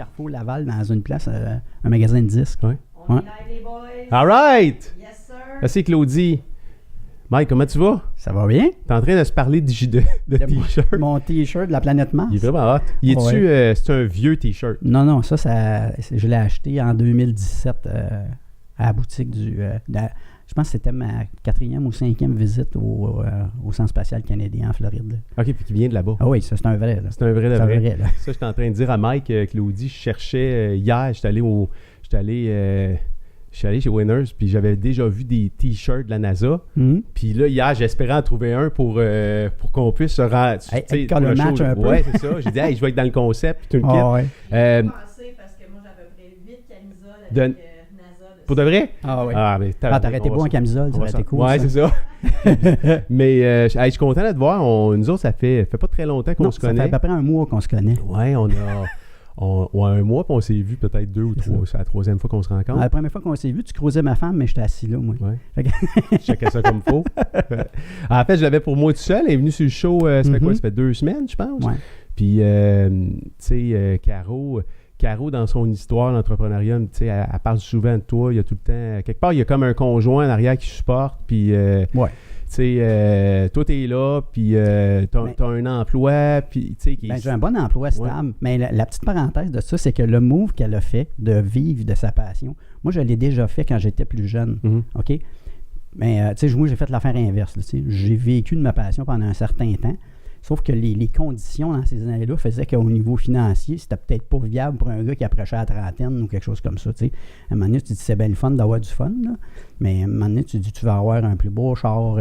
Carrefour Laval dans une place, un magasin de disques. Ouais. On Ouais. est live, les boys. All right! Yes, sir. Merci Claudie. Mike, comment tu vas? Ça va bien? T'es en train de se parler de t-shirt. Mon T-shirt de la planète Mars. Il est vraiment hot. Il est-tu, Ouais. c'est un vieux t-shirt? Non, je l'ai acheté en 2017 à la boutique je pense que c'était ma 4e ou 5e visite au Centre spatial canadien en Floride. OK, puis qui vient de là-bas. Ah oui, ça c'est un vrai. Là. C'est un vrai de C'est un vrai. vrai, là. Ça, j'étais en train de dire à Mike, Claudie, je cherchais hier, j'étais allé chez Winners, puis j'avais déjà vu des t-shirts de la NASA. Mhm. Puis là, hier, j'espérais en trouver un pour qu'on puisse se rendre. Hey, quand le match un peu. Ouais, c'est ça. J'ai dit, hey, je vais être dans le concept, puis tout le kit. Ah ouais. J'ai pensé parce que moi, j'ai à peu près 8 camisoles avec De- NASA. Pour de vrai? Ah ouais. Ah, mais T'arrêtais pas en camisole, ça aurait été cool. Ouais, ça. c'est ça. Mais hey, je suis content de te voir. Nous autres, ça fait pas très longtemps qu'on Non, se ça fait connaît. à peu près un mois qu'on se connaît. Ouais, on a un mois, puis on s'est vu peut-être 2 ou 3. C'est la 3e fois qu'on se rencontre. La première fois qu'on s'est vu, tu croisais ma femme, mais j'étais assis là, moi. Ouais. Fait que- Je checkais ça comme faut. En fait, je l'avais pour moi tout seul. Elle est venue sur le show, ça fait quoi? Mhm. Ça fait 2 semaines, je pense. Ouais. Puis, tu sais, Caro, dans son histoire d'entrepreneuriat, tu sais, elle parle souvent de toi. Il y a tout le temps... Quelque part, il y a comme un conjoint en arrière qui supporte. Puis, Ouais. tu sais, toi, t'es là, puis t'as un emploi, puis, tu sais... Ben, j'ai un bon emploi stable. Mais la petite parenthèse de ça, c'est que le move qu'elle a fait de vivre de sa passion, moi, je l'ai déjà fait quand j'étais plus jeune. Mhm. OK? Mais, tu sais, moi, j'ai fait l'affaire inverse. Là, tu sais. J'ai vécu de ma passion pendant un certain temps. Sauf que les conditions dans ces années-là faisaient qu'au niveau financier, c'était peut-être pas viable pour un gars qui approchait à la trentaine ou quelque chose comme ça. Tu sais. À un moment donné, tu te dis c'est bien le fun d'avoir du fun, là. Mais à un moment donné, tu te dis tu vas avoir un plus beau char.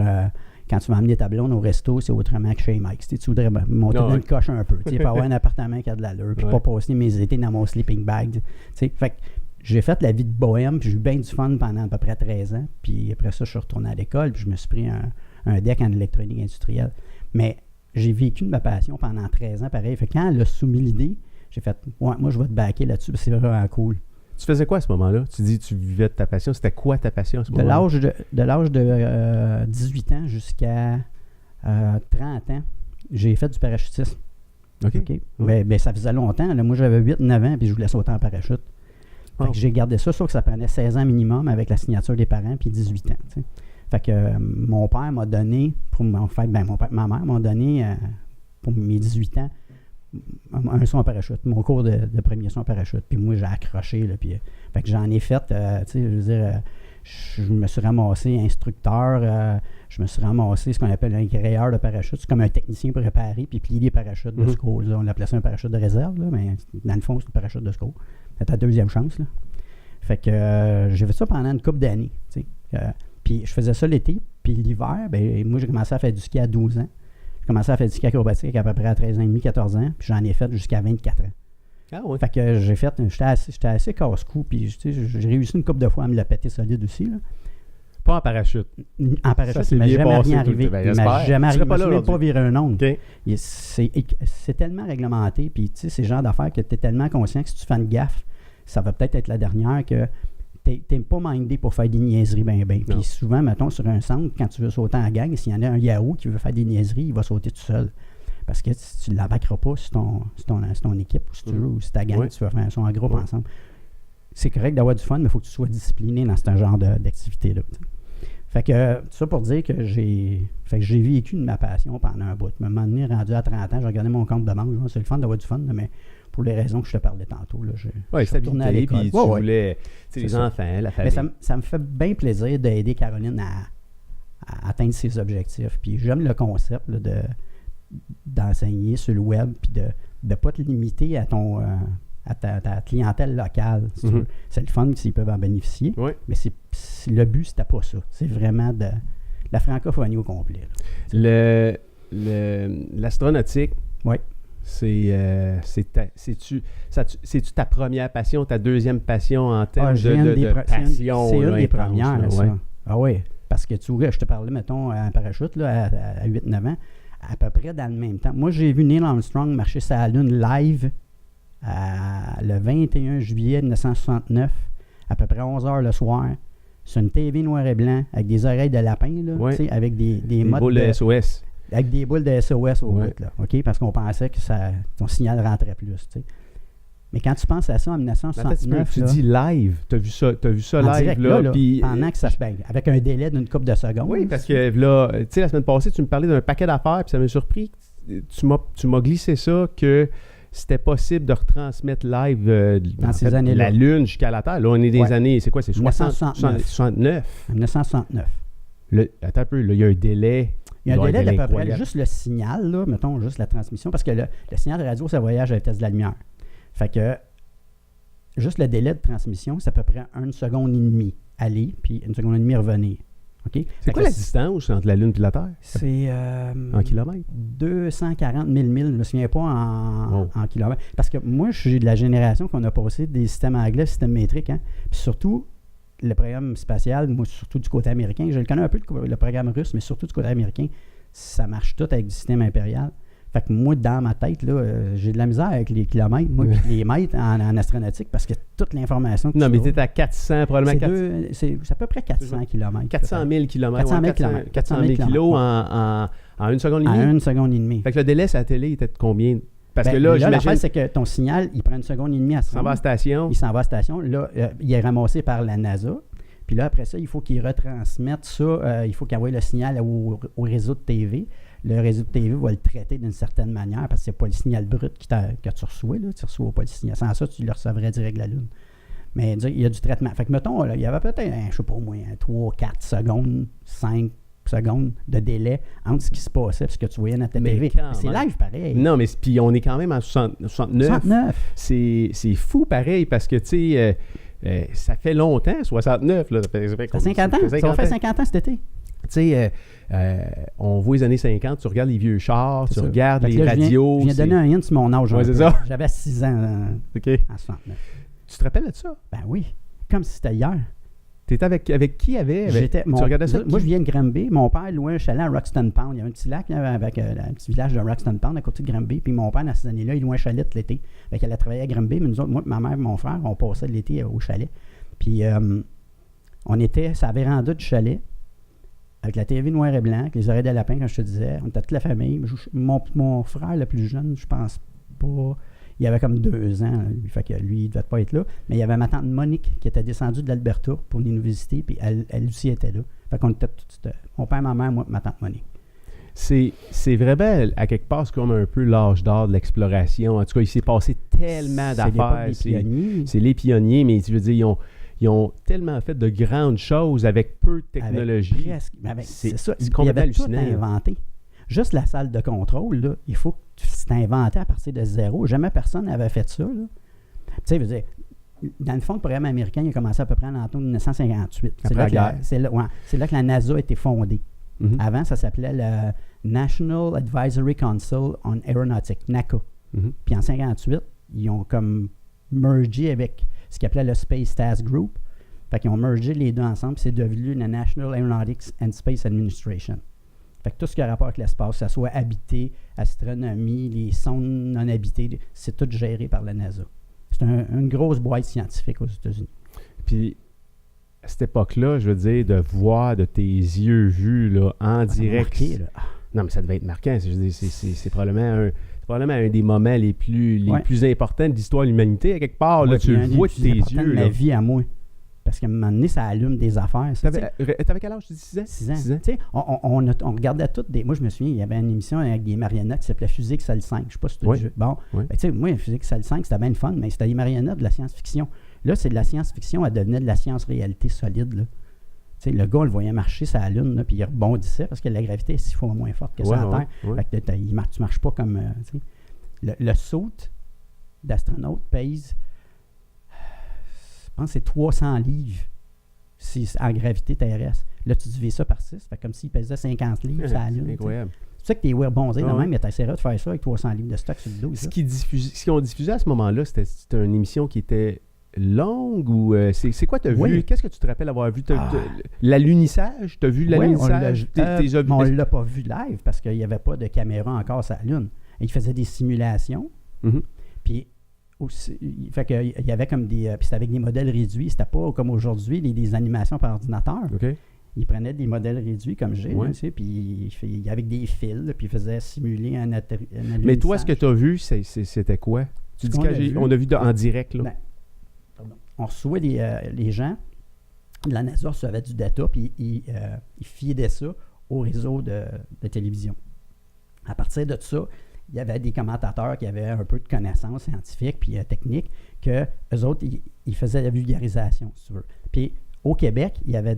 Quand tu vas amener ta blonde au resto, c'est autrement que chez Mike. Tu sais, tu voudrais monter dans le coche un peu. Tu sais, pas avoir un appartement qui a de l'allure, puis pas passer mes étés dans mon sleeping bag. Tu sais. Fait que j'ai fait la vie de bohème, puis j'ai eu bien du fun pendant à peu près 13 ans. Puis après ça, je suis retourné à l'école, puis je me suis pris un deck en électronique industrielle. Mais j'ai vécu de ma passion pendant 13 ans, pareil. Fait que quand elle a soumis l'idée, j'ai fait ouais, moi, je vais te backer là-dessus, parce que c'est vraiment cool. Tu faisais quoi à ce moment-là? Tu dis tu vivais de ta passion. C'était quoi ta passion à ce moment-là? De l'âge de 18 ans jusqu'à 30 ans, j'ai fait du parachutisme. OK. OK? Ben, ça faisait longtemps. Là. Moi, j'avais 8-9 ans, puis je voulais sauter en parachute. Fait que j'ai gardé ça, sauf que ça prenait 16 ans minimum avec la signature des parents, puis 18 ans. T'sais. Fait que mon père m'a donné, pour mon père, ma mère m'a donné, pour mes 18 ans, un saut en parachute, mon cours de premier saut en parachute. Puis moi, j'ai accroché. Là, puis, fait que j'en ai fait, tu sais, je veux dire, je me suis ramassé instructeur, je me suis ramassé ce qu'on appelle un gréeur de parachute. C'est comme un technicien pour réparer puis plier des parachutes de secours. Là. On l'appelait ça un parachute de réserve, là, mais dans le fond, c'est un parachute de secours. C'était ta deuxième chance. Là. Fait que j'ai fait ça pendant une couple d'années. Tu sais. Puis je faisais ça l'été, puis l'hiver, ben moi j'ai commencé à faire du ski à 12 ans. J'ai commencé à faire du ski acrobatique à peu près à 13 ans et demi, 14 ans, puis j'en ai fait jusqu'à 24 ans. Ah oui. Fait que j'étais assez casse-cou, puis tu sais, j'ai réussi une couple de fois à me le péter solide aussi. Là. Pas en parachute. En parachute, s'est il ne m'est bien jamais passé, rien tout. arrivé. Ben, Il ne j'espère. m'a jamais Tu serais arrivé. pas Je là ne même pas aujourd'hui. virer un ongle. OK. C'est tellement réglementé, puis tu sais, c'est le genre d'affaires que tu es tellement conscient que si tu fais une gaffe, ça va peut-être être la dernière que t'es pas mindé pour faire des niaiseries ben. Puis souvent, mettons, sur un centre, quand tu veux sauter en gang, s'il y en a un Yahoo qui veut faire des niaiseries, il va sauter tout seul. Parce que tu ne l'embarqueras pas sur ton équipe, ou si tu veux, ou si ta gang, tu veux faire un son en groupe ensemble. C'est correct d'avoir du fun, mais il faut que tu sois discipliné dans ce genre d'activité-là. T'sais. Fait que, tout ça pour dire que j'ai vécu de ma passion pendant un bout. À un moment donné, rendu à 30 ans, j'ai regardé mon compte de banque. C'est le fun d'avoir du fun, mais pour les raisons que je te parlais tantôt. Oui, c'est retourné à l'école. Puis tu voulais les enfants, la famille. Mais ça me fait bien plaisir d'aider Caroline à atteindre ses objectifs. Puis j'aime le concept là, d'enseigner sur le web, puis de ne pas te limiter à ta clientèle locale. Si tu veux. C'est le fun s'ils peuvent en bénéficier. Oui. Mais le but, c'était pas ça. C'est vraiment de la francophonie au complet. Là. L'astronautique, oui. C'est-tu ta première passion, ta deuxième passion en termes de passion? C'est une des premières, là, ça. ouais. Ah oui, parce que tu vois, je te parlais, mettons, en parachute, là, à 8-9 ans, à peu près dans le même temps. Moi, j'ai vu Neil Armstrong marcher sur la Lune live le 21 juillet 1969, à peu près 11 h le soir, sur une TV noir et blanc, avec des oreilles de lapin, là, avec des modes boules de SOS. Avec des boules de SOS au bout, là, OK? Parce qu'on pensait que son signal rentrait plus, tu sais. Mais quand tu penses à ça en 1969, tu là, dis live. Tu as vu ça en live, direct, là. Puis, pendant que ça se paye, avec un délai d'une couple de secondes. oui, parce que là, tu sais, la semaine passée, tu me parlais d'un paquet d'affaires, puis ça m'a surpris. Tu m'as glissé ça que c'était possible de retransmettre live dans ces années-là. la Lune jusqu'à la Terre. Là, on est des années, c'est quoi? C'est 1969. 69. Attends un peu, là, il y a un délai. Il y a un délai d'à peu près, incroyable. juste le signal, là, mettons, juste la transmission, parce que le signal de radio, ça voyage à la vitesse de la lumière. Fait que, juste le délai de transmission, c'est à peu près 1 seconde et demie aller, puis 1 seconde et demie revenir. OK? C'est quoi la distance entre la Lune et la Terre? C'est en kilomètres? 240 000 milles, je ne me souviens pas en kilomètres. Parce que moi, je suis de la génération qu'on a passé des systèmes anglais, systèmes métriques, hein? Puis surtout, le programme spatial, moi, surtout du côté américain, je le connais un peu, le programme russe, mais surtout du côté américain, ça marche tout avec du système impérial. Fait que moi, dans ma tête, là, j'ai de la misère avec les kilomètres, moi, puis les mètres en astronautique, parce que toute l'information que Non, tu mais as, tu es à 400, probablement c'est à peu près 400 kilomètres. 400 000 km. 400 000 kilos en 1 seconde et En demie. 1 seconde et demie. Fait que le délai sur la télé était de combien? Parce que Ben, là, l'affaire, j'imagine, c'est que ton signal, il prend 1 seconde et demie à se ça va à la rendre. station. Il s'en va à la station. Là, il est ramassé par la NASA. Puis là, après ça, il faut qu'il retransmette ça. Il faut qu'il envoie le signal au réseau de TV. Le réseau de TV va le traiter d'une certaine manière parce que c'est pas le signal brut que tu reçois. Là. Tu ne reçois pas le signal. Sans ça, tu le recevrais direct de la Lune. Mais il y a du traitement. Fait que, mettons, là, il y avait peut-être, je ne sais pas, au moins 3, 4 secondes, 5 secondes de délai entre ce qui se passait et ce que tu voyais dans ta Mais TV. quand C'est même. live pareil. Non, mais puis on est quand même en 69. 69. C'est fou pareil parce que, tu sais, ça fait longtemps, 69. Là, ça fait Ça fait 50 ans. Ça va faire 50 ans cet été. Tu sais, on voit les années 50, tu regardes les vieux chars, C'est tu ça. regardes Fait que les là, radios. Je viens donner un hint sur mon âge. Ouais, un c'est peu. ça. J'avais 6 ans OK. en 69. Tu te rappelles de ça? Ben oui, comme si c'était hier. Tu étais avec qui tu regardais ça? Moi, je viens de Granby. Mon père louait un chalet à Roxton Pound. Il y avait un petit lac là, avec un petit village de Roxton Pound à côté de Granby. Puis mon père, dans ces années-là, il louait un chalet tout l'été. Fait qu'elle a travaillé à Granby, mais nous autres, moi, ma mère et mon frère, on passait l'été au chalet. Puis on était sur la véranda du chalet, avec la TV noir et blanc, avec les oreilles de lapin, comme je te disais. On était toute la famille. Mon frère, le plus jeune, je pense pas... Il avait comme 2 ans, fait que lui, il ne devait pas être là. Mais il y avait ma tante Monique qui était descendue de l'Alberta pour venir nous visiter, puis elle aussi était là. Fait qu'on était mon père, ma mère, moi, ma tante Monique. C'est vraiment, à quelque part, c'est comme un peu l'âge d'or de l'exploration. En tout cas, il s'est passé tellement d'affaires. C'est les pionniers, mais tu veux dire, ils ont tellement fait de grandes choses avec peu de technologie. C'est ça. C'est Il y complètement avait tout hallucinant. inventé. Juste la salle de contrôle, là, il faut que c'est inventé à partir de zéro. Jamais personne n'avait fait ça. Là. Tu sais, je veux dire, dans le fond, le programme américain, il a commencé à peu près en 1958. C'est là que la NASA a été fondée. Mm-hmm. Avant, ça s'appelait le National Advisory Council on Aeronautics, NACA. Mm-hmm. Puis en 1958, ils ont comme mergé avec ce qu'ils appelaient le Space Task Group. Fait qu'ils ont mergé les deux ensemble, puis c'est devenu la National Aeronautics and Space Administration. Fait que tout ce qui a rapport avec l'espace, que ce soit habité, astronomie, les sondes non habitées, c'est tout géré par la NASA. C'est une grosse boîte scientifique aux États-Unis. Puis, à cette époque-là, je veux dire, de voir de tes yeux vus là, en direct. Marqué, là. Non, mais ça devait être marquant. Je veux dire, c'est probablement un des moments les plus importants de l'histoire de l'humanité. À quelque part, là, tu le vois de tes yeux. De ma vie à moi. Parce qu'à un moment donné, ça allume des affaires. T'avais quel âge, tu dis 6 ans? 6 ans. 6 ans. Tu sais, on regardait toutes des... Moi, je me souviens, il y avait une émission avec des marionnettes qui s'appelait Physique Salle 5. Je ne sais pas si tu as vu. Bon, ben, tu sais, moi, Physique Salle 5, c'était bien le fun, mais c'était des marionnettes de la science-fiction. Là, c'est de la science-fiction, elle devenait de la science-réalité solide. Là. Tu sais, le gars, on le voyait marcher sur la Lune, là, puis il rebondissait parce que la gravité est 6 fois moins forte que sur la Terre. Fait que tu ne marches pas comme... tu sais. Le saut d'astronaute pèse... Je pense que c'est 300 livres en gravité terrestre. Là, tu divises ça par 6. Fait comme s'il pesait 50 livres sur la Lune. C'est incroyable. C'est ça que t'es rebondis de même, mais t'essaieras de faire ça avec 300 livres de stock sur le dos. Ce qu'ils ont diffusé à ce moment-là, c'était une émission qui était longue ou... c'est quoi t'as vu? Qu'est-ce que tu te rappelles avoir vu? L'alunissage? T'as vu l'alunissage? On l'a pas vu live parce qu'il n'y avait pas de caméra encore sur la Lune. Et ils faisaient des simulations. Mm-hmm. Puis... Aussi, fait que, il y avait comme des... puis c'était avec des modèles réduits. C'était pas comme aujourd'hui, des animations par ordinateur. Okay. Ils prenaient des modèles réduits comme j'ai, ouais. tu sais, puis avec des fils, puis ils faisaient simuler un Mais toi, ce que tu as vu, c'était quoi? Tu dis qu'on a vu en direct, là. On recevait les gens, la NASA recevait du data, puis ils feedaient ça au réseau de télévision. À partir de ça, il y avait des commentateurs qui avaient un peu de connaissances scientifiques puis techniques, que eux autres, ils faisaient la vulgarisation, si tu veux. Puis au Québec, il y avait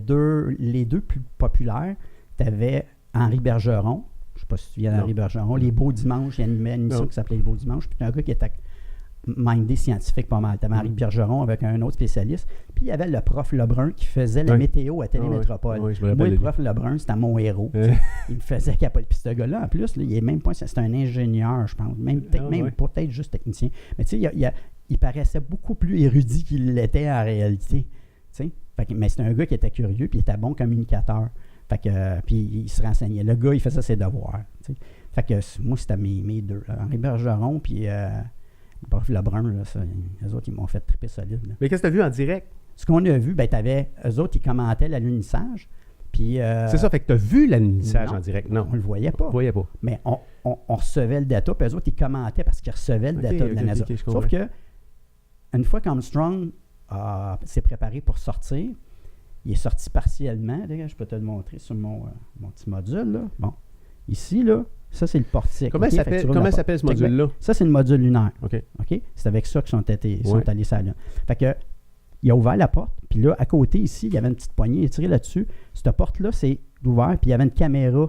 les deux plus populaires. Tu avais Henri Bergeron, je ne sais pas si tu viens d'Henri Bergeron, Les Beaux Dimanches, il y a une émission qui s'appelait Les Beaux Dimanches, puis un gars qui était mindé scientifique pas mal. Tu avais Henri Bergeron avec un autre spécialiste, puis il y avait le prof Lebrun qui faisait la météo à Télémétropole. Moi, le prof Lebrun, c'était mon héros. Il me faisait capoter. Puis ce gars-là, en plus, là, il est même pas... C'est un ingénieur, je pense. Même peut-être juste technicien. Mais tu sais, il paraissait beaucoup plus érudit qu'il l'était en réalité. Mais c'était un gars qui était curieux, puis il était bon communicateur. Puis il se renseignait. Le gars, il faisait ses devoirs. Fait que moi, c'était mes deux. Henri Bergeron, puis le prof Lebrun, eux autres, ils m'ont fait triper solide. Là. Mais qu'est-ce que tu as vu en direct? Ce qu'on a vu, eux autres, ils commentaient l'alunissage. Puis, c'est ça, fait que tu as vu l'alunissage en direct? Non. On le voyait pas. On le voyait pas. Mais on recevait le data, puis eux autres, ils commentaient parce qu'ils recevaient le data de la NASA. Sauf que, une fois qu'Armstrong s'est préparé pour sortir, il est sorti partiellement. Regarde, je peux te le montrer sur mon petit module. Là. Bon, ici, là, ça, c'est le portique. Comment s'appelle ce module-là? Ça, c'est le module lunaire. OK. C'est avec ça qu'ils sont allés sur la Lune. Fait que, il a ouvert la porte, puis là, à côté, ici, il y avait une petite poignée, il a tiré là-dessus. Cette porte-là, c'est ouvert, puis il y avait une caméra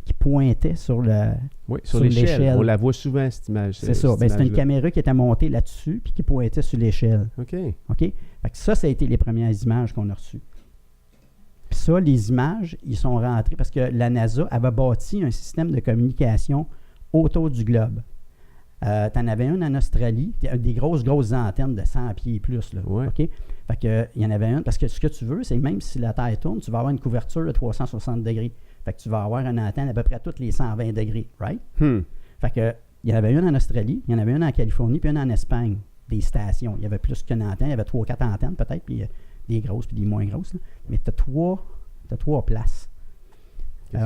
qui pointait sur l'échelle. On la voit souvent, cette image. C'est ça. C'était une caméra qui était montée là-dessus, puis qui pointait sur l'échelle. OK. Fait que ça a été les premières images qu'on a reçues. Puis ça, les images, ils sont rentrés parce que la NASA avait bâti un système de communication autour du globe. Tu en avais une en Australie, des grosses antennes de 100 pieds et plus. Là, OK? Fait que, il y en avait une, parce que ce que tu veux, c'est même si la Terre tourne, tu vas avoir une couverture de 360 degrés. Fait que tu vas avoir une antenne à peu près à toutes les 120 degrés, right? Fait que, il y en avait une en Australie, il y en avait une en Californie, puis une en Espagne, des stations. Il y avait plus qu'une antenne, il y avait 3 ou 4 antennes peut-être, puis des grosses puis des moins grosses. Là. Mais tu as 3 places. T'es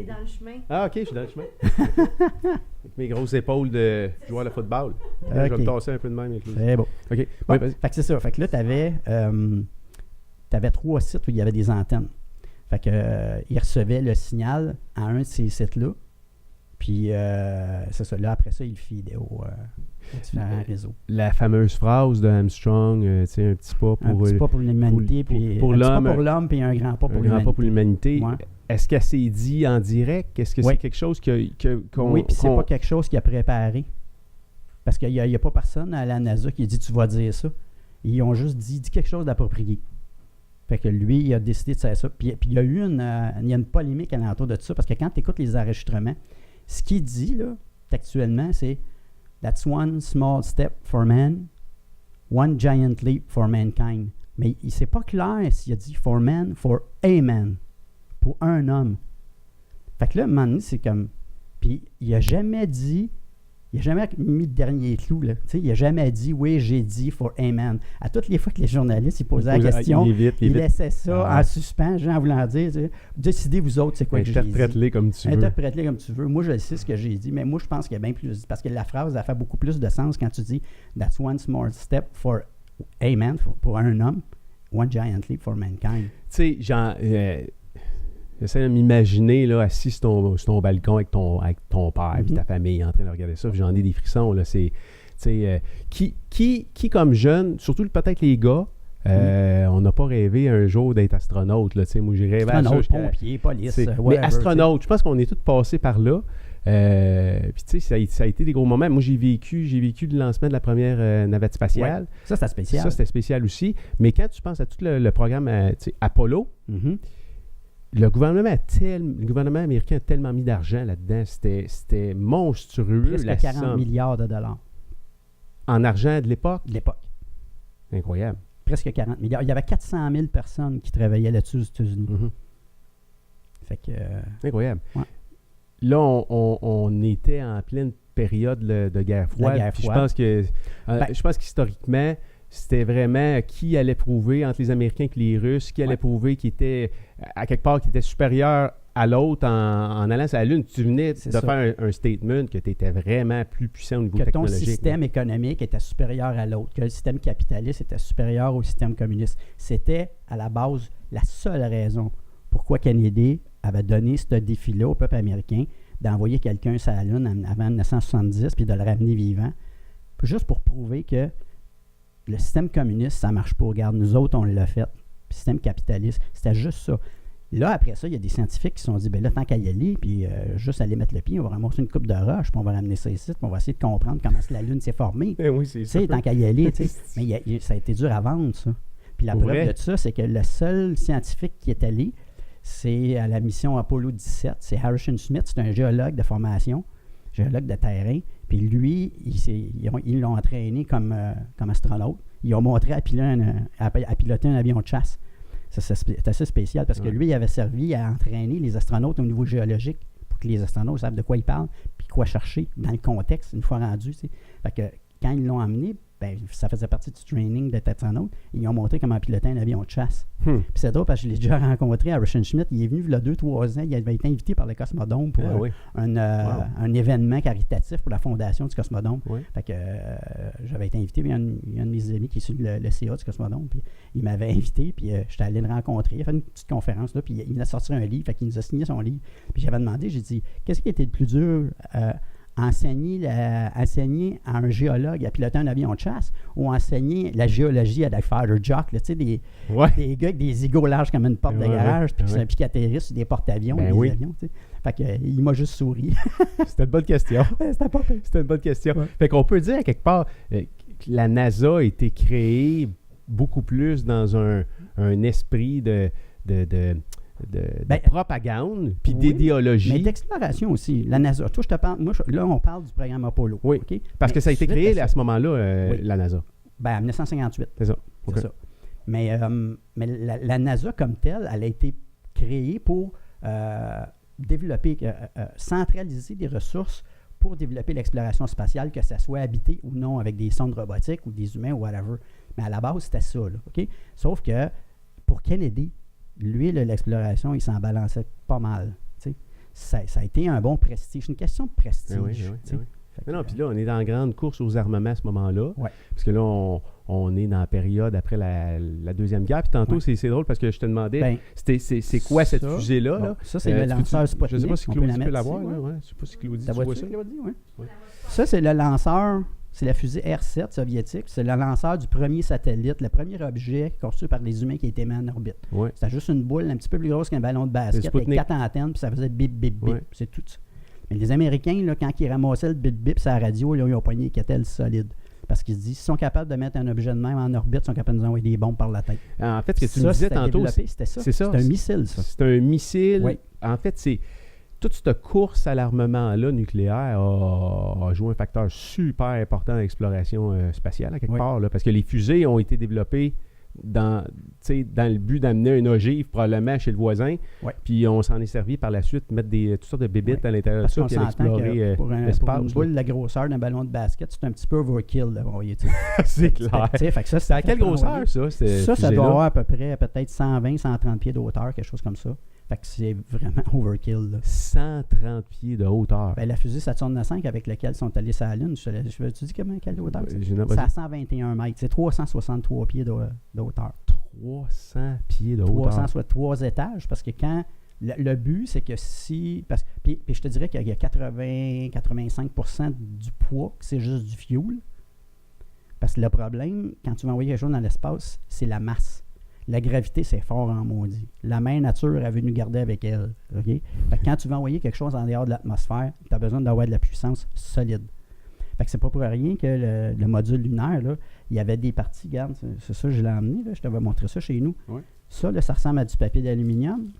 dans le chemin. Ah, OK, je suis dans le chemin. Avec mes grosses épaules de joueur de football. Je vais me tasser un peu de même avec C'est bon. OK. Fait que c'est ça. Fait que là, tu avais 3 sites où il y avait des antennes. Fait que ils recevaient le signal à un de ces sites-là. Puis, c'est ça. Là, après ça, ils le feedaient aux différents réseaux. La fameuse phrase de Armstrong, tu sais, un petit pas pour l'humanité, puis pour l'homme, un petit pas pour l'homme, puis un grand pas pour l'humanité. Un grand pas pour l'humanité. Ouais. Est-ce qu'elle s'est dit en direct? Est-ce que c'est quelque chose qu'on... Oui, puis c'est pas quelque chose qu'il a préparé. Parce qu'il n'y a pas personne à la NASA qui a dit « tu vas dire ça ». Ils ont juste dit quelque chose d'approprié. Fait que lui, il a décidé de faire ça. Puis il y a eu une polémique alentour de ça, parce que quand tu écoutes les enregistrements, ce qu'il dit, là, actuellement, c'est « That's one small step for man, one giant leap for mankind ». Mais c'est pas clair s'il a dit « for man »,« for a man », pour un homme. Fait que là, à un moment donné, c'est comme... Puis il a jamais dit... Il n'a jamais mis le dernier clou. Là. Il n'a jamais dit « Oui, j'ai dit for a man ». À toutes les fois que les journalistes ils posaient la question, il laissait ça en suspens, en voulant dire « Décidez vous autres, c'est quoi que j'ai dit. » Interprète-les comme tu veux. Interprète-les comme tu veux. Moi, je sais ce que j'ai dit, mais moi, je pense qu'il y a bien plus... Parce que la phrase, elle fait beaucoup plus de sens quand tu dis « That's one small step for a man », pour un homme, « one giant leap for mankind ». Tu sais, j'essaie de m'imaginer là, assis sur ton balcon avec ton père et ta famille en train de regarder ça. Puis j'en ai des frissons. Là, qui comme jeune, surtout peut-être les gars, on n'a pas rêvé un jour d'être astronaute. Là, moi, j'ai rêvé à ça. Pompier, police, mais astronaute, je pense qu'on est tous passés par là. Puis tu sais, ça a été des gros moments. Moi, j'ai vécu le lancement de la première navette spatiale. Ouais. Ça, c'était spécial. Ça, c'était spécial aussi. Mais quand tu penses à tout le programme Apollo, le gouvernement américain a tellement mis d'argent là-dedans. C'était monstrueux. Presque 40 milliards de dollars. En argent de l'époque? De l'époque. Incroyable. Presque 40 milliards. Il y avait 400 000 personnes qui travaillaient là-dessus aux États-Unis. Fait que... Incroyable. Ouais. Là, on était en pleine période de guerre froide. Je pense qu'historiquement, c'était vraiment qui allait prouver entre les Américains et les Russes, qui allait prouver qui était, à quelque part, qui était supérieur à l'autre en allant sur la Lune, tu venais C'est de ça. faire un statement que tu étais vraiment plus puissant au niveau Que ton technologique. système économique était supérieur à l'autre, que le système capitaliste était supérieur au système communiste. C'était, à la base, la seule raison pourquoi Kennedy avait donné ce défi-là au peuple américain d'envoyer quelqu'un sur la Lune avant 1970 puis de le ramener vivant, juste pour prouver que le système communiste, ça ne marche pas. Regarde, nous autres, on l'a fait. Le système capitaliste, c'était juste ça. Là, après ça, il y a des scientifiques qui se sont dit, ben là, tant qu'à y aller, puis juste aller mettre le pied, on va ramasser une coupe de roche, puis on va ramener ça ici, puis on va essayer de comprendre comment la Lune s'est formée. Oui, c'est ça. Tu sais, tant qu'à y aller, tu sais. Mais ça a été dur à vendre, ça. Puis la Pour preuve vrai? de ça, c'est que le seul scientifique qui est allé, c'est à la mission Apollo 17. C'est Harrison Smith, c'est un géologue de formation, géologue de terrain. Puis lui, ils l'ont entraîné comme astronaute. Ils ont montré à piloter un avion de chasse. Ça, c'est assez spécial parce que lui, il avait servi à entraîner les astronautes au niveau géologique pour que les astronautes savent de quoi ils parlent puis quoi chercher dans le contexte une fois rendus. Tu sais. Fait que quand ils l'ont emmené, ben, ça faisait partie du training d'être astronaute. Ils ont montré comment piloter un avion de chasse. Puis c'est drôle parce que je l'ai déjà rencontré, Harrison Schmitt. Il est venu il y a 2-3 ans. Il avait été invité par le Cosmodome pour un événement caritatif pour la fondation du Cosmodome. Fait que j'avais été invité. Il y a un de mes amis qui est sur le CA du Cosmodome. Puis il m'avait invité. Puis j'étais allé le rencontrer. Il a fait une petite conférence. Là, puis il a sorti un livre. Fait qu'il nous a signé son livre. Puis j'avais demandé, j'ai dit, qu'est-ce qui a été le plus dur enseigner à un géologue à piloter un avion de chasse ou enseigner la géologie à des fighter jocks, tu sais, des gars avec des égos larges comme une porte de garage, puis qui atterrissent sur des porte-avions, avions, tu sais. Fait que, il m'a juste souri. C'était une bonne question. C'était pas pire. C'était une bonne question. Fait qu'on peut dire, à quelque part, que la NASA a été créée beaucoup plus dans un esprit de propagande, puis d'idéologie. Mais d'exploration aussi. La NASA. Toi, je te parle. Là, on parle du programme Apollo. Oui. Okay? Parce que ça a été créé à ce moment-là, la NASA. Ben, en 1958. C'est ça. C'est ça. Mais la NASA comme telle, elle a été créée pour développer, centraliser des ressources pour développer l'exploration spatiale, que ça soit habité ou non avec des sondes robotiques ou des humains ou whatever. Mais à la base, c'était ça. Là, OK? Sauf que pour Kennedy, lui, l'exploration, il s'en balançait pas mal. Ça a été un bon prestige. C'est une question de prestige. Non, puis là, on est dans la grande course aux armements à ce moment-là. Ouais. Parce que là, on est dans la période après la Deuxième Guerre. Puis tantôt, c'est drôle parce que je te demandais, c'est quoi cette fusée-là? Là? Ça, c'est le lanceur Sputnik. Je ne sais pas si Claudie peut l'avoir. Je ne sais pas si Claudie, tu vois ça. Ça, c'est le lanceur. C'est la fusée R7 soviétique. C'est le lanceur du premier satellite, le premier objet construit par les humains qui a été mis en orbite. Ouais. C'était juste une boule un petit peu plus grosse qu'un ballon de basket avec 4 antennes, puis ça faisait bip, bip, bip. Ouais. C'est tout ça. Mais les Américains, là, quand ils ramassaient le bip, bip sur la radio, là, ils ont pogné les catelles solides. Parce qu'ils se disent, s'ils sont capables de mettre un objet de même en orbite, ils sont capables de nous envoyer des bombes par la tête. En fait, ce que tu me disais tantôt, c'était ça. C'est un missile, ça. C'est un missile. Oui. En fait, c'est... Toute cette course à l'armement-là nucléaire a joué un facteur super important dans l'exploration spatiale, à quelque part, là, parce que les fusées ont été développées dans le but d'amener une ogive probablement chez le voisin, puis on s'en est servi par la suite, mettre toutes sortes de bébites à l'intérieur de ça, puis explorer l'espace. Pour une boule, la grosseur d'un ballon de basket, c'est un petit peu overkill. Là, c'est clair. C'est à quelle grosseur, ça? Ça doit avoir à peu près peut-être 120-130 pieds de hauteur, quelque chose comme ça. Fait que c'est vraiment overkill. Là. 130 pieds de hauteur. Ben, la fusée Saturne V avec laquelle ils sont allés sur la Lune, tu dis quelle hauteur? C'est à 121 mètres. C'est 363 pieds de hauteur. 300 pieds de hauteur. 300, soit 3 étages, parce que quand... Le but, c'est que si... Puis je te dirais qu'il y a 80-85% du poids, c'est juste du fuel. Parce que le problème, quand tu vas envoyer quelque chose dans l'espace, c'est la masse. La gravité, c'est fort en maudit. La mère nature est venue garder avec elle. Okay? Fait que quand tu vas envoyer quelque chose en dehors de l'atmosphère, tu as besoin d'avoir de la puissance solide. Fait que c'est pas pour rien que le module lunaire, là, il y avait des parties, regarde, c'est ça, je l'ai emmené, là, je t'avais montré ça chez nous. Oui. Ça, là, ça ressemble à du papier d'aluminium.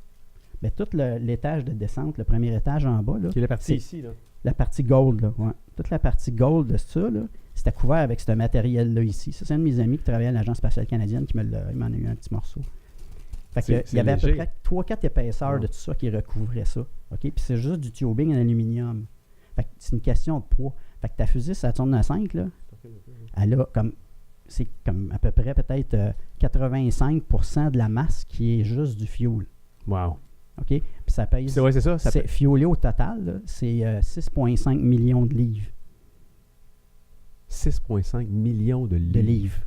Mais tout l'étage de descente, le premier étage en bas, là, c'est la partie ici, là. La partie gold, là, ouais. Toute la partie gold de ça, là, c'était couvert avec ce matériel-là ici. Ça, c'est un de mes amis qui travaillait à l'Agence spatiale canadienne qui il m'en a eu un petit morceau. Fait que, il y avait léger. À peu près 3-4 épaisseurs de tout ça qui recouvrait ça. Okay? Puis c'est juste du tubing en aluminium. Fait que c'est une question de poids. Fait que ta fusée Saturne V, là, elle a c'est comme à peu près peut-être 85% de la masse qui est juste du fuel. Wow. OK? Puis ça pèse... C'est ça. C'est fiolé au total, là, c'est 6,5 millions de livres. 6,5 millions de livres. De livres.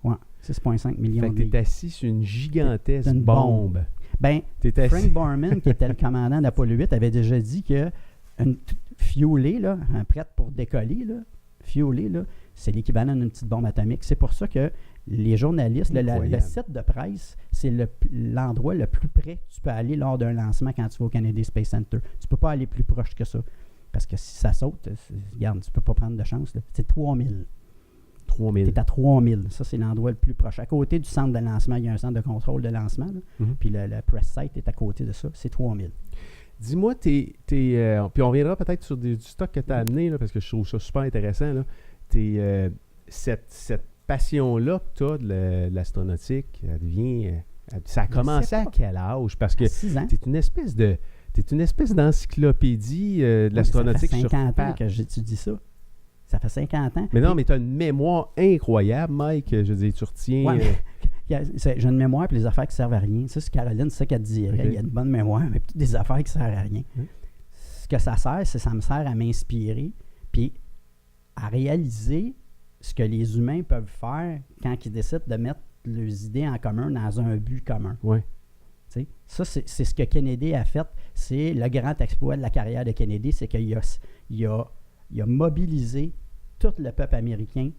Oui, 6,5 millions de livres. Fait que t'es assis sur une gigantesque bombe. Ben, Frank Borman, qui était le commandant d'Apollo 8, avait déjà dit que une fiolée, là, prête pour décoller, là, fiolée, là, c'est l'équivalent d'une petite bombe atomique. C'est pour ça que les journalistes, le site de presse, c'est l'endroit le plus près que tu peux aller lors d'un lancement quand tu vas au Kennedy Space Center. Tu ne peux pas aller plus proche que ça. Parce que si ça saute, regarde, tu ne peux pas prendre de chance. Là. C'est 3000. 3000. Tu es à 3000. Ça, c'est l'endroit le plus proche. À côté du centre de lancement, il y a un centre de contrôle de lancement. Puis le press site est à côté de ça. C'est 3000. Dis-moi, puis on reviendra peut-être sur du stock que tu as amené, là, parce que je trouve ça super intéressant. Là. Cette passion-là que tu as de l'astronautique, elle devient... ça a commencé à quel âge? Parce que tu es une espèce d'encyclopédie de l'astronautique sur Ça fait 50 ans que j'étudie ça. Ça fait 50 ans. Mais non, mais tu as une mémoire incroyable, Mike. Je veux dire, tu retiens... Ouais, j'ai une mémoire et les affaires qui servent à rien. Ça, c'est Caroline, c'est ça qu'elle dirait. Okay. Il y a une bonne mémoire, mais des affaires qui servent à rien. Ce que ça sert, c'est ça me sert à m'inspirer puis à réaliser ce que les humains peuvent faire quand ils décident de mettre leurs idées en commun dans un but commun. Ouais. Ça, c'est ce que Kennedy a fait. C'est le grand exploit de la carrière de Kennedy, c'est qu'il a mobilisé tout le peuple américain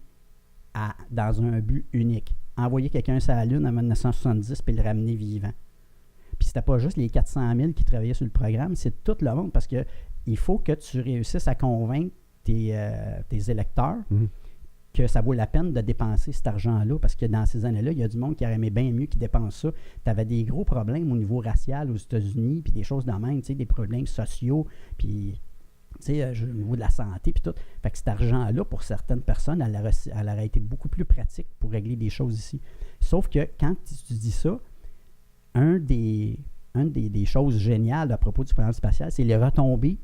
dans un but unique. Envoyer quelqu'un sur la Lune en 1970 puis le ramener vivant. Puis c'était pas juste les 400 000 qui travaillaient sur le programme, c'est tout le monde parce que il faut que tu réussisses à convaincre tes électeurs que ça vaut la peine de dépenser cet argent-là parce que dans ces années-là, il y a du monde qui aurait aimé bien mieux qui dépense ça. Tu avais des gros problèmes au niveau racial aux États-Unis puis des choses de même, des problèmes sociaux puis au niveau de la santé puis tout. Fait que cet argent-là, pour certaines personnes, elle aurait été beaucoup plus pratique pour régler des choses ici. Sauf que quand tu dis ça, un des choses géniales à propos du programme spatial, c'est les retombées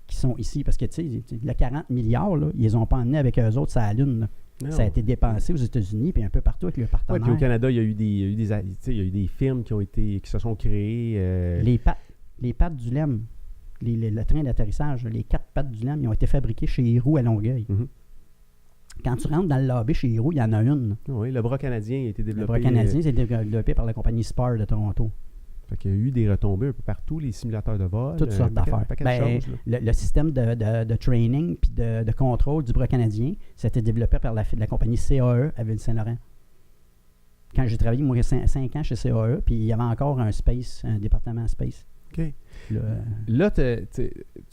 qui sont ici. Parce que, le 40 milliards, là, ils les ont pas emmenés avec eux autres sur la Lune. Ça a été dépensé aux États-Unis puis un peu partout avec leurs partenaires. Oui, puis au Canada, il y a eu des firmes qui se sont créées. Les pattes du LEM. Le train d'atterrissage, les 4 pattes du LEM, ils ont été fabriqués chez Héroux à Longueuil. Quand tu rentres dans le lobby chez Héroux, il y en a une. Oui, le bras canadien a été développé. Le bras canadien, c'est développé par la compagnie Spar de Toronto. Fait qu'il y a eu des retombées un peu partout, les simulateurs de vol. Toutes sortes d'affaires. Le système de training puis de contrôle du bras canadien, c'était développé par la compagnie CAE à Ville-Saint-Laurent. Quand j'ai travaillé, moi, 5 ans chez CAE, puis il y avait encore un département space. OK. Là, tu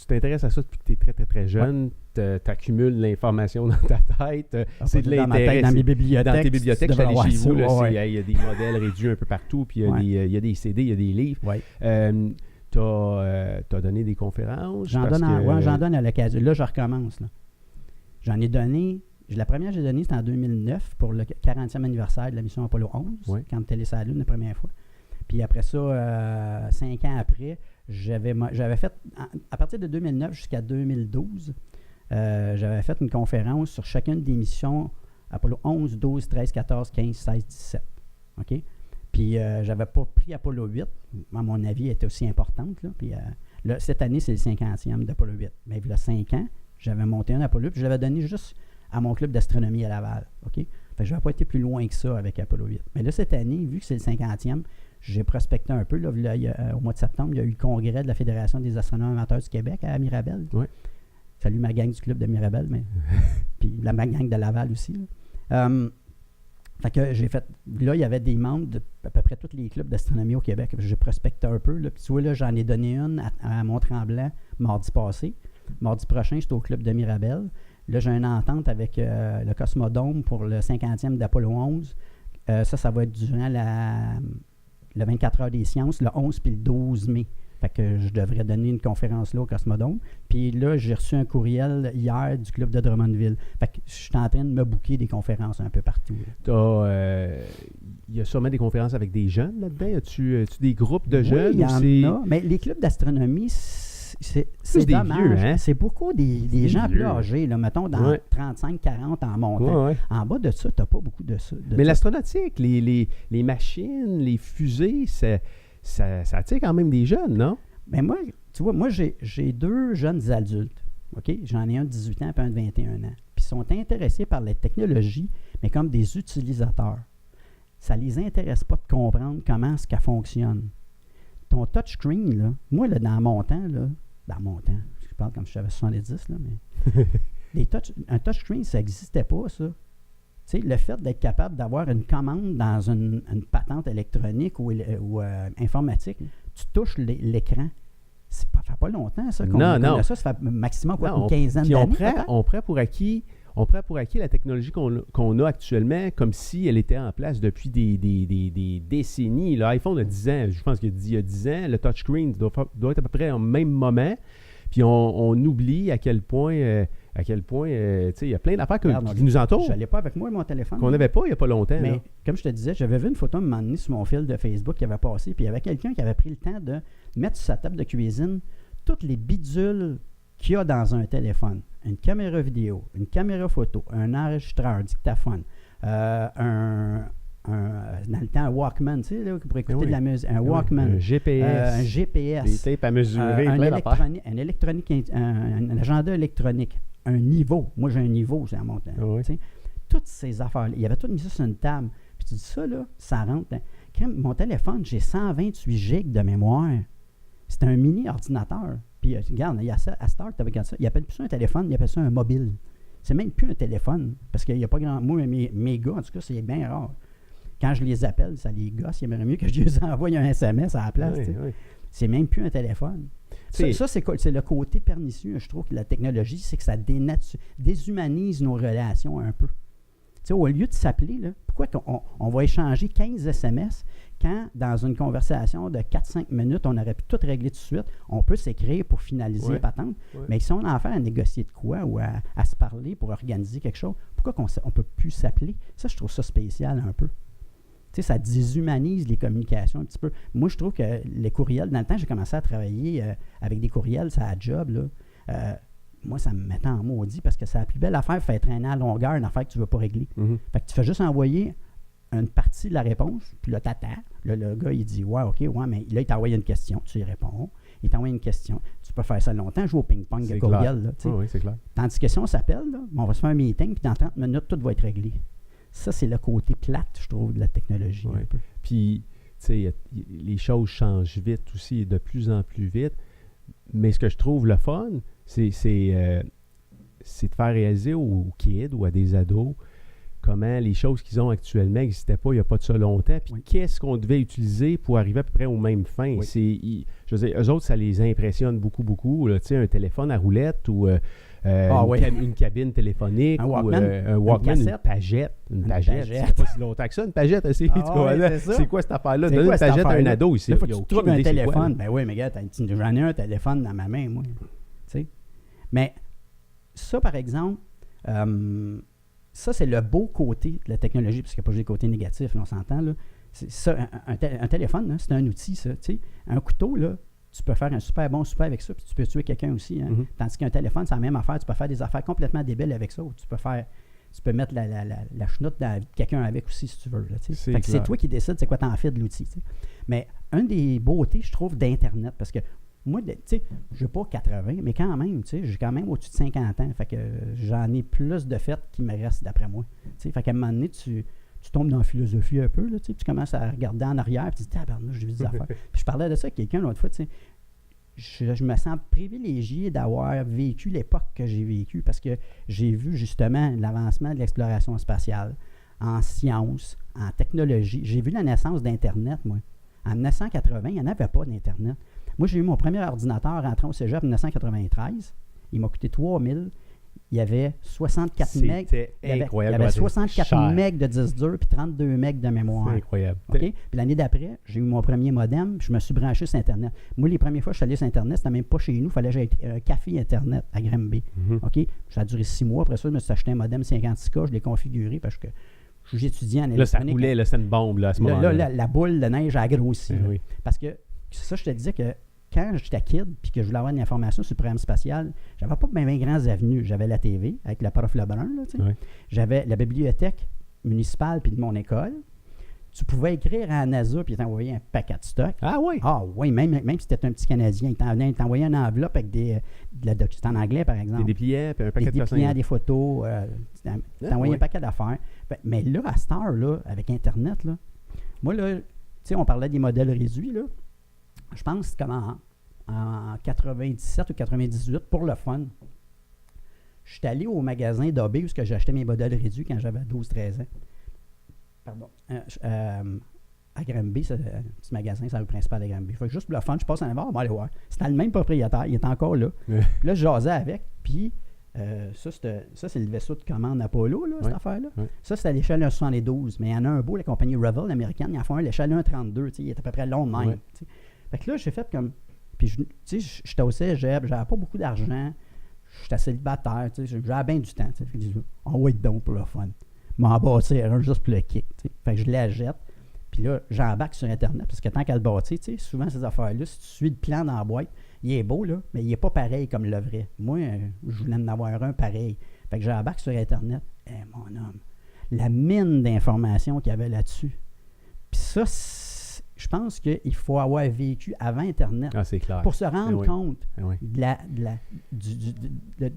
t'intéresses à ça depuis que tu es très, très, très jeune. Tu accumules l'information dans ta tête. C'est de l'intérêt. Dans mes bibliothèques. Dans tes bibliothèques, j'allais chez vous. Il y a des modèles réduits un peu partout. Puis il y a des CD, il y a des livres. Ouais. Tu as donné des conférences. J'en donne à l'occasion. Là, je recommence. Là. J'en ai donné. La première que j'ai donnée, c'était en 2009 pour le 40e anniversaire de la mission Apollo 11, quand tu allé sur la Lune la première fois. Puis après ça, 5 ans après, j'avais fait, à partir de 2009 jusqu'à 2012, j'avais fait une conférence sur chacune des missions Apollo 11, 12, 13, 14, 15, 16, 17. OK? Puis j'avais pas pris Apollo 8. À mon avis, elle était aussi importante. Là. Puis là, cette année, c'est le 50e d'Apollo 8. Mais il y a 5 ans, j'avais monté un Apollo, puis je l'avais donné juste à mon club d'astronomie à Laval. OK? Fait que je n'avais pas été plus loin que ça avec Apollo 8. Mais là, cette année, vu que c'est le 50e, j'ai prospecté un peu. Là, au mois de septembre, il y a eu le congrès de la Fédération des astronomes amateurs du Québec à Mirabel. Oui. Salut ma gang du club de Mirabel, mais puis ma gang de Laval aussi. Fait que j'ai fait. Là, il y avait des membres de à peu près tous les clubs d'astronomie au Québec. J'ai prospecté un peu. Là. Puis tu vois, là, j'en ai donné une à Mont-Tremblant mardi passé. Mardi prochain, j'étais au club de Mirabel. Là, j'ai une entente avec le Cosmodome pour le 50e d'Apollo 11. Ça va être durant le 24 heures des sciences, le 11 puis le 12 mai. Fait que je devrais donner une conférence là au Cosmodome. Puis là, j'ai reçu un courriel hier du club de Drummondville. Fait que je suis en train de me booker des conférences un peu partout. Il y a sûrement des conférences avec des jeunes là-dedans. As-tu des groupes de jeunes? Oui, il y en a. Mais les clubs d'astronomie, c'est dommage. Vieux, hein? C'est beaucoup des gens plus âgés, là, mettons dans 35-40 en montant. Ouais. En bas de ça, tu n'as pas beaucoup de ça. Mais l'astronautique, les machines, les fusées, ça attire quand même des jeunes, non? Ben moi, tu vois, moi, j'ai 2 jeunes adultes. OK? J'en ai un de 18 ans et un de 21 ans. Puis ils sont intéressés par les technologies, mais comme des utilisateurs. Ça ne les intéresse pas de comprendre comment est-ce qu'elle fonctionne. Ton touchscreen, là, moi, là, dans mon temps, je parle comme si j'avais 70, là, mais un touchscreen, ça n'existait pas, ça. Tu sais, le fait d'être capable d'avoir une commande dans une patente électronique ou informatique, tu touches l'écran. Ça fait pas longtemps, ça, qu'on a ça. Ça fait maximum une quinzaine d'années. On prend pour acquis la technologie qu'on a actuellement comme si elle était en place depuis des décennies. L'iPhone a 10 ans, je pense qu'il y a 10 ans. Le touchscreen doit être à peu près au même moment. Puis on oublie à quel point il y a plein d'affaires qui nous entourent. Je n'allais pas avec moi mon téléphone. Qu'on n'avait pas il n'y a pas longtemps. Mais là. Comme je te disais, j'avais vu une photo à un moment donné sur mon fil de Facebook qui avait passé, puis il y avait quelqu'un qui avait pris le temps de mettre sur sa table de cuisine toutes les bidules qu'il y a dans un téléphone. Une caméra vidéo, une caméra photo, un enregistreur, un dictaphone, dans le temps, un Walkman, tu sais, là, pour écouter de la musique, un Walkman, un GPS, des tapes à mesurer, un agenda électronique, un niveau. Moi, j'ai un niveau, c'est à mon temps. Toutes ces affaires-là, il y avait tout mis ça sur une table. Puis tu dis ça, là, ça rentre. Mon téléphone, j'ai 128 gigs de mémoire. C'est un mini-ordinateur. Puis regarde, à cette heure, tu regardes ça, ils appellent plus ça un téléphone, ils appellent ça un mobile. C'est même plus un téléphone, parce qu'il n'y a pas grand... Moi, mes gars, en tout cas, c'est bien rare. Quand je les appelle, ça les gosse, il aimerait mieux que je les envoie un SMS à la place. Oui. C'est même plus un téléphone. Ça c'est le côté pernicieux, je trouve, que la technologie, c'est que ça déshumanise nos relations un peu. Tu sais, au lieu de s'appeler, là, pourquoi on va échanger 15 SMS quand, dans une conversation de 4-5 minutes, on aurait pu tout régler tout de suite? On peut s'écrire pour finaliser la patente, mais si on a affaire à négocier de quoi ou à se parler pour organiser quelque chose, pourquoi on ne peut plus s'appeler? Ça, je trouve ça spécial un peu. Tu sais, ça déshumanise les communications un petit peu. Moi, je trouve que les courriels, dans le temps, j'ai commencé à travailler avec des courriels, ça a job, là. Moi, ça me mettait en maudit parce que c'est la plus belle affaire, faire traîner à longueur une affaire que tu ne veux pas régler. Fait que tu fais juste envoyer une partie de la réponse, puis là, t'attends. Là, le gars, il dit « Ouais, OK, ouais, mais là, il t'envoie une question, tu y réponds. Il t'envoie une question. Tu peux faire ça longtemps, jouer au ping-pong de courriel. Là, oui, c'est clair. Tandis que si on s'appelle, là, on va se faire un meeting, puis dans 30 minutes, tout va être réglé. Ça, c'est le côté plate, je trouve, de la technologie. Un peu. Puis, tu sais, les choses changent vite aussi, de plus en plus vite. Mais ce que je trouve le fun, c'est de faire réaliser aux kids ou à des ados comment les choses qu'ils ont actuellement n'existaient pas il n'y a pas de ça longtemps. Puis qu'est-ce qu'on devait utiliser pour arriver à peu près aux mêmes fins. Je veux dire, eux autres, ça les impressionne beaucoup, beaucoup. Tu sais, un téléphone à roulette ou une cabine téléphonique un Walkman, une pagette. Une pagette. Ça fait pas si longtemps que ça, une pagette. C'est quoi cette affaire-là? Donne une pagette à un ado ici. Il faut que tu trouves un téléphone. Ben oui, mais gars, j'en ai un téléphone dans ma main, moi. T'sais? Mais ça, par exemple, ça, c'est le beau côté de la technologie, parce qu'il n'y a pas juste des côtés négatifs, là, on s'entend. Là. Ça, un téléphone, là, c'est un outil, ça. Un couteau, là, tu peux faire un super bon souper avec ça, puis tu peux tuer quelqu'un aussi. Hein. Tandis qu'un téléphone, c'est la même affaire. Tu peux faire des affaires complètement débiles avec ça. Ou tu peux mettre la chenoute de quelqu'un avec aussi, si tu veux. Là, fait que c'est toi qui décides c'est quoi t'en fais de l'outil. T'sais. Mais une des beautés, je trouve, d'Internet, parce que moi, tu sais, je n'ai pas 80, mais quand même, tu sais, j'ai quand même au-dessus de 50 ans. Fait que j'en ai plus de fêtes qui me restent d'après moi. Tu sais, fait qu'à un moment donné, tu tombes dans la philosophie un peu, là, tu sais, puis tu commences à regarder en arrière, puis tu dis, tabarnouche, j'ai vu des affaires. Puis je parlais de ça avec quelqu'un l'autre fois, tu sais, je me sens privilégié d'avoir vécu l'époque que j'ai vécue, parce que j'ai vu justement l'avancement de l'exploration spatiale en sciences, en technologie. J'ai vu la naissance d'Internet, moi. En 1980, il n'y en avait pas d'Internet. Moi, j'ai eu mon premier ordinateur rentrant au cégep en 1993. Il m'a coûté 3 000. Il y avait 64 megs. C'était incroyable. Il y avait 64 megs de disque dur puis 32 megs de mémoire. C'est incroyable. Okay? Puis l'année d'après, j'ai eu mon premier modem puis je me suis branché sur Internet. Moi, les premières fois que je suis allé sur Internet, c'était même pas chez nous. Il fallait que j'aille un café Internet à Granby. OK? Ça a duré 6 mois. Après ça, je me suis acheté un modem 56K. Je l'ai configuré parce que j'étudiais en électronique. Là, ça roulait. Là, c'était une bombe là, à ce moment-là. Là, la boule de neige a grossi. Oui. Parce que ça, je te disais que quand j'étais kid puis que je voulais avoir une information sur le programme spatial, j'avais pas bien grands avenues. J'avais la TV avec le prof Lebrun, là, tu sais. J'avais la bibliothèque municipale puis de mon école. tu pouvais écrire à la NASA puis t'envoyer un paquet de stock. Ah oui? Ah oui, même si c'était un petit Canadien, il t'envoyait une enveloppe avec c'était en anglais, par exemple. Des dépliants, puis un paquet de Des dépliants, des photos. T'envoyais un paquet d'affaires. Mais là, à cette heure, là, avec Internet, là, moi, là, tu sais, on parlait des modèles réduits, là. Je pense comme en 97 ou 98, pour le fun, je suis allé au magasin d'AB où j'ai acheté mes modèles réduits quand j'avais 12-13 ans. Pardon. À Granby, c'est un petit magasin, c'est le principal de Granby. Fait que juste pour le fun, je passe en avant, on va aller voir. C'était le même propriétaire, il était encore là. Puis là, je jasais avec, puis ça, c'est le vaisseau de commande Apollo, là, cette affaire-là. Ça, c'est à l'échelle 1,72. Mais il y en a un beau, la compagnie Revell américaine, il en fait un à l'échelle 1,32. Il est à peu près long de même. Fait que là, j'ai fait comme... Puis, j'étais au cégep, j'avais pas beaucoup d'argent, j'étais célibataire, j'avais bien du temps. Fait que je dis, on va être donc pour le fun. M'en bâtir un juste pour le kick. Fait que je la jette. Puis là, j'embarque sur Internet, parce que tant qu'à le bâtir, souvent ces affaires-là, si tu suis le plan dans la boîte, il est beau, là, mais il n'est pas pareil comme le vrai. Moi, je voulais en avoir un pareil. Fait que j'embarque sur Internet. Mon homme, la mine d'informations qu'il y avait là-dessus. Puis ça, je pense qu'il faut avoir vécu avant Internet pour se rendre compte de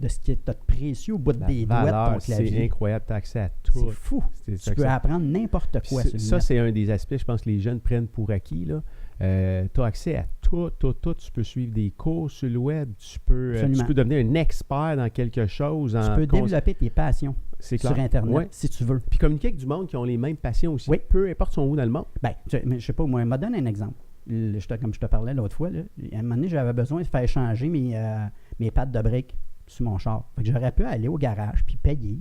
ce qui est de précieux au bout des doigts de ton clavier. C'est incroyable, tu as accès à tout. C'est fou. Tu peux apprendre n'importe quoi. Ça, c'est un des aspects, je pense, que les jeunes prennent pour acquis. Tu as accès à tout. Tu peux suivre des cours sur le web. Tu peux devenir un expert dans quelque chose. Tu peux développer tes passions sur Internet, si tu veux. Puis communiquer avec du monde qui ont les mêmes passions aussi. Peu importe son où dans le monde. Bien, je sais pas, moi, je me donne un exemple. Comme je te parlais l'autre fois, là, à un moment donné, j'avais besoin de faire changer mes pattes de briques sur mon char. Fait que j'aurais pu aller au garage puis payer.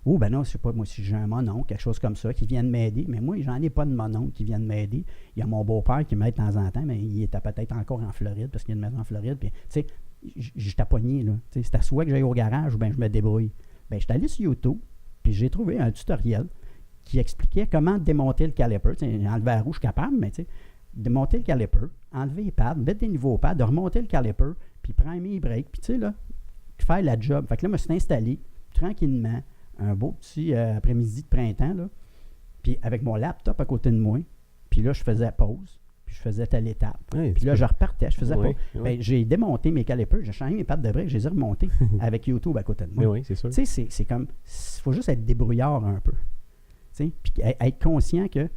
Ou ben non, je sais pas, moi, si j'ai un mononcle, quelque chose comme ça, qui vienne m'aider. Mais moi, j'en ai pas de mononcle qui vienne m'aider. Il y a mon beau-père qui m'aide de temps en temps, mais il était peut-être encore en Floride, parce qu'il y a une maison en Floride. Puis, tu sais, j'étais pogné, là. Tu sais, c'était soit que j'aille au garage ou bien je me débrouille. Ben, j'étais allé sur YouTube, puis j'ai trouvé un tutoriel qui expliquait comment démonter le caliper. Tu sais, enlever la roue, je suis capable, mais tu sais, démonter le caliper, enlever les pads, mettre des nouveaux pads, de remonter le caliper, puis prendre mes breaks, puis tu sais, là, faire la job. Fait que là, je me suis installé tranquillement, un beau petit après-midi de printemps, là, puis avec mon laptop à côté de moi, puis là, je faisais pause, puis je faisais telle étape. Puis là, je repartais, je faisais pause. Ben, j'ai démonté mes calipers, j'ai changé mes pattes de briques, je les ai remontées avec YouTube à côté de moi. Oui, c'est sûr. Tu sais, c'est comme, il faut juste être débrouillard un peu. Tu sais, puis être conscient que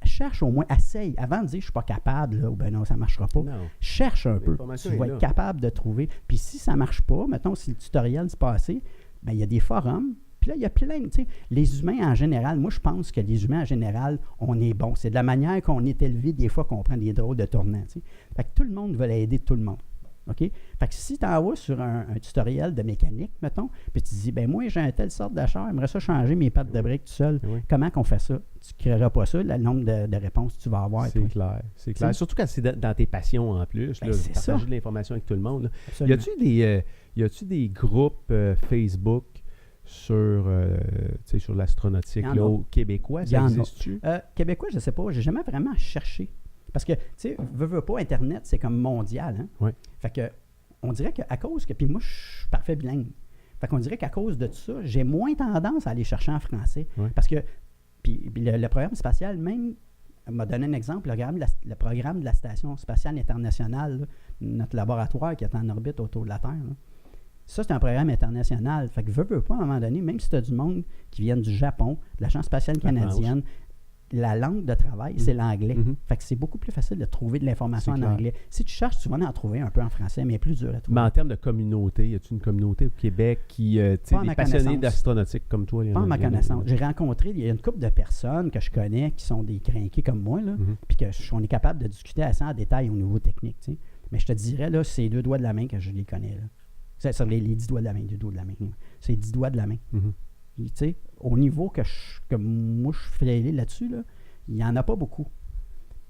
cherche au moins, essaye, avant de dire je suis pas capable, là, ou ben non, ça ne marchera pas. Non. Cherche un peu. Tu vas être capable de trouver. Puis si ça ne marche pas, mettons, si le tutoriel s'est passé, ben il y a des forums. Puis là, il y a plein, tu sais, les humains en général, moi je pense que les humains en général, on est bons. C'est de la manière qu'on est élevé, des fois qu'on prend des drôles de tournants. Tu sais. Fait que tout le monde veut aider tout le monde. OK? Fait que si tu envoies sur un tutoriel de mécanique, mettons, puis tu dis, ben moi, j'ai un tel sorte d'achat, j'aimerais ça changer mes pattes de briques tout seul. Comment qu'on fait ça? Tu ne créeras pas ça, le nombre de réponses que tu vas avoir. C'est clair. C'est clair. Surtout quand c'est dans tes passions en plus, ben, là, partager de l'information avec tout le monde. Y a-tu des groupes Facebook sur l'astronautique là, québécois? Ça existe-tu? Québécois, je ne sais pas. Je n'ai jamais vraiment cherché. Parce que, tu sais, veux pas, Internet, c'est comme mondial. Hein? Oui. Fait que, on dirait qu'à cause que, puis moi, je suis parfait bilingue. Fait qu'on dirait qu'à cause de ça, j'ai moins tendance à aller chercher en français. Oui. Parce que, puis le programme spatial, même, m'a donné un exemple, le programme de la Station spatiale internationale, là, notre laboratoire qui est en orbite autour de la Terre, là, ça, c'est un programme international. Fait que, veux pas, à un moment donné, même si tu as du monde qui vient du Japon, de l'Agence spatiale canadienne, la langue de travail, c'est l'anglais. Fait que c'est beaucoup plus facile de trouver de l'information en anglais. Si tu cherches, tu vas en trouver un peu en français, mais plus dur à trouver. Mais en termes de communauté, y a-t-il une communauté au Québec qui, des passionnés d'astronautique comme toi? Pas à ma connaissance. J'ai rencontré, il y a une couple de personnes que je connais qui sont des crinqués comme moi, là, puis qu'on est capable de discuter assez en détail au niveau technique. T'sais. Mais je te dirais, là, c'est 2 doigts de la main que je les connais. Là. C'est les 10 doigts de la main, 2 doigts de la main. C'est 10 doigts de la main. Au niveau que moi, je suis filer là-dessus, là, il n'y en a pas beaucoup.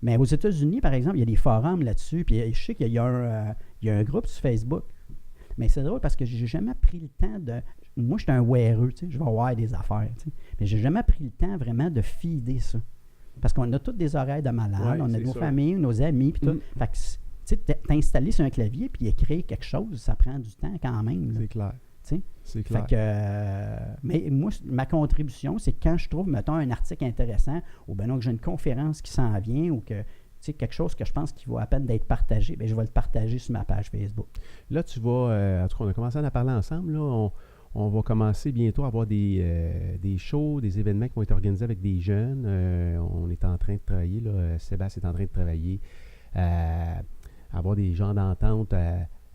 Mais aux États-Unis, par exemple, il y a des forums là-dessus. Puis je sais qu'il y a un groupe sur Facebook. Mais c'est drôle parce que j'ai jamais pris le temps de... Moi, je suis un weareux, tu sais, je vais voir des affaires. Tu sais, mais j'ai jamais pris le temps vraiment de feeder ça. Parce qu'on a toutes des oreilles de malades, on a nos familles, nos amis, puis tout. Fait que, tu sais, t'installer sur un clavier puis écrire quelque chose, ça prend du temps quand même. C'est clair. C'est clair. Fait que, mais moi, ma contribution, c'est quand je trouve, mettons, un article intéressant, ou bien que j'ai une conférence qui s'en vient, ou que quelque chose que je pense qu'il vaut à peine d'être partagé, bien, je vais le partager sur ma page Facebook. Là, tu vas, en tout cas, on a commencé à en parler ensemble, là, on va commencer bientôt à avoir des shows, des événements qui vont être organisés avec des jeunes. On est en train de travailler, là, Sébastien est en train de travailler à avoir des gens d'entente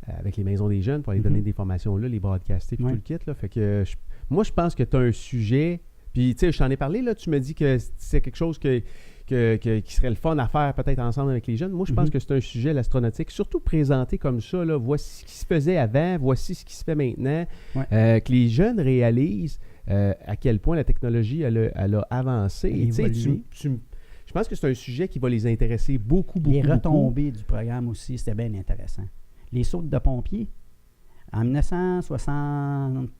avec les maisons des jeunes pour aller donner des formations là, les broadcaster puis tout le kit. Là. Fait que moi, je pense que tu as un sujet, puis tu sais, je t'en ai parlé, là, tu me dis que c'est quelque chose qui serait le fun à faire peut-être ensemble avec les jeunes. Moi, je pense que c'est un sujet, l'astronautique, surtout présenté comme ça, là, voici ce qui se faisait avant, voici ce qui se fait maintenant, que les jeunes réalisent à quel point la technologie, elle a avancé. Je pense que c'est un sujet qui va les intéresser beaucoup. Les retombées du programme aussi, c'était bien intéressant. Les sautes de pompiers, en 1964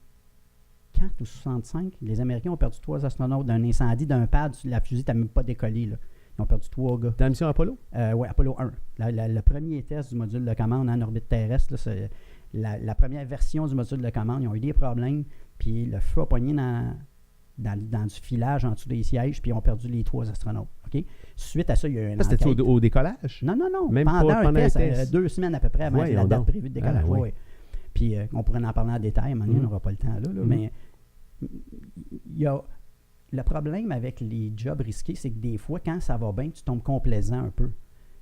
ou 65, les Américains ont perdu 3 astronautes d'un incendie d'un pad. La fusée n'a même pas décollé. Là. Ils ont perdu 3 gars. Dans la mission Apollo? Oui, Apollo 1. Le premier test du module de commande en orbite terrestre, là, c'est la première version du module de commande. Ils ont eu des problèmes, puis le feu a pogné dans du filage en dessous des sièges, puis ils ont perdu les 3 astronautes. Okay? Suite à ça, il y a eu une enquête. C'était au décollage? Non. Même pendant un test, 2 semaines à peu près avant la date prévue de décollage. Puis on pourrait en parler en détail, à un moment donné, on n'aura pas le temps là. Mais il y a le problème avec les jobs risqués, c'est que des fois, quand ça va bien, tu tombes complaisant un peu.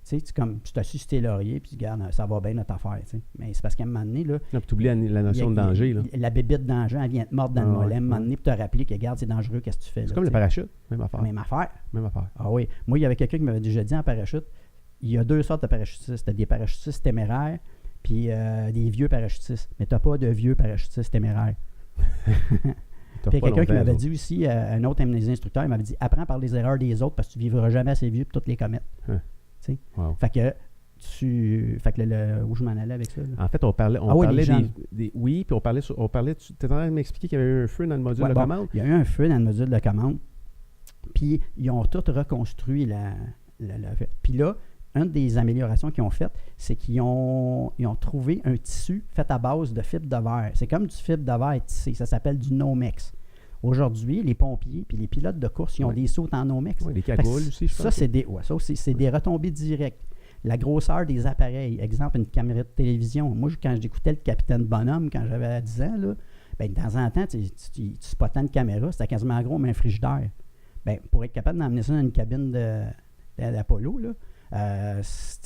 Tu sais, tu t'assis sur tes lauriers, puis tu regardes, ça va bien notre affaire. T'sais. Mais c'est parce qu'à un moment donné, là. Non, puis tu oublies la notion de danger. Là. La bébite de danger, elle vient te mordre dans le mollet, à un moment donné, pour te rappeler que, regarde, c'est dangereux, qu'est-ce que tu fais. C'est comme le parachute, même affaire. Même affaire. Ah oui. Moi, il y avait quelqu'un qui m'avait déjà dit en parachute, il y a 2 sortes de parachutistes. T'as des parachutistes téméraires, puis des vieux parachutistes. Mais t'as pas de vieux parachutistes téméraires. Puis il y a quelqu'un qui m'avait dit aussi, un autre de mes instructeurs, il m'avait dit, apprends par les erreurs des autres parce que tu ne vivras jamais assez vieux pour toutes les comètes. Wow. Fait que où je m'en allais avec ça? Là? En fait, on parlait puis on parlait, tu étais en train de m'expliquer qu'il y avait eu un feu dans le module de commande. Il y a eu un feu dans le module de commande, puis ils ont tout reconstruit puis là, une des améliorations qu'ils ont faites, c'est qu'ils ont trouvé un tissu fait à base de fibre de verre. C'est comme du fibre de verre tissé. Ça s'appelle du Nomex. Aujourd'hui, les pompiers puis les pilotes de course, ils ont des sautes en Nomex. Les cagoules aussi, je pense. Ça, c'est des retombées directes. La grosseur des appareils. Exemple, une caméra de télévision. Moi, quand j'écoutais le Capitaine Bonhomme, quand j'avais 10 ans, là, de temps en temps, tu spottais une caméra, c'était quasiment gros comme un frigidaire. Pour être capable d'emmener ça dans une cabine d'Apollo, là,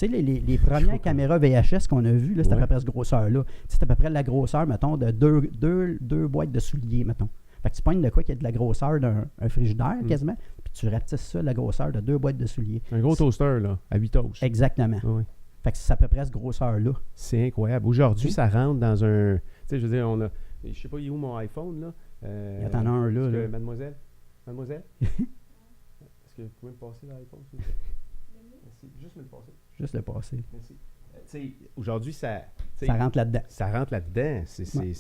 les premières caméras VHS qu'on a vues, là, c'était à peu près cette grosseur-là. C'était à peu près la grosseur, mettons, de deux boîtes de souliers, mettons. Fait que tu pognes de quoi qui a de la grosseur d'un frigidaire, quasiment, puis tu rapetisses ça, la grosseur de 2 boîtes de souliers. Un gros toaster, là, à 8 toasts. Exactement. Oui. Fait que c'est à peu près cette grosseur-là. C'est incroyable. Aujourd'hui, ça rentre dans un... Tu sais, je veux dire, je sais pas, il est où mon iPhone, là? Il y en a un là. Mademoiselle? Est-ce que vous pouvez me passer l'iPhone, s'il vous plaît? Merci. Juste me le passer. Juste le passer. Merci. Aujourd'hui, ça rentre là-dedans. Ça rentre là-dedans.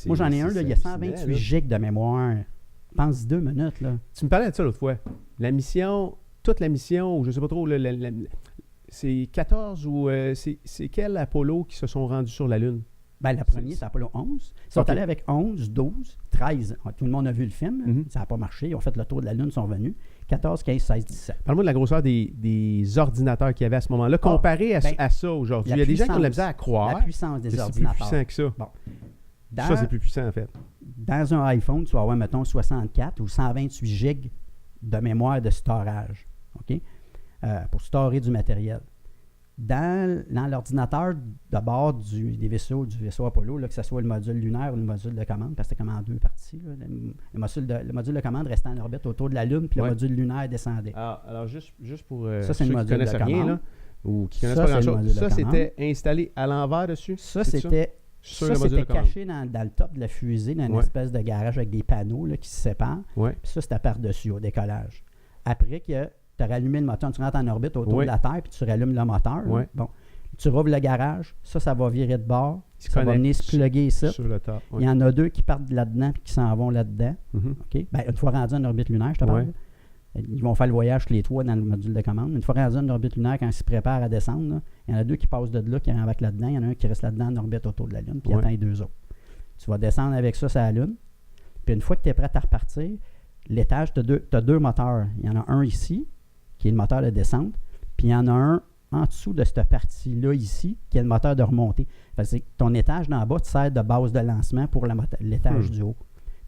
Moi, j'en ai un, là, il y a 128 gigs de mémoire. Je pense 2 minutes. Là. Tu me parlais de ça l'autre fois. Toute la mission, ou je ne sais pas trop, c'est 14 ou c'est quel Apollo qui se sont rendus sur la Lune? La première, c'est Apollo 11. Ils sont allés avec 11, 12, 13. Tout le monde a vu le film. Ça n'a pas marché. Ils ont fait le tour de la Lune, ils sont revenus. 14, 15, 16, 17. Parle-moi de la grosseur des ordinateurs qu'il y avait à ce moment-là, comparé à ça aujourd'hui. Il y a des gens qui ont de la misère à croire. La puissance des ordinateurs. C'est plus puissant que ça. Ça, c'est plus puissant, en fait. Dans un iPhone, tu vas avoir, mettons, 64 ou 128 gigs de mémoire de storage. OK? Pour storer du matériel. Dans l'ordinateur de bord du vaisseau Apollo, là, que ce soit le module lunaire ou le module de commande, parce que c'était comme en 2 parties. Là, le module de commande restait en orbite autour de la Lune, puis le module lunaire descendait. Alors juste pour ça, c'est ceux le qui ne connaissent rien, là, ou qui ne connaissent pas grand-chose, ça, c'était installé à l'envers dessus? Ça, c'était caché dans le top de la fusée, dans une espèce de garage avec des panneaux là, qui se séparent. Puis ça, c'était par-dessus, au décollage. Après que tu as rallumé le moteur, tu rentres en orbite autour de la Terre, puis tu rallumes le moteur. Bon, tu rouvres le garage, ça va virer de bord, ça va venir se plugger ici. Sur le top. Il y en a 2 qui partent là-dedans et qui s'en vont là-dedans. Okay? Une fois rendu en orbite lunaire, je te parle. Ils vont faire le voyage tous les 3 dans le module de commande. Une fois rendu en orbite lunaire, quand ils se préparent à descendre, il y en a 2 qui passent de là, qui embarquent là-dedans. Il y en a un qui reste là-dedans en orbite autour de la Lune, puis il attend les 2 autres. Tu vas descendre avec ça sur la Lune. Puis une fois que tu es prêt à repartir, l'étage, tu as deux moteurs. Il y en a un ici, qui est le moteur de descente, puis il y en a un en dessous de cette partie-là ici, qui est le moteur de remontée. Fait que ton étage d'en bas te sert de base de lancement pour l'étage du haut.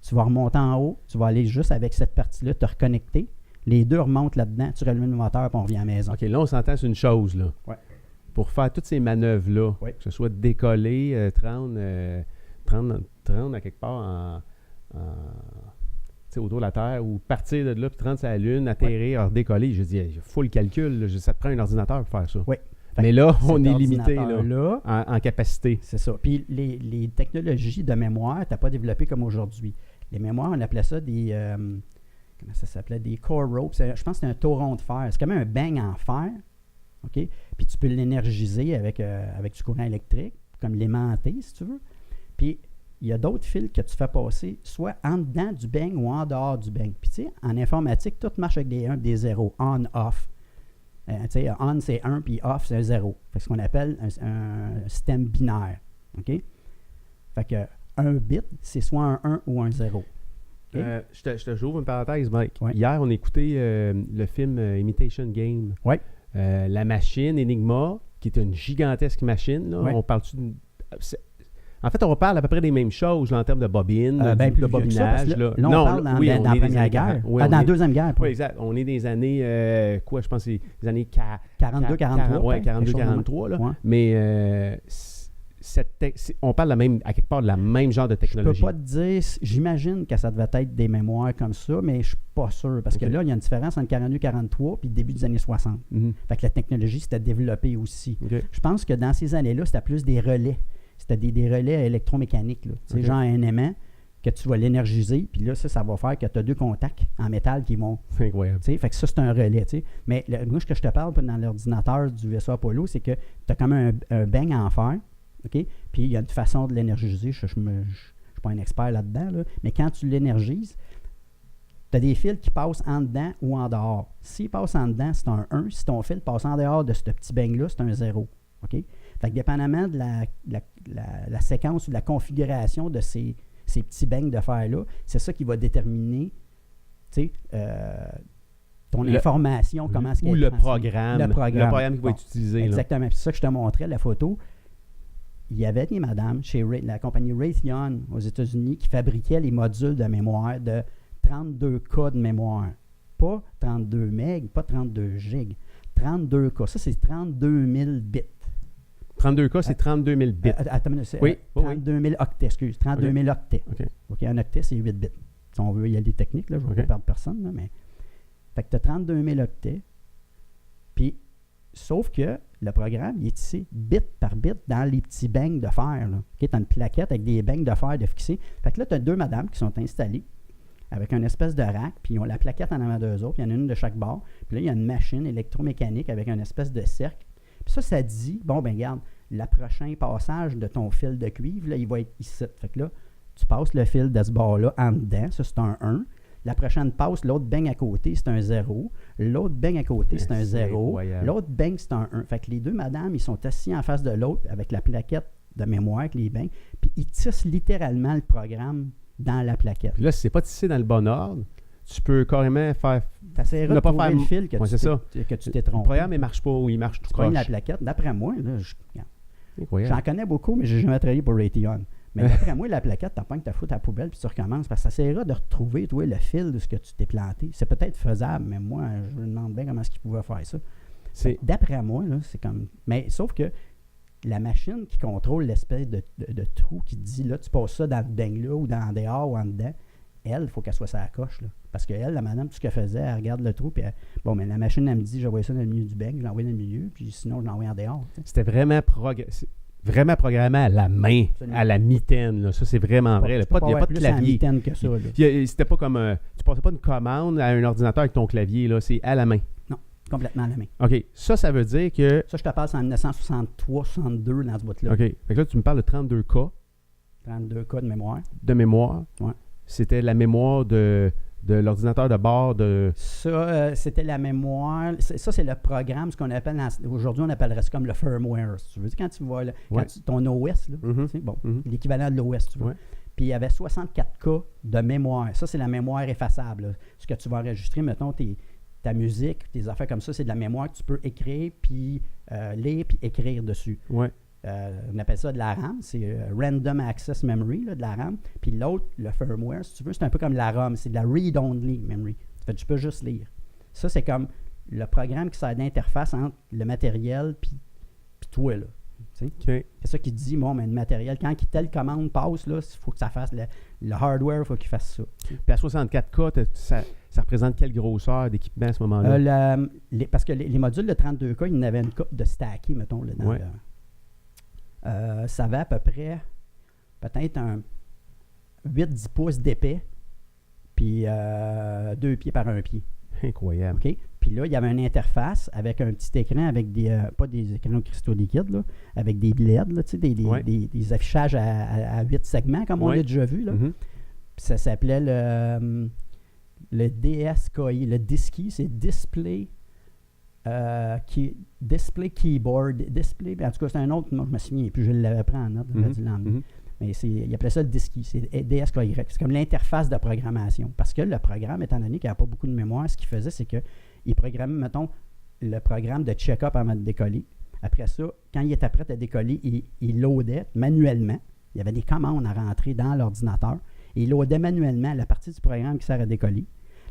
Tu vas remonter en haut, tu vas aller juste avec cette partie-là, te reconnecter. Les deux remontent là-dedans, tu rallumes le moteur, puis on revient à la maison. OK, là, on s'entend sur une chose, là. Ouais. Pour faire toutes ces manœuvres-là, que ce soit décoller, te rendre à quelque part autour de la Terre, ou partir de là, puis te rendre sur la Lune, atterrir, décoller, je dis, il faut le calcul, là, ça te prend un ordinateur pour faire ça. Oui. Mais là, on est limité là, en capacité. C'est ça. Puis les technologies de mémoire, tu n'as pas développé comme aujourd'hui. Les mémoires, on appelait ça des... comment ça s'appelait? Des core ropes. Je pense que c'est un tauron de fer. C'est comme un beigne en fer. OK? Puis tu peux l'énergiser avec du courant électrique, comme l'aimanter, si tu veux. Puis il y a d'autres fils que tu fais passer soit en dedans du beigne ou en dehors du beigne. Puis tu sais, en informatique, tout marche avec des zéros, on, off. Tu sais, on, c'est 1, puis off, c'est un 0. C'est ce qu'on appelle un système binaire. OK? Fait que un bit, c'est soit un 1 ou un 0. Okay? J'ouvre une parenthèse, Mike. Ouais. Hier, on a écouté le film Imitation Game. Oui. La machine Enigma, qui est une gigantesque machine. Là. On parle en fait, on parle à peu près des mêmes choses là, en termes de bobine, de bobinage. Là, on parle dans la Première Guerre. Dans la Deuxième Guerre. Oui, exact. On est des années, je pense que c'est les années 42-43. Oui, 42-43. Ouais. Mais on parle à quelque part de la même genre de technologie. Je ne peux pas te dire, j'imagine que ça devait être des mémoires comme ça, mais je ne suis pas sûr. Parce que là, il y a une différence entre 42-43 puis le début des années 60. Fait que la technologie s'était développée aussi. Je pense que dans ces années-là, c'était plus des relais. C'était des relais électromécaniques, là. C'est genre un aimant que tu vas l'énergiser, puis là, ça va faire que tu as deux contacts en métal qui vont... C'est incroyable. Fait que ça, c'est un relais, tu sais. Mais moi, ce que je te parle dans l'ordinateur du vaisseau Apollo, c'est que tu as comme un beigne en fer, OK? Puis il y a une façon de l'énergiser. Je ne suis pas un expert là-dedans, là. Mais quand tu l'énergises, tu as des fils qui passent en dedans ou en dehors. S'ils passent en dedans, c'est un 1. Si ton fil passe en dehors de ce petit beigne-là, c'est un 0. OK? Fait que dépendamment de la séquence ou de la configuration de ces petits beignes de fer-là, c'est ça qui va déterminer ton information, comment est-ce qu'elle est transmise. Le programme qui va être utilisé. Exactement. C'est ça que je te montrais, la photo. Il y avait des madames chez la compagnie Raytheon aux États-Unis qui fabriquait les modules de mémoire de 32 K de mémoire. Pas 32 MB, pas 32 GB. 32 K. Ça, c'est 32 000 bits. 32K, c'est 32 000 bits. Attends, c'est 32 000 octets, excuse. 32 000 octets. OK, un octet, c'est 8 bits. Si on veut, il y a des techniques, là, je ne veux pas perdre personne, là, mais... Fait que tu as 32 000 octets, puis, sauf que le programme, il est ici, bit par bit, dans les petits beignes de fer, là. OK, tu as une plaquette avec des beignes de fer de fixer. Fait que là, tu as deux madames qui sont installées avec une espèce de rack, puis ils ont la plaquette en avant d'eux autres, puis il y en a une de chaque bord. Puis là, il y a une machine électromécanique avec une espèce de cercle. Puis ça dit, bon, ben regarde, le prochain passage de ton fil de cuivre, là, il va être ici. Fait que là, tu passes le fil de ce bord-là en dedans, ça c'est un 1. La prochaine passe, l'autre beigne à côté, c'est un 0. L'autre beigne à côté, c'est un 0. L'autre beigne, c'est un 1. Fait que les deux madames, ils sont assis en face de l'autre avec la plaquette de mémoire avec les beignes, puis ils tissent littéralement le programme dans la plaquette. Puis là, si c'est pas tissé dans le bon ordre, tu peux carrément faire... Tu essaieras de trouver le fil que tu t'es trompé. Le programme, il marche pas ou il marche tout croche. Tu la plaquette. D'après moi, là, j'en connais beaucoup, mais j'ai jamais travaillé pour Raytheon. Mais d'après moi, la plaquette, tu n'as pas foutre à la poubelle puis tu recommences parce que ça essaiera de retrouver, toi, le fil de ce que tu t'es planté. C'est peut-être faisable, mais moi, je me demande bien comment est-ce qu'ils pouvaient faire ça. D'après moi, là, c'est comme... Mais sauf que la machine qui contrôle l'espèce de trou qui te dit, là, tu passes ça dans le beigne-là ou dans dehors ou en dedans, elle, il faut qu'elle soit sur la coche, là. Parce qu'elle, la madame, tout ce qu'elle faisait, elle regarde le trou, puis mais la machine, elle me dit, j'envoie ça dans le milieu du beigne, je l'envoie dans le milieu, puis sinon, je l'envoie en dehors. T'sais. C'était vraiment programmé à la main, à la mitaine, là. Ça, c'est vraiment vrai. Il n'y a pas de clavier. Que ça, c'était pas comme... tu passais pas une commande à un ordinateur avec ton clavier, là. C'est à la main. Non, complètement à la main. OK. Ça veut dire que... Ça, je te passe en 1963-62 dans ce bout-là. OK. Fait que là, tu me parles de 32 K. 32 K de mémoire. De mémoire. Oui. C'était la mémoire de l'ordinateur de bord de... Ça, c'était la mémoire. Ça, c'est le programme, ce qu'on appelle... Aujourd'hui, on appellerait ça comme le firmware, si tu veux. Quand tu vois ton OS, là, l'équivalent de l'OS, tu vois. Ouais. Puis il y avait 64 cas de mémoire. Ça, c'est la mémoire effaçable. Là. Ce que tu vas enregistrer, mettons, ta musique, tes affaires comme ça, c'est de la mémoire que tu peux écrire, puis lire, puis écrire dessus. Ouais. On appelle ça de la RAM, c'est Random Access Memory, là, de la RAM. Puis l'autre, le firmware, si tu veux, c'est un peu comme la ROM, c'est de la Read-Only Memory. Fait que tu peux juste lire. Ça, c'est comme le programme qui sert d'interface entre le matériel puis toi, là. Okay. C'est ça qui dit, bon, mais le matériel, quand telle commande passe, il faut que ça fasse le hardware, il faut qu'il fasse ça. Puis à 64K, ça représente quelle grosseur d'équipement à ce moment-là? Parce que les modules de 32K, il y en avait une coupe de stacké, mettons, là, dans ça va à peu près, peut-être un 8-10 pouces d'épais, puis 2 pieds par 1 pied. Incroyable. OK? Puis là, il y avait une interface avec un petit écran avec pas des écrans cristaux liquides, là, avec des LED, là, des affichages à 8 segments, comme on l'a déjà vu. Là. Mm-hmm. Puis ça s'appelait le DSKI. Le DSKI, c'est Display Keyboard. Display, en tout cas, c'est un autre, moi je me souviens, puis je l'avais pris en note, mais il appelait ça le DSKI, c'est DSKY. C'est comme l'interface de programmation. Parce que le programme, étant donné qu'il n'y a pas beaucoup de mémoire, ce qu'il faisait, c'est qu'il programmait, mettons, le programme de check-up avant de décoller. Après ça, quand il était prêt à décoller, il loadait manuellement. Il y avait des commandes à rentrer dans l'ordinateur. Et il loadait manuellement la partie du programme qui sert à décoller,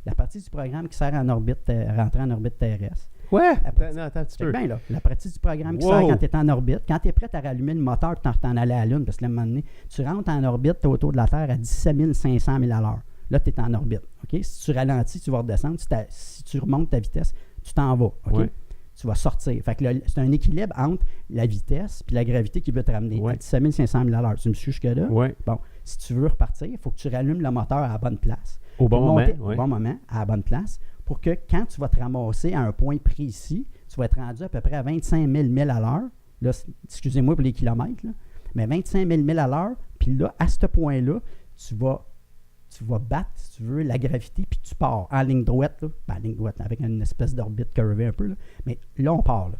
la partie du programme qui sert à rentrer en orbite terrestre. Ouais! Attends un petit peu. Bien, là, la partie du programme qui sert quand tu es en orbite. Quand tu es prêt à rallumer le moteur et t'en aller à la Lune, parce que là, à un moment donné, tu rentres en orbite, tu es autour de la Terre à 17 500 000 à l'heure. Là, tu es en orbite. Okay? Si tu ralentis, tu vas redescendre. Si tu remontes ta vitesse, tu t'en vas. Okay? Ouais. Tu vas sortir. Fait que là, c'est un équilibre entre la vitesse et la gravité qui veut te ramener à 17 500 000 à l'heure. Tu me suis jusque-là? Ouais. Bon, si tu veux repartir, il faut que tu rallumes le moteur à la bonne place. Au bon moment. Au bon moment, à la bonne place, pour que quand tu vas te ramasser à un point précis, tu vas être rendu à peu près à 25 000 milles à l'heure. Là, excusez-moi pour les kilomètres, là, mais 25 000 milles à l'heure. Puis là, à ce point-là, tu vas battre, si tu veux, la gravité, puis tu pars en ligne droite, là. Ben, en ligne droite, avec une espèce d'orbite curvée un peu. Là. Mais là, on part. Là.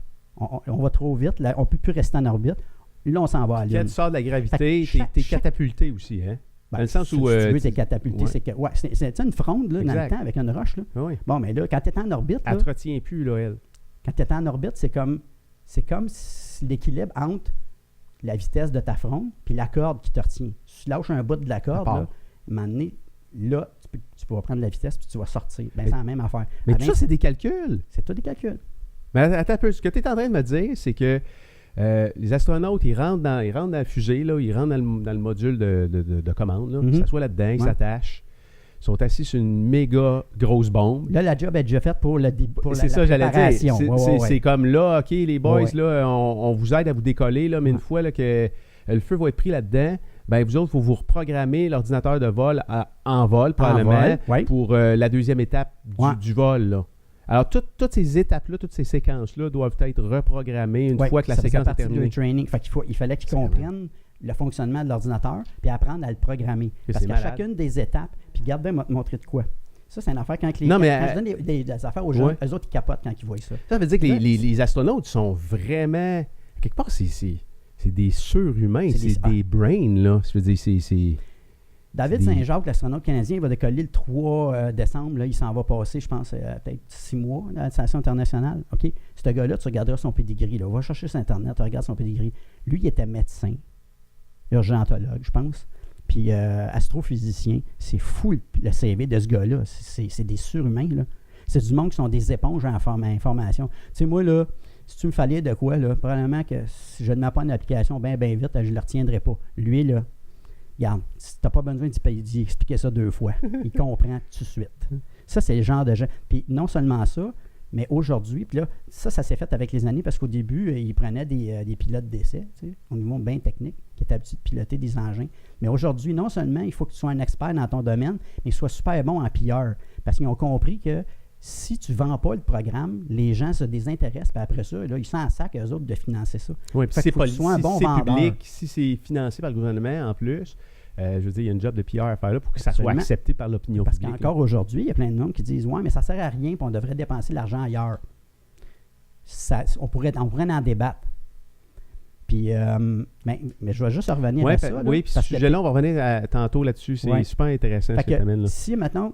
On va trop vite. Là, on ne peut plus rester en orbite. Là, on s'en va à l'île. Quand tu sors de la gravité, tu es catapulté aussi, hein? Ben, dans le sens où. Si tu veux, tu es catapulté. Ouais. C'est une fronde là, dans le temps avec une roche. Là. Oui. Bon, mais là, quand tu es en orbite. Elle ne te retient plus, là, elle. Quand tu es en orbite, c'est comme l'équilibre entre la vitesse de ta fronde puis la corde qui te retient. Si tu lâches un bout de la corde, là, à un moment donné, là, tu peux prendre la vitesse puis tu vas sortir. Ben, c'est la même affaire. Mais tout ça, c'est des calculs. C'est tout des calculs. Mais attends un peu. Ce que tu es en train de me dire, c'est que les astronautes, ils rentrent dans la fusée, là, ils rentrent dans le module de commande, là, ils s'assoient là-dedans, ils s'attachent. Ils sont assis sur une méga grosse bombe. Là, la job est déjà faite pour la préparation. J'allais dire. C'est comme là, OK, les boys, Ouais. là, on vous aide à vous décoller, là, mais une fois là, que le feu va être pris là-dedans, ben vous autres, il faut vous reprogrammer l'ordinateur de vol en vol, probablement, pour la deuxième étape du vol. Là. Alors, toutes ces étapes-là, toutes ces séquences-là doivent être reprogrammées une fois que la séquence est terminée. Training. Fait il fallait qu'ils comprennent le fonctionnement de l'ordinateur puis apprendre à le programmer. Parce qu'à chacune des étapes, puis regarde bien, te montrer de quoi. Ça, c'est une affaire quand je donne des affaires aux gens, eux autres, ils capotent quand ils voient ça. Ça veut dire que les astronautes sont vraiment... Quelque part, c'est des surhumains, c'est des brains, là. Je veux dire, c'est David Saint-Jacques, l'astronaute canadien, va décoller le 3 décembre. Là, il s'en va passer, je pense, peut-être 6 mois à la station internationale. OK? Ce gars-là, tu regarderas son pedigree. Là. Va chercher sur Internet, tu regardes son pedigree. Lui, il était médecin, urgentologue, je pense. Puis astrophysicien. C'est fou le CV de ce gars-là. C'est des surhumains, là. C'est du monde qui sont des éponges à information. Tu sais, moi, là, si tu me fallais de quoi, là, probablement que si je ne mets pas une application bien vite, je ne le retiendrai pas. Lui, là, regarde, tu n'as pas besoin d'y expliquer ça 2 fois. Il comprend tout de suite. Ça, c'est le genre de gens. Puis non seulement ça, mais aujourd'hui, puis là, ça s'est fait avec les années parce qu'au début, ils prenaient des pilotes d'essai, tu sais, au niveau bien technique, qui étaient habitués de piloter des engins. Mais aujourd'hui, non seulement il faut que tu sois un expert dans ton domaine, mais que tu sois super bon en pilleur. Parce qu'ils ont compris que si tu ne vends pas le programme, les gens se désintéressent, puis après ça, là, ils sont en sac, eux autres, de financer ça. Oui, puis si c'est vendeur. public, si c'est financé par le gouvernement en plus, je veux dire, il y a une job de PR à faire là pour que ça soit accepté par l'opinion publique. Parce qu'encore aujourd'hui, il y a plein de monde qui disent « Ouais, mais ça ne sert à rien, puis on devrait dépenser l'argent ailleurs. » On pourrait en débattre. Puis, mais je vais juste revenir à ça. Oui, puis ce sujet-là, on va revenir tantôt là-dessus. C'est super intéressant, ce domaine-là. Si, maintenant,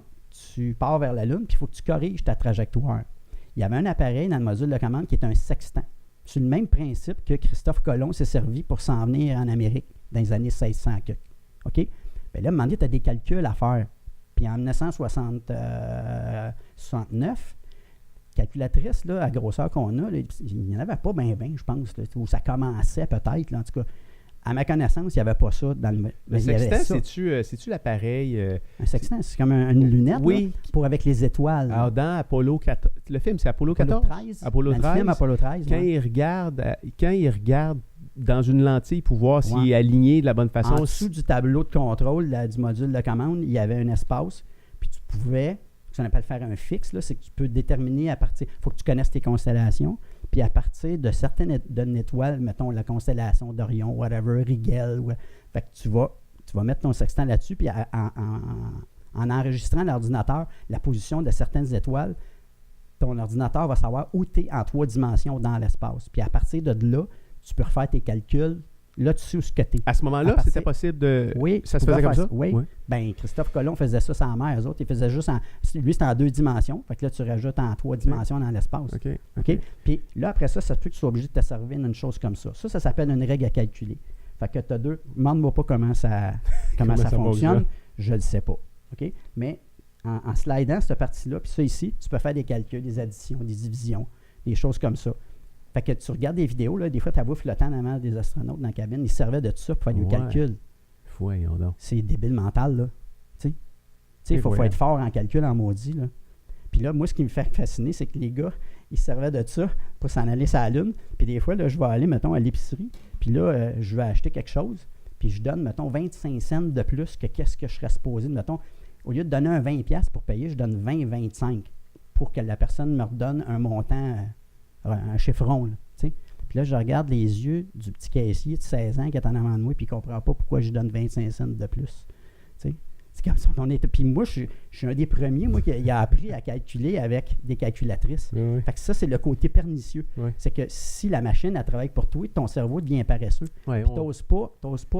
tu pars vers la Lune, puis il faut que tu corriges ta trajectoire. Il y avait un appareil dans le module de commande qui est un sextant. C'est le même principe que Christophe Colomb s'est servi pour s'en venir en Amérique dans les années 1600. OK? Bien là, à un moment donné, tu as des calculs à faire. Puis en 1969, calculatrice, là, à grosseur qu'on a, là, il n'y en avait pas bien, je pense, là, où ça commençait peut-être. Là, en tout cas, à ma connaissance, il n'y avait pas ça dans le... Le sextant, c'est-tu l'appareil... Un sextant, c'est comme une lunette là, pour avec les étoiles. Alors, dans Apollo 14... Le film, c'est Apollo 14? Apollo 13. Le film Apollo 13. Quand il regarde dans une lentille pour voir s'il est aligné de la bonne façon... En dessous du tableau de contrôle du module de commande, il y avait un espace, puis tu pouvais... Ce qu'on appelle faire un fixe, là, c'est que tu peux déterminer à partir... Il faut que tu connaisses tes constellations, puis à partir de certaines étoiles, mettons la constellation d'Orion, whatever, Rigel, fait que tu vas mettre ton sextant là-dessus, puis en enregistrant l'ordinateur, la position de certaines étoiles, ton ordinateur va savoir où tu es en 3 dimensions dans l'espace. Puis à partir de là, tu peux refaire tes calculs. Là, tu sais où ce que tu es. À ce moment-là, c'était possible de... Oui. Ça se faisait comme ça? Oui. Bien, Christophe Colomb faisait ça sans mer. Eux autres, ils faisaient juste lui, c'était en 2 dimensions. Fait que là, tu rajoutes en 3 dimensions dans l'espace. OK? Puis là, après ça se peut que tu sois obligé de te servir d'une chose comme ça. Ça s'appelle une règle à calculer. Fait que tu as 2... Demande-moi pas comment ça fonctionne. Je ne le sais pas. OK? Mais en slidant cette partie-là, puis ça ici, tu peux faire des calculs, des additions, des divisions, des choses comme ça. Fait que tu regardes des vidéos, là, des fois, tu as vu flottant dans la main des astronautes dans la cabine, ils se servaient de ça pour faire du calcul. Voyons donc. C'est débile mental, là. Tu sais, il faut être fort en calcul, en maudit, là. Puis là, moi, ce qui me fait fasciner, c'est que les gars, ils se servaient de ça pour s'en aller sur la Lune. Puis des fois, là, je vais aller, mettons, à l'épicerie, puis là, je vais acheter quelque chose, puis je donne, mettons, 25 cents de plus que qu'est-ce que je serais supposé. Mettons, au lieu de donner un 20$ pour payer, je donne 20-25$ pour que la personne me redonne un montant... un chiffron, là, tu sais. Puis là, je regarde les yeux du petit caissier de 16 ans qui est en avant de moi, puis il ne comprend pas pourquoi je donne 25 cents de plus, tu sais. C'est comme ça. Puis moi, je suis un des premiers, moi, qui a appris à calculer avec des calculatrices. Oui. Fait que ça, c'est le côté pernicieux. Oui. C'est que si la machine, elle travaille pour toi, ton cerveau devient paresseux. Oui, puis tu n'oses pas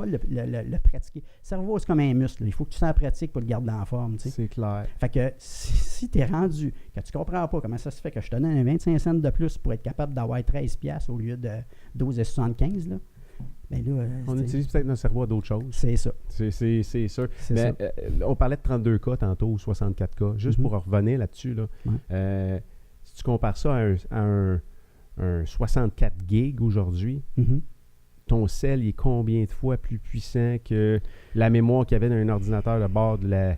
le pratiquer. Le cerveau, c'est comme un muscle. Il faut que tu s'en pratiques pour le garder en forme, tu sais. C'est clair. Fait que si tu es rendu, que tu ne comprends pas comment ça se fait que je te donne un 25 cents de plus pour être capable d'avoir 13$ au lieu de 12,75$, là, bien là, on utilise peut-être notre cerveau à d'autres choses. C'est ça. C'est sûr. C'est mais ça. On parlait de 32K tantôt ou 64K. Juste pour revenir là-dessus, là, si tu compares ça à un 64 gigs aujourd'hui, ton cell est combien de fois plus puissant que la mémoire qu'il y avait dans un ordinateur de bord de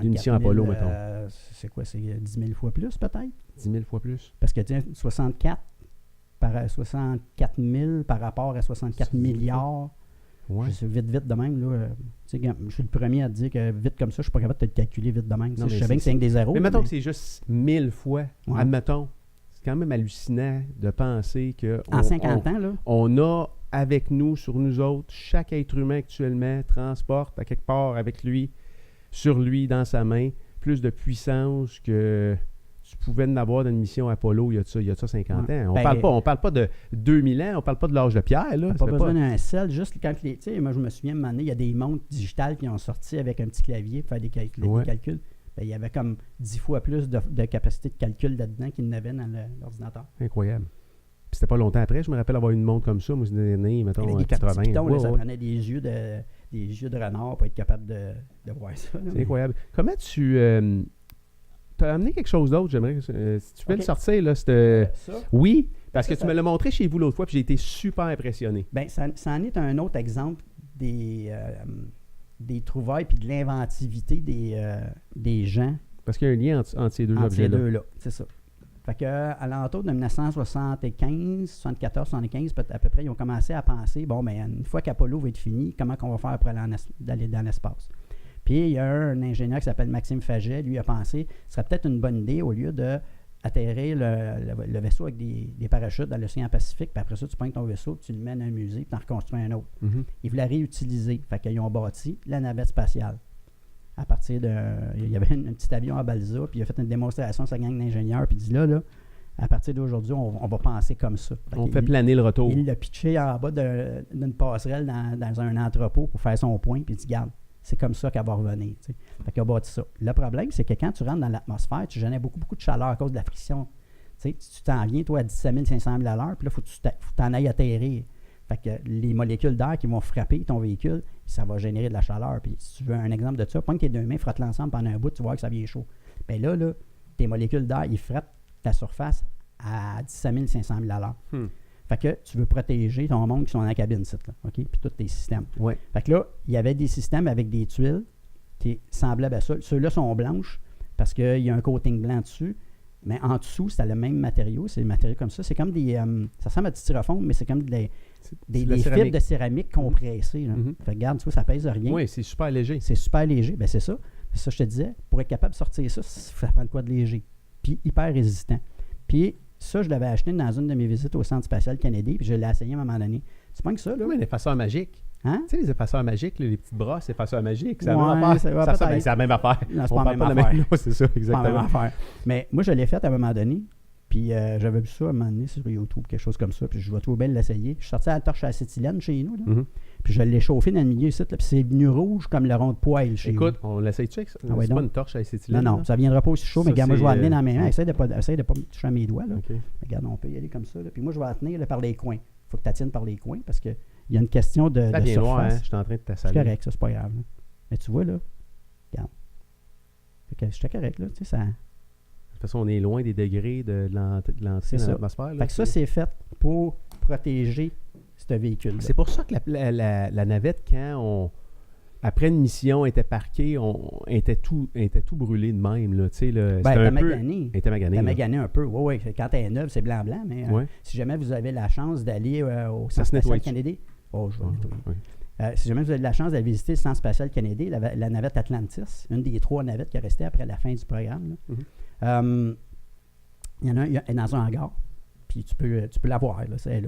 mission Apollo, mettons? C'est quoi? C'est 10 000 fois plus, peut-être? 10 000 fois plus? Parce que, tiens, 64 000 par rapport à 64 milliards. Ouais. Je suis vite de même. Là, je suis le premier à te dire que vite comme ça, je ne suis pas capable de te calculer vite de même. Je sais bien que c'est des zéros. Mais mettons que c'est juste 1000 fois. Ouais. Admettons. C'est quand même hallucinant de penser que... En 50 ans, là. On a avec nous, sur nous autres, chaque être humain actuellement transporte à quelque part avec lui, sur lui, dans sa main, plus de puissance que... tu pouvais en avoir dans une mission Apollo il y a de ça 50 ans. On parle pas de 2000 ans, on parle pas de l'âge de pierre. Là. Pas besoin d'un sel, juste quand tu sais, moi je me souviens, à un moment donné, il y a des montres digitales qui ont sorti avec un petit clavier pour faire des calculs. Il y avait comme 10 fois plus de capacité de calcul là-dedans qu'il n'avait dans l'ordinateur. Incroyable. Puis c'était pas longtemps après, je me rappelle avoir une montre comme ça, moi, c'est des années, mettons, 80. Ça prenait des yeux de renard pour être capable de voir ça. Là, c'est incroyable. Comment tu... tu as amené quelque chose d'autre, j'aimerais. Si tu peux le sortir, là, c'était. Ça? Oui, parce que tu me l'as montré chez vous l'autre fois, puis j'ai été super impressionné. Bien, ça en est un autre exemple des trouvailles puis de l'inventivité des gens. Parce qu'il y a un lien entre ces deux objets-là. Entre ces deux-là, c'est ça. Fait qu'à l'entour de 1975, 74, 75, à peu près, ils ont commencé à penser, bon, bien, une fois qu'Apollo va être fini, comment on va faire pour aller dans l'espace? Puis, il y a un ingénieur qui s'appelle Maxime Faget, lui a pensé, ce serait peut-être une bonne idée, au lieu d'atterrir le vaisseau avec des parachutes dans l'océan Pacifique, puis après ça, tu prends ton vaisseau, tu le mènes à un musée, puis tu en reconstruis un autre. Mm-hmm. Ils voulaient réutiliser. Fait qu'ils ont bâti la navette spatiale. À partir de... Il y avait un petit avion à Balsa, puis il a fait une démonstration à sa gang d'ingénieurs, puis il dit là, À partir d'aujourd'hui, on va penser comme ça. On fait planer le retour. Il l'a pitché en bas d'une passerelle dans un entrepôt pour faire son point, puis il dit, garde, c'est comme ça qu'elle va revenir. T'sais. Fait qu'il a bâti ça. Le problème, c'est que quand tu rentres dans l'atmosphère, tu génères beaucoup, beaucoup de chaleur à cause de la friction. T'sais, tu t'en viens, toi, à 17 500 000 à l'heure, puis là, il faut que tu t'en ailles atterrir. Fait que les molécules d'air qui vont frapper ton véhicule, ça va générer de la chaleur. Puis si tu veux un exemple de ça, pointe tes deux mains, frotte l'ensemble pendant un bout, tu vois que ça vient chaud. Bien là, tes molécules d'air, ils frottent ta surface à 17 500 000 à l'heure. Fait que tu veux protéger ton monde qui sont dans la cabine, là, OK? Puis tous tes systèmes. Ouais. Fait que là, il y avait des systèmes avec des tuiles qui semblaient à ça. Ceux-là sont blanches parce qu'il y a un coating blanc dessus. Mais en dessous, c'est le même matériau. C'est des matériaux comme ça. C'est comme des... ça ressemble à du styrofoam, mais c'est comme des fibres de céramique compressées. Fait que regarde, tu vois, ça pèse rien. Oui, c'est super léger. C'est super léger. Bien, c'est ça. C'est ça que je te disais. Pour être capable de sortir ça, ça prend de quoi de léger. Puis hyper résistant. Puis ça, je l'avais acheté dans une de mes visites au Centre spatial Kennedy, puis je l'ai essayé à un moment donné. Tu penses que ça, là? Oui, l'effaceur magique. Hein? Tu sais, les effaceurs magiques, les petites brosses, effaceurs magiques, c'est ouais, la même affaire. C'est la même affaire. Non, c'est pas la même affaire. Non, c'est ça, exactement. Pas la même affaire. Mais moi, je l'ai fait à un moment donné, puis j'avais vu ça à un moment donné sur YouTube, quelque chose comme ça, puis je vais trouver bien l'essayer. Je suis sorti à la torche à acétylène chez nous, là, puis je l'ai chauffé dans le milieu ici, là, puis c'est venu rouge comme le rond de poêle chez nous. Écoute, on l'essaye-tu avec ça? Ah, ouais, c'est pas une torche à acétylène? Non, ça ne viendra pas aussi chaud, mais regarde, moi, je vais la tenir dans mes mains. Essaye de pas me toucher à mes doigts. Là. Okay. Regarde, on peut y aller comme ça. Là. Puis moi, je vais la tenir là, par les coins. Il faut que tu la tiennes par les coins parce qu'il y a une question de bien surface. loin, hein? Je suis en train de t'assaler. C'est correct, ça, c'est pas grave. Là. Mais tu vois, là, regarde. Fait que j'étais correct, là. Tu sais, ça... De toute façon, on est loin des degrés de l'entrée dans l'atmosphère. Fait que ça, c'est fait pour protéger ce véhicule. C'est pour ça que la navette, après une mission, était parquée, était tout brûlé de même. Là, elle était maganée. Elle était maganée un peu. Oui. Quand elle est neuve, c'est blanc-blanc. Mais si jamais vous avez la chance d'aller au Centre spatial Kennedy... Oh, je vais nettoyer. Oui. Si jamais vous avez la chance d'aller visiter le Centre spatial Kennedy, la navette Atlantis, une des 3 navettes qui est restée après la fin du programme, là, il y en a un dans un hangar. Puis tu peux la voir, là, c'est là.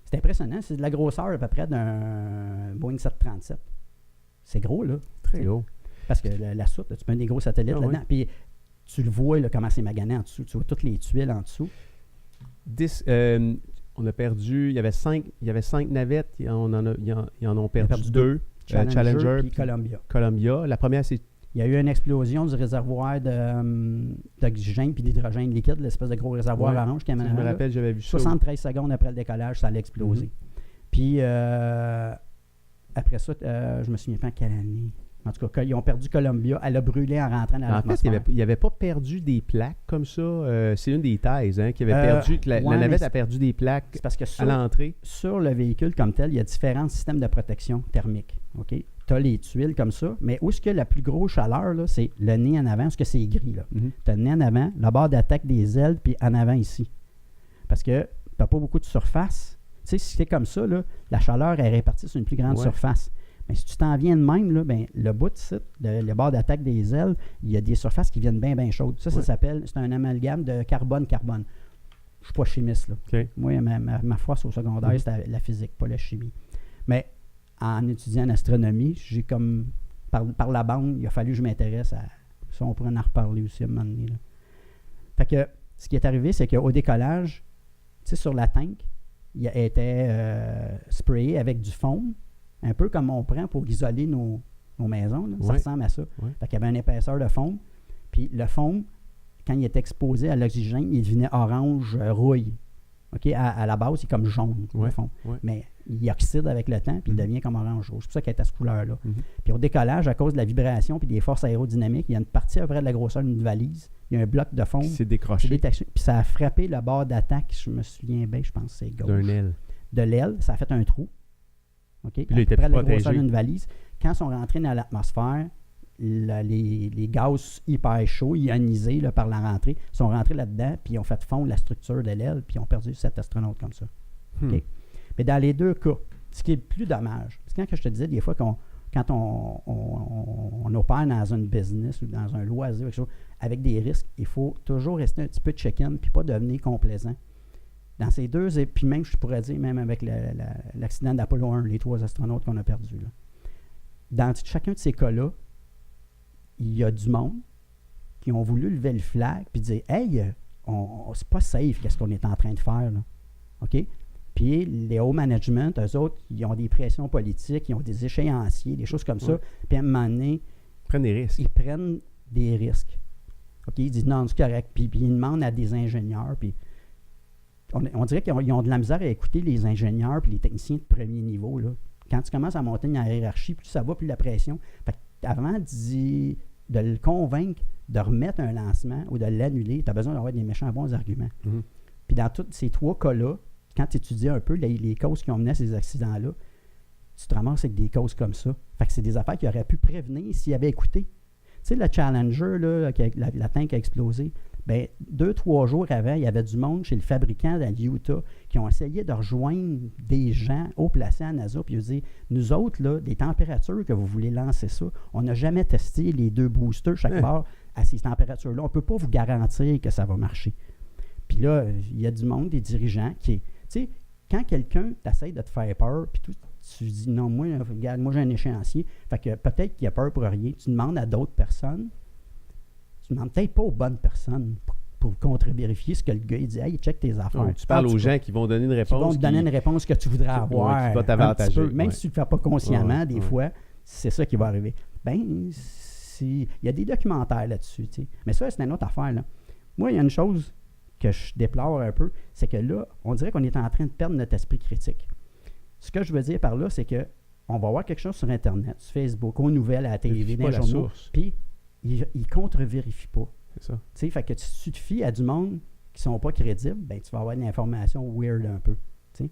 C'est impressionnant. C'est de la grosseur à peu près d'un Boeing 737. C'est gros, là. Très gros. Parce que la soute, là, tu mets des gros satellites là-dedans. Puis tu le vois, là, comment c'est magané en dessous. Tu vois toutes les tuiles en dessous. On a perdu... Il y avait 5 navettes. Ils en ont perdu 2. Challenger puis Columbia. La première, c'est... Il y a eu une explosion du réservoir d'oxygène puis d'hydrogène liquide, l'espèce de gros réservoir orange qui amène. Je me rappelle, j'avais vu ça. 73 secondes après le décollage, ça allait exploser. Puis après ça, je me souviens pas en quelle année. En tout cas, ils ont perdu Columbia. Elle a brûlé en rentrant dans l'atmosphère. En fait, il n'y avait pas perdu des plaques comme ça. C'est une des thèses qui avait perdu. La navette a perdu des plaques parce que à l'entrée. Sur le véhicule comme tel, il y a différents systèmes de protection thermique. OK? Tu as les tuiles comme ça, mais où est-ce que la plus grosse chaleur, là, c'est le nez en avant, est-ce que c'est gris, là? Tu as le nez en avant, la barre d'attaque des ailes, puis en avant ici. Parce que tu n'as pas beaucoup de surface. Tu sais, si c'est comme ça, là, la chaleur est répartie sur une plus grande surface. Mais si tu t'en viens de même, là, ben, le bout ici, le bord d'attaque des ailes, il y a des surfaces qui viennent bien, bien chaudes. Ça s'appelle, c'est un amalgame de carbone-carbone. Je ne suis pas chimiste, là. Okay. Moi, ma force au secondaire, c'était la physique, pas la chimie. Mais en étudiant en astronomie, j'ai comme, par la bande, il a fallu que je m'intéresse à ça. On pourrait en reparler aussi à un moment donné, là. Fait que, ce qui est arrivé, c'est qu'au décollage, tu sais, sur la tank, il était sprayé avec du foam, un peu comme on prend pour isoler nos maisons. Là. Ça ressemble à ça. Fait qu'il y avait une épaisseur de foam. Puis le foam, quand il est exposé à l'oxygène, il devenait orange rouille. Okay? À la base, c'est comme jaune, le fond. Mais il oxyde avec le temps, puis il devient comme orange rouge. C'est pour ça qu'il est à cette couleur-là. Puis au décollage, à cause de la vibration puis des forces aérodynamiques, il y a une partie à peu près de la grosseur d'une valise. Il y a un bloc de foam. C'est décroché. Puis ça a frappé le bord d'attaque, je me souviens bien, je pense que c'est gauche. D'un aile. De l'aile, ça a fait un trou. Okay? Puis là, il était près de la protégé. grosseur d'une valise. Quand ils sont rentrés dans l'atmosphère, les gaz hyper chauds, ionisés là, par la rentrée, sont rentrés là-dedans, puis ils ont fait fondre la structure de l'aile, puis ils ont perdu 7 astronautes comme ça. Okay? Mais dans les deux cas, ce qui est le plus dommage, c'est quand je te disais, des fois, quand on opère dans un business ou dans un loisir, quelque chose, avec des risques, il faut toujours rester un petit peu check-in, puis pas devenir complaisant. Dans ces deux, et puis même, je pourrais dire, même avec l'accident d'Apollo 1, les 3 astronautes qu'on a perdus. Là. Dans chacun de ces cas-là, il y a du monde qui ont voulu lever le flag puis dire « Hey, c'est pas safe qu'est-ce qu'on est en train de faire, là. OK? Puis les hauts management, eux autres, ils ont des pressions politiques, ils ont des échéanciers, des choses comme ça. Puis à un moment donné, ils prennent des risques. OK? Ils disent non, c'est correct. Puis ils demandent à des ingénieurs. Puis on dirait qu'ils ont de la misère à écouter les ingénieurs puis les techniciens de premier niveau, là. Quand tu commences à monter dans la hiérarchie, plus ça va, plus la pression. Fait qu'avant de le convaincre de remettre un lancement ou de l'annuler, tu as besoin d'avoir des méchants bons arguments. Mm-hmm. Puis dans tous ces 3 cas-là, quand tu étudies un peu les causes qui ont mené à ces accidents-là, tu te ramasses avec des causes comme ça. Fait que c'est des affaires qu'il aurait pu prévenir s'il avait écouté. Tu sais, le Challenger, là, la tank a explosé, bien, 2-3 jours avant, il y avait du monde chez le fabricant dans l'Utah qui ont essayé de rejoindre des gens haut placés à NASA, puis ils ont dit, nous autres, là, les températures que vous voulez lancer ça, on n'a jamais testé les 2 boosters chaque part à ces températures-là. On ne peut pas vous garantir que ça va marcher. Puis là, il y a du monde, des dirigeants qui... Tu sais, quand quelqu'un t'essaie de te faire peur, puis tu dis non, moi, regarde, moi j'ai un échéancier, fait que peut-être qu'il a peur pour rien. Tu demandes à d'autres personnes, tu demandes peut-être pas aux bonnes personnes pour contre-vérifier ce que le gars il dit. Hey, check tes affaires. Non, tu parles aux gens qui vont donner une réponse. Qui vont te donner une réponse que tu voudrais avoir. Qui va t'avantager. Même si tu ne le fais pas consciemment, des fois, c'est ça qui va arriver. Ben, il y a des documentaires là-dessus, tu sais. Mais ça, c'est une autre affaire, là. Moi, il y a une chose que je déplore un peu, c'est que là, on dirait qu'on est en train de perdre notre esprit critique. Ce que je veux dire par là, c'est que on va voir quelque chose sur Internet, sur Facebook, aux nouvelles, à la télé, dans les journaux, puis ils ne contre-vérifient pas. C'est ça. Tu sais, fait que si tu te fies à du monde qui ne sont pas crédibles, ben tu vas avoir une information weird un peu. Tu sais.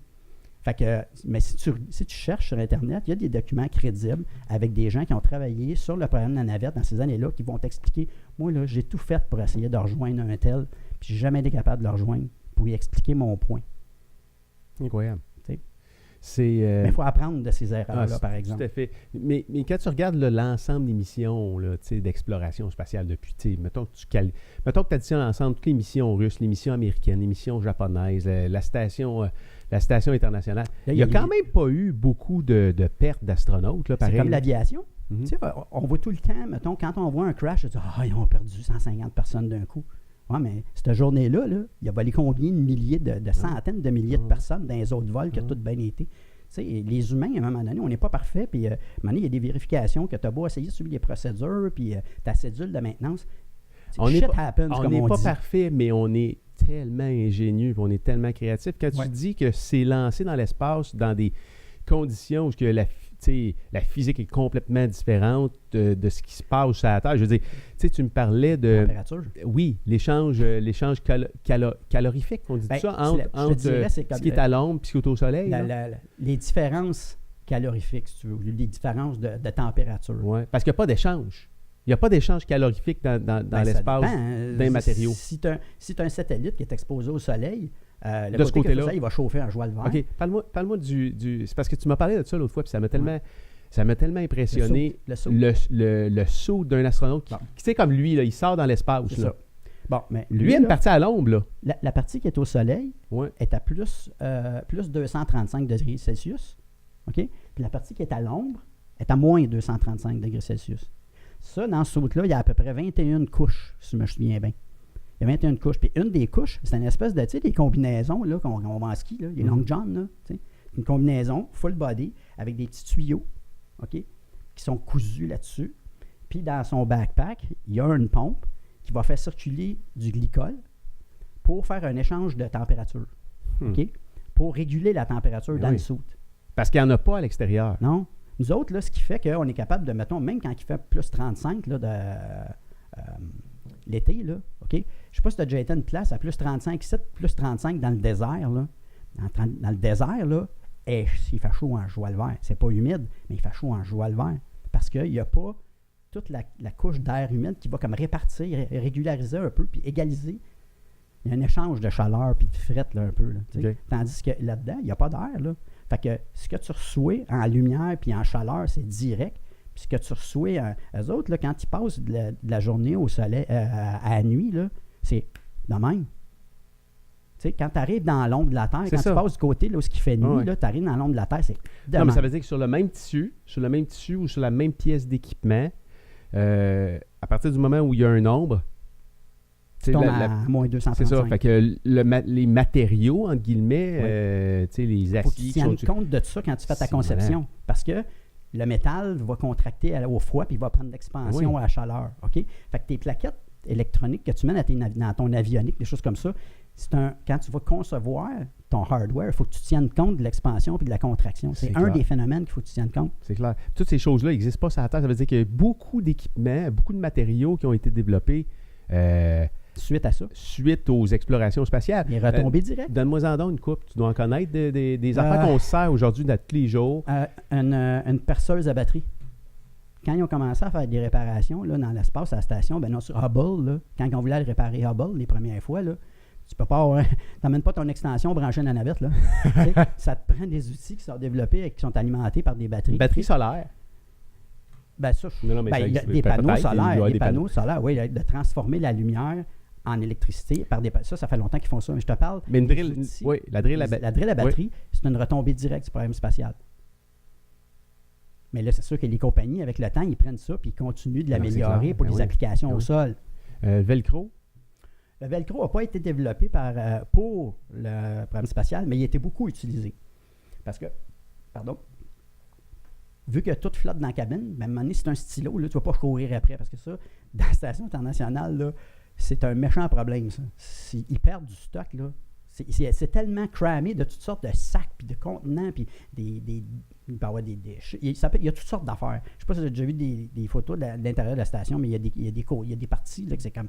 Fait que, mais si tu cherches sur Internet, il y a des documents crédibles avec des gens qui ont travaillé sur le problème de la navette dans ces années-là qui vont t'expliquer, moi, là, j'ai tout fait pour essayer de rejoindre un tel, puis j'ai jamais été capable de le rejoindre pour lui expliquer mon point. Incroyable. Mais il faut apprendre de ces erreurs-là, par exemple. Tout à fait. Mais quand tu regardes l'ensemble des missions d'exploration spatiale depuis, mettons que tu additionnes ensemble toutes les missions russes, les missions américaines, les missions japonaises, la station internationale, il n'y a quand même pas eu beaucoup de pertes d'astronautes. Là, c'est comme l'aviation. Mm-hmm. Tu sais, on voit tout le temps, mettons, quand on voit un crash, on dit « Ah, ils ont perdu 150 personnes d'un coup. » Oui, mais cette journée-là, là, il a volé combien de milliers, de centaines de milliers de personnes dans les autres vols qui ont tout bien été. Tu sais, les humains, à un moment donné, on n'est pas parfait. Puis, à un moment donné, il y a des vérifications que tu as beau essayer de suivre les procédures, puis ta cédule de maintenance. On n'est pas parfait, mais on est tellement ingénieux, on est tellement créatif. Quand tu dis que c'est lancé dans l'espace dans des conditions où que la physique est complètement différente de ce qui se passe sur la Terre. Je veux dire, tu me parlais de... Température. Oui, l'échange calorifique, on dit ça, entre ce qui est à l'ombre et ce qui est au soleil. Les différences calorifiques, si tu veux, les différences de température. Oui, parce qu'il n'y a pas d'échange. Il n'y a pas d'échange calorifique dans l'espace d'un matériau. Si tu as un satellite qui est exposé au soleil, de ce côté-là, il va chauffer en joie le vert. OK, parle-moi du... C'est parce que tu m'as parlé de ça l'autre fois, puis ça m'a tellement impressionné. Le saut d'un astronaute qui c'est comme lui, là, il sort dans l'espace. C'est là. ça. Bon, mais lui, il a une partie à l'ombre, là. La partie qui est au soleil est à plus 235 degrés Celsius. OK? Puis la partie qui est à l'ombre est à moins 235 degrés Celsius. Ça, dans ce saut-là, il y a à peu près 21 couches, si je me souviens bien. Il y a 21 couches. Puis une des couches, c'est une espèce de, tu sais, les combinaisons là, qu'on va en ski, là, les long john, là, tu sais. Une combinaison full body avec des petits tuyaux, OK, qui sont cousus là-dessus. Puis dans son backpack, il y a une pompe qui va faire circuler du glycol pour faire un échange de température, OK, pour réguler la température dans le soute. Parce qu'il n'y en a pas à l'extérieur. Non. Nous autres, là, ce qui fait qu'on est capable de, mettons, même quand il fait plus 35 là, l'été, là, OK? Je ne sais pas si tu as déjà été à une place à plus 35, 7, plus 35 dans le désert, là. Dans le désert, là, il fait chaud en joie le vert. C'est pas humide, mais il fait chaud en joie le vert. Parce qu'il n'y a pas toute la couche d'air humide qui va comme répartir, régulariser un peu, puis égaliser. Il y a un échange de chaleur puis de fret, là, un peu. Là, okay. Tandis que là-dedans, il n'y a pas d'air, là. Fait que ce que tu reçois en lumière puis en chaleur, c'est direct. Puis ce que tu reçois, eux autres, là, quand ils passent de la journée au soleil, à la nuit, là, c'est de même. Tu sais, quand tu arrives dans l'ombre de la Terre, quand tu passes du côté là, où il fait nuit, tu arrives dans l'ombre de la Terre, c'est de même. Mais ça veut dire que sur le même tissu ou sur la même pièce d'équipement, à partir du moment où il y a un ombre, tu tombes à moins 235. C'est ça. Fait que les matériaux, entre guillemets, les aciers... Faut que tu tiennes compte de ça quand tu fais ta conception. Malin. Parce que le métal va contracter au froid puis il va prendre l'expansion à la chaleur. OK? Fait que tes plaquettes électroniques que tu mènes dans ton avionique, des choses comme ça, quand tu vas concevoir ton hardware, il faut que tu tiennes compte de l'expansion et de la contraction. C'est un des phénomènes qu'il faut que tu tiennes compte. C'est clair. Toutes ces choses-là n'existent pas sur la Terre. Ça veut dire qu'il y a beaucoup d'équipements, beaucoup de matériaux qui ont été développés suite à ça. Suite aux explorations spatiales. Les retombées directes. Donne-moi donc une coupe. Tu dois en connaître des affaires qu'on sert aujourd'hui dans tous les jours. Une perceuse à batterie. Quand ils ont commencé à faire des réparations là, dans l'espace, à la station, sur Hubble, là, quand ils ont voulu réparer Hubble les premières fois, là, tu peux pas t'amènes pas ton extension branchée dans la navette. Là. Ça te prend des outils qui sont développés et qui sont alimentés par des batteries. Batteries solaires. Il y a des panneaux solaires. Des panneaux solaires, oui, de transformer la lumière en électricité par des ça fait longtemps qu'ils font ça. Mais je te parle. Mais une drill, la drill à batterie, c'est une retombée directe du programme spatial. Mais là, c'est sûr que les compagnies, avec le temps, ils prennent ça et ils continuent de l'améliorer pour des applications au sol. Velcro? Le Velcro n'a pas été développé pour le programme spatial, mais il a été beaucoup utilisé. Parce que, vu que tout flotte dans la cabine, à un moment donné, c'est un stylo, là, tu ne vas pas courir après. Parce que ça, dans la station internationale, là, c'est un méchant problème, ça. Ils perdent du stock, là. C'est tellement cramé de toutes sortes de sacs, puis de contenants, puis il peut y avoir des déchets. Il y a toutes sortes d'affaires. Je ne sais pas si vous avez déjà vu des photos de l'intérieur de la station, mais il y a des parties là, que c'est comme...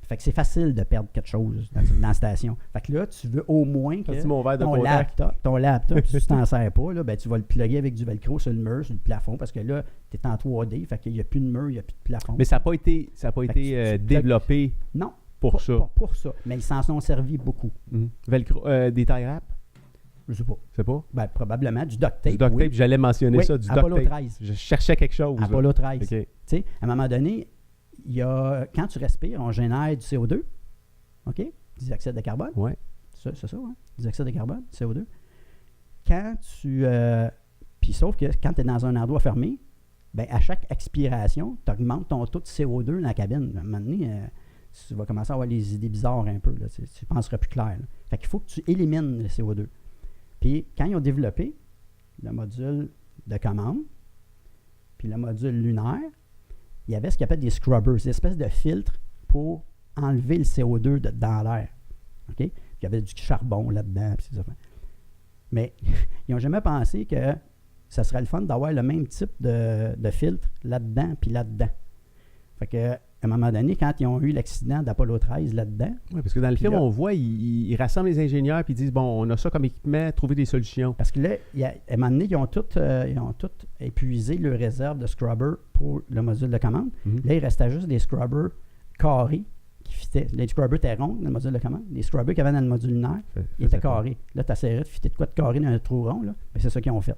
Fait que c'est facile de perdre quelque chose dans la station. Fait que là, tu veux au moins que ton laptop, si tu t'en sers pas, là, tu vas le plugger avec du velcro sur le mur, sur le plafond, parce que là, tu es en 3D, fait qu'il n'y a plus de mur, il n'y a plus de plafond. Mais ça n'a pas été développé pour ça. Pas pour ça, mais ils s'en sont servis beaucoup. Velcro, des tie wraps? Je sais pas. C'est pas? Probablement, du duct tape. Du duct tape, j'allais mentionner ça, du duct tape. Apollo 13. Je cherchais quelque chose. Apollo 13. Okay. Tu sais, à un moment donné, quand tu respires, on génère du CO2, OK? Du dioxyde de carbone. Oui. C'est ça, hein? Du dioxyde de carbone, CO2. Quand tu... puis sauf que quand tu es dans un endroit fermé, à chaque expiration, tu augmentes ton taux de CO2 dans la cabine. À un moment donné, tu vas commencer à avoir les idées bizarres un peu. Là, tu ne penseras plus clair. Là. Fait qu'il faut que tu élimines le CO2. Puis quand ils ont développé le module de commande, puis le module lunaire, il y avait ce qu'on appelle des scrubbers, des espèces de filtres pour enlever le CO2 dans l'air. OK? Il y avait du charbon là-dedans. Mais ils n'ont jamais pensé que ça serait le fun d'avoir le même type de filtre là-dedans puis là-dedans. Fait que, à un moment donné, quand ils ont eu l'accident d'Apollo 13 là-dedans... Oui, parce que dans le film, on voit, ils rassemblent les ingénieurs puis ils disent, bon, on a ça comme équipement, trouver des solutions. Parce que là, à un moment donné, ils ont tout épuisé leur réserve de scrubbers pour le module de commande. Là, il restait juste des scrubbers carrés qui fitaient. Les scrubbers étaient ronds dans le module de commande. Les scrubbers qu'il y avait dans le module lunaire, ils étaient carrés. Là, tu essaierais de fitter de quoi de carré dans un trou rond, là. Mais c'est ça qu'ils ont fait.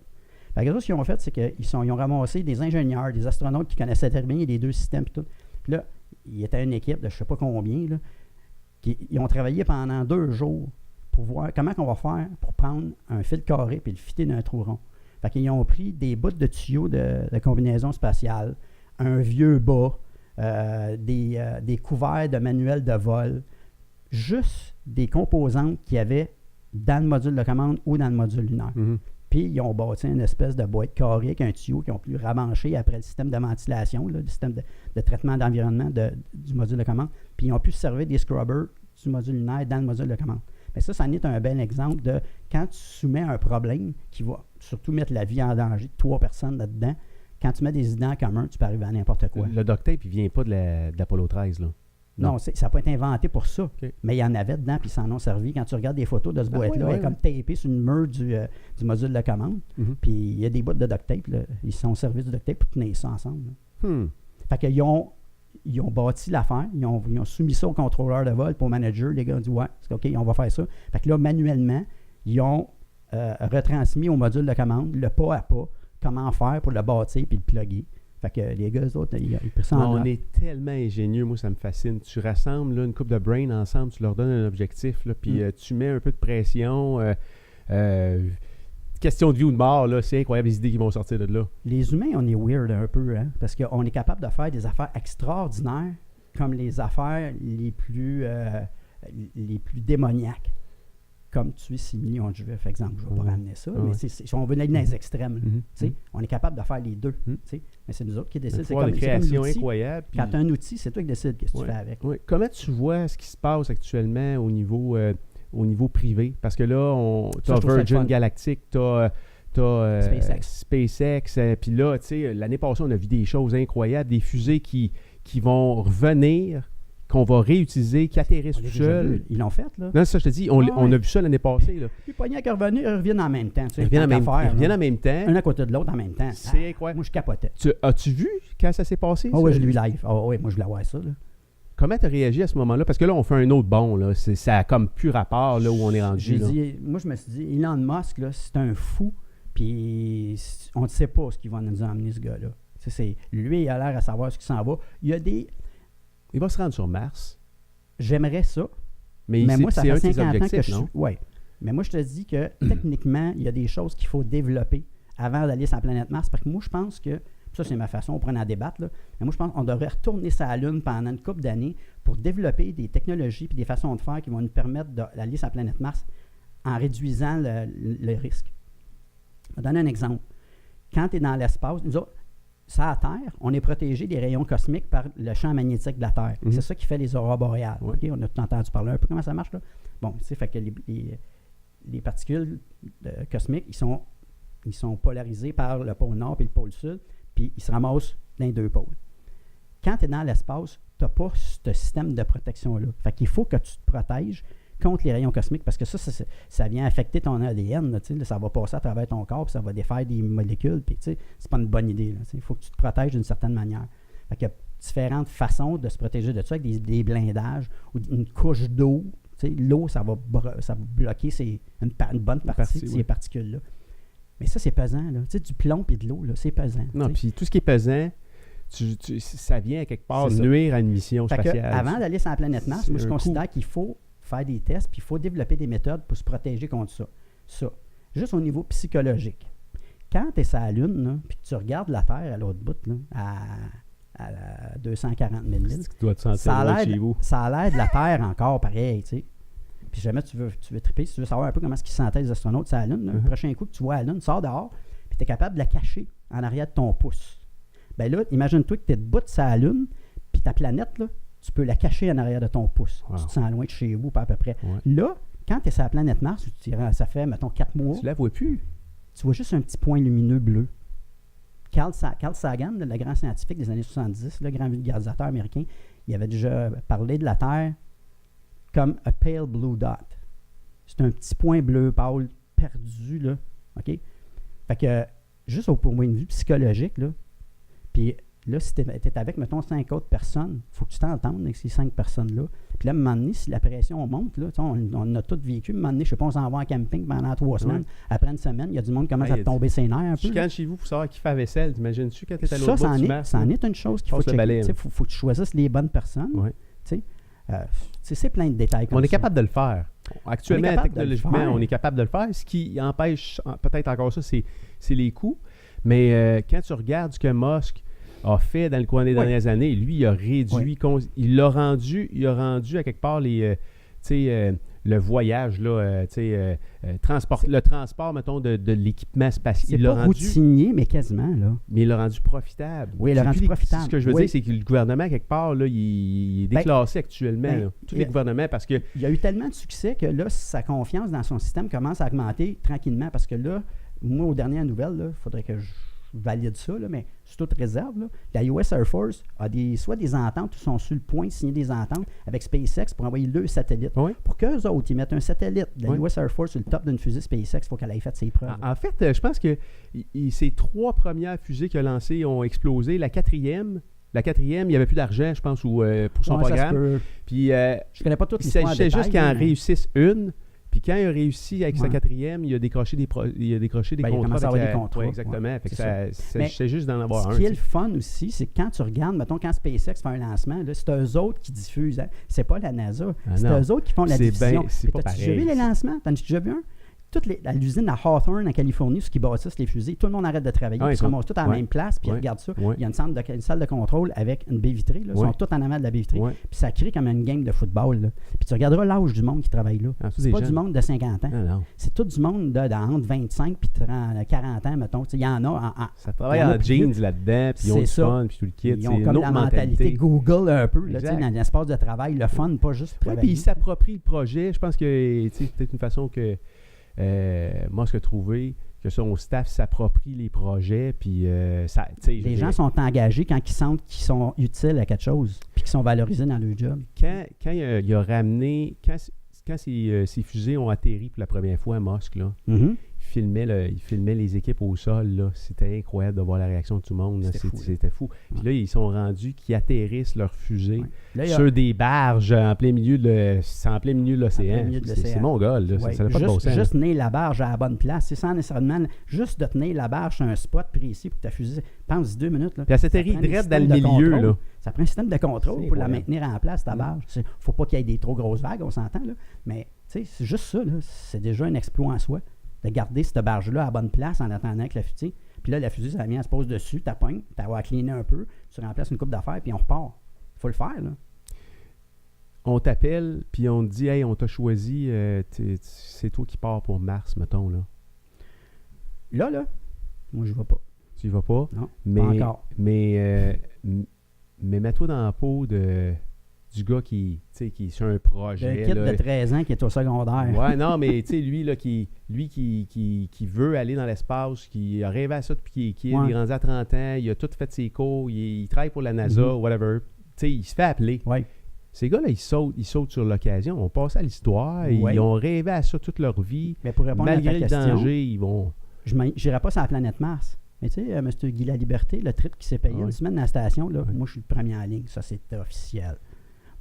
Fait que ce qu'ils ont fait, c'est qu'ils ont ramassé des ingénieurs, des astronautes qui connaissaient très bien les deux systèmes et tout. Puis là, il y était une équipe de je ne sais pas combien, là, ils ont travaillé pendant 2 jours pour voir comment on va faire pour prendre un fil carré et le fitter dans un trou rond. Fait qu'ils ont pris des bouts de tuyaux de combinaison spatiale, un vieux bas, des couverts de manuels de vol, juste des composantes qu'il y avait dans le module de commande ou dans le module lunaire. Puis, ils ont bâti une espèce de boîte carrée avec un tuyau qu'ils ont pu ramancher après le système de ventilation, là, le système de traitement d'environnement du module de commande. Puis, ils ont pu se servir des scrubbers du module lunaire dans le module de commande. Mais ça en est un bel exemple de quand tu soumets un problème qui va surtout mettre la vie en danger de 3 personnes là-dedans, quand tu mets des idées en commun, tu peux arriver à n'importe quoi. Le duct tape, il ne vient pas de l'Apollo 13, là. Non, ça n'a pas été inventé pour ça. Okay. Mais il y en avait dedans, puis ils s'en ont servi. Quand tu regardes des photos de ce boîte-là, elle est comme tapée sur une mur du module de commande. Puis il y a des bouts de duct tape. Là. Ils se sont servis du duct tape pour tenir ça ensemble. Fait qu'ils ont bâti l'affaire. Ils ont soumis ça au contrôleur de vol, pour au manager. Les gars ont dit « Ouais, c'est OK, on va faire ça. » Fait que là, manuellement, ils ont retransmis au module de commande le pas à pas, comment faire pour le bâtir puis le plugger. Fait que les gars, eux autres, ils prennent ça en on est tellement ingénieux, moi ça me fascine. Tu rassembles là, une couple de brains ensemble, tu leur donnes un objectif, là, puis tu mets un peu de pression. Question de vie ou de mort, là, c'est incroyable les idées qui vont sortir de là. Les humains, on est weird un peu, hein, parce qu'on est capable de faire des affaires extraordinaires comme les affaires les plus démoniaques. Comme tuer 6 millions de Juifs, par exemple. Je ne vais pas ramener ça, mais si on veut aller dans les extrêmes, on est capable de faire les deux. Mais c'est nous autres qui décident. C'est comme une création incroyable. Quand tu as un outil, c'est toi qui décides ce que tu fais avec. Oui. Comment tu vois ce qui se passe actuellement au niveau privé? Parce que là, tu as Virgin Galactic, tu as SpaceX. Puis là, tu sais, l'année passée, on a vu des choses incroyables, des fusées qui vont revenir, qu'on va réutiliser, qui atterrissent tout seuls. Ils l'ont fait, là. Non, ça, je te dis, on a vu ça l'année passée. Là. Puis Pognac est revenu, ils reviennent en même temps. Ils reviennent en même temps. Un à côté de l'autre en même temps. C'est incroyable. Moi, je capotais. As-tu vu quand ça s'est passé? Oui, je l'ai vu live. Oui, moi, je voulais voir ça. Là. Comment tu as réagi à ce moment-là? Parce que là, on fait un autre bond. Là. Ça a comme plus rapport là, où on est rendu. Moi, je me suis dit, Elon Musk, là, c'est un fou. Puis on ne sait pas ce qu'il va nous emmener, ce gars-là. Lui, il a l'air à savoir ce qui s'en va. Il va se rendre sur Mars. J'aimerais ça. Mais moi, ça fait 50 ans que je suis. Oui. Mais moi, je te dis que techniquement, il y a des choses qu'il faut développer avant d'aller sur la planète Mars. Parce que moi, je pense que, ça, c'est ma façon, on pourrait en débattre, là, mais moi, je pense qu'on devrait retourner sur la Lune pendant une couple d'années pour développer des technologies et des façons de faire qui vont nous permettre d'aller sur la planète Mars en réduisant le risque. Je vais donner un exemple. Quand tu es dans l'espace, nous autres, sur la Terre, on est protégé des rayons cosmiques par le champ magnétique de la Terre. C'est ça qui fait les aurores boréales. Okay? On a tout entendu parler un peu comment ça marche, là. Bon, tu sais, fait que les particules cosmiques, ils sont polarisés par le pôle nord et le pôle sud, puis ils se ramassent dans les deux pôles. Quand tu es dans l'espace, tu n'as pas ce système de protection-là. Fait qu'il faut que tu te protèges contre les rayons cosmiques, parce que ça vient affecter ton ADN, là, ça va passer à travers ton corps, puis ça va défaire des molécules, puis c'est pas une bonne idée. Il faut que tu te protèges d'une certaine manière. Fait qu'il y a différentes façons de se protéger de ça, avec des blindages ou une couche d'eau. L'eau, ça va bloquer une bonne partie de ces particules-là. Mais ça, c'est pesant. Là. Du plomb et de l'eau, là, c'est pesant. Non, puis tout ce qui est pesant, ça vient à quelque part nuire à une mission spatiale. Avant d'aller sur la planète Mars, moi, je considère qu'il faut faire des tests, puis il faut développer des méthodes pour se protéger contre ça. Ça, juste au niveau psychologique. Quand tu es sur la Lune, puis que tu regardes la Terre à l'autre bout, là, à 240 000 milles, ça a l'air de la Terre encore pareil, tu sais. Puis jamais tu veux triper, si tu veux savoir un peu comment se sentaient les astronautes sur la Lune, le prochain coup que tu vois la Lune, sors dehors, puis tu es capable de la cacher en arrière de ton pouce. Bien là, imagine-toi que tu es debout sur la Lune, puis ta planète, là, tu peux la cacher en arrière de ton pouce. Wow. Tu te sens loin de chez vous, pas à peu près. Ouais. Là, quand tu es sur la planète Mars, ça fait, mettons, 4 mois. Tu la vois plus. Tu vois juste un petit point lumineux bleu. Carl Sagan, le grand scientifique des années 70, le grand vulgarisateur américain, il avait déjà parlé de la Terre comme « a pale blue dot ». C'est un petit point bleu pâle perdu, là. OK? Fait que, juste au point de vue psychologique, là, puis là, si tu es avec, mettons, 5 autres personnes, il faut que tu t'entendes avec ces 5 personnes-là. Puis là, à un moment donné, si la pression monte, là, on a tous vécu, à un moment donné, je ne sais pas, on s'en va en camping pendant 3 semaines. Après une semaine, il y a du monde qui commence à tomber ses nerfs un peu. Je suis chez vous pour savoir qui fait la vaisselle. T'imagines-tu quand tu es à l'autre bout du Mars? Ça en est une chose qu'il faut checker. Il faut que tu choisisses les bonnes personnes. Ouais. C'est plein de détails comme ça. On est capable de le faire. Actuellement, technologiquement, on est capable de le faire. Ce qui empêche peut-être encore ça, c'est les coûts. Mais quand tu regardes ce que Musk a fait dans le cours des dernières années, lui, il a réduit, il a rendu à quelque part le voyage, là, le transport, mettons, de l'équipement spatial. C'est pas routinier, mais quasiment, là. Mais il l'a rendu profitable. Oui, il l'a rendu profitable. Ce que je veux dire, c'est que le gouvernement, quelque part, là, il est déclassé actuellement. Tous les gouvernements, parce que... Il y a eu tellement de succès que là, sa confiance dans son système commence à augmenter tranquillement, parce que là, moi, aux dernières nouvelles, il faudrait que je valide ça, là, mais sous toute réserve, là, la US Air Force a soit des ententes ou sont sur le point de signer des ententes avec SpaceX pour envoyer 2 satellites. Oui. Pour qu'eux autres, ils mettent un satellite de la US Air Force sur le top d'une fusée SpaceX, il faut qu'elle ait fait ses preuves. En fait, je pense que ces 3 premières fusées qu'il a lancées ont explosé. La quatrième, il n'y avait plus d'argent, je pense, pour son programme. Puis, je connais pas toutes les histoires. Il s'agissait juste qu'il en réussisse une. Puis quand il a réussi avec sa quatrième, il a décroché des contrats. Il commence à avoir des contrats. Oui, exactement. C'est juste d'en avoir un. Ce qui est le fun aussi, c'est que quand tu regardes, mettons, quand SpaceX fait un lancement, là, c'est eux autres qui diffusent. Hein. C'est pas la NASA. C'est eux autres qui font la diffusion. C'est pas pareil. T'as-tu déjà vu les lancements? T'en as déjà vu un? à l'usine à Hawthorne, en Californie, ce qui bâtissent les fusées, tout le monde arrête de travailler. Ils se ramassent tous à la même place, puis ils regardent ça. Il y a une salle de contrôle avec une baie vitrée. Là. Ils sont tous en avant de la baie vitrée. Puis ça crée comme une game de football. Là. Puis tu regarderas l'âge du monde qui travaille là. C'est pas du monde de 50 ans. Non. C'est tout du monde entre 25 et 40 ans, mettons. Il y en a. Ça travaille en jeans là-dedans, puis ils ont du fun, puis tout le kit. Ils ont comme la mentalité Google un peu, là, dans l'espace de travail, le fun, pas juste travailler. Puis ils s'approprient le projet. Je pense que c'est peut-être une façon que moi, ce que j'ai trouvé, que son staff s'approprie les projets, puis les gens sont engagés quand ils sentent qu'ils sont utiles à quelque chose, puis qu'ils sont valorisés dans leur job. Quand il a ramené, quand ces fusées ont atterri pour la première fois à Musk, là, il filmait les équipes au sol, là. C'était incroyable de voir la réaction de tout le monde. C'était fou. Puis là, ils sont rendus qu'ils atterrissent leurs fusées sur des barges en plein milieu de l'océan. C'est mon gars, là. Ça n'a pas de bon sens. Juste tenir la barge à la bonne place. C'est sans nécessairement juste de tenir la barge sur un spot précis pour ta fusée. Pense 2 minutes. Là. Puis elle s'atterrit direct dans le milieu. Là. Ça prend un système de contrôle pour la maintenir en place, ta barge. Il ne faut pas qu'il y ait des trop grosses vagues, on s'entend. Là. Mais c'est juste ça. Là. C'est déjà un exploit en soi. De garder cette barge-là à la bonne place en attendant que la fusée. Puis là, la fusée, ça la met, elle se pose dessus, tu pognes, tu vas cleaner un peu, tu remplaces une coupe d'affaires, puis on repart. Il faut le faire, là. On t'appelle, puis on te dit, hey, on t'a choisi, c'est toi qui pars pour Mars, mettons, là. Là, moi, je ne vais pas. Tu y vas pas? Non, mais, pas encore. Mais mets-toi dans la peau du gars qui est sur un projet. Le kid de 13 ans qui est au secondaire. Ouais, non, mais tu sais, lui qui veut aller dans l'espace, qui a rêvé à ça depuis qu'il est kid, il est rendu à 30 ans, il a tout fait ses cours, il travaille pour la NASA, whatever. Tu sais, il se fait appeler. Ouais. Ces gars-là, ils sautent sur l'occasion. On passe à l'histoire. Ils ont rêvé à ça toute leur vie. Mais pour répondre malgré à ta question, le danger, ils vont... Je n'irai pas sur la planète Mars. Mais tu sais, M. Guy Laliberté, le trip qui s'est payé une semaine dans la station, là, moi, je suis le premier en ligne. Ça, c'est officiel.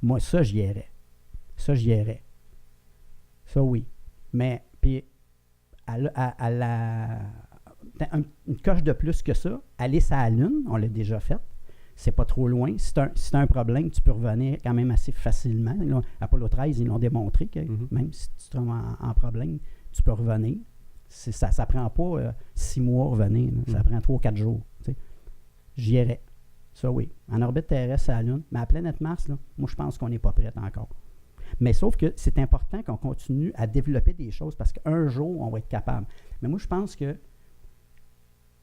Moi, ça, j'y irais. Ça, oui. Mais, puis, une coche de plus que ça, aller sur la Lune, on l'a déjà fait. C'est pas trop loin. Si tu as un problème, tu peux revenir quand même assez facilement. Là, Apollo 13, ils l'ont démontré que même si tu te trouves en problème, tu peux revenir. Ça ne prend pas 6 mois à revenir. Ça prend 3 ou 4 jours. T'sais. J'y irais. Ça, oui. En orbite terrestre, à la Lune. Mais à la planète Mars, là, moi, je pense qu'on n'est pas prêt encore. Mais sauf que c'est important qu'on continue à développer des choses parce qu'un jour, on va être capable. Mais moi, je pense que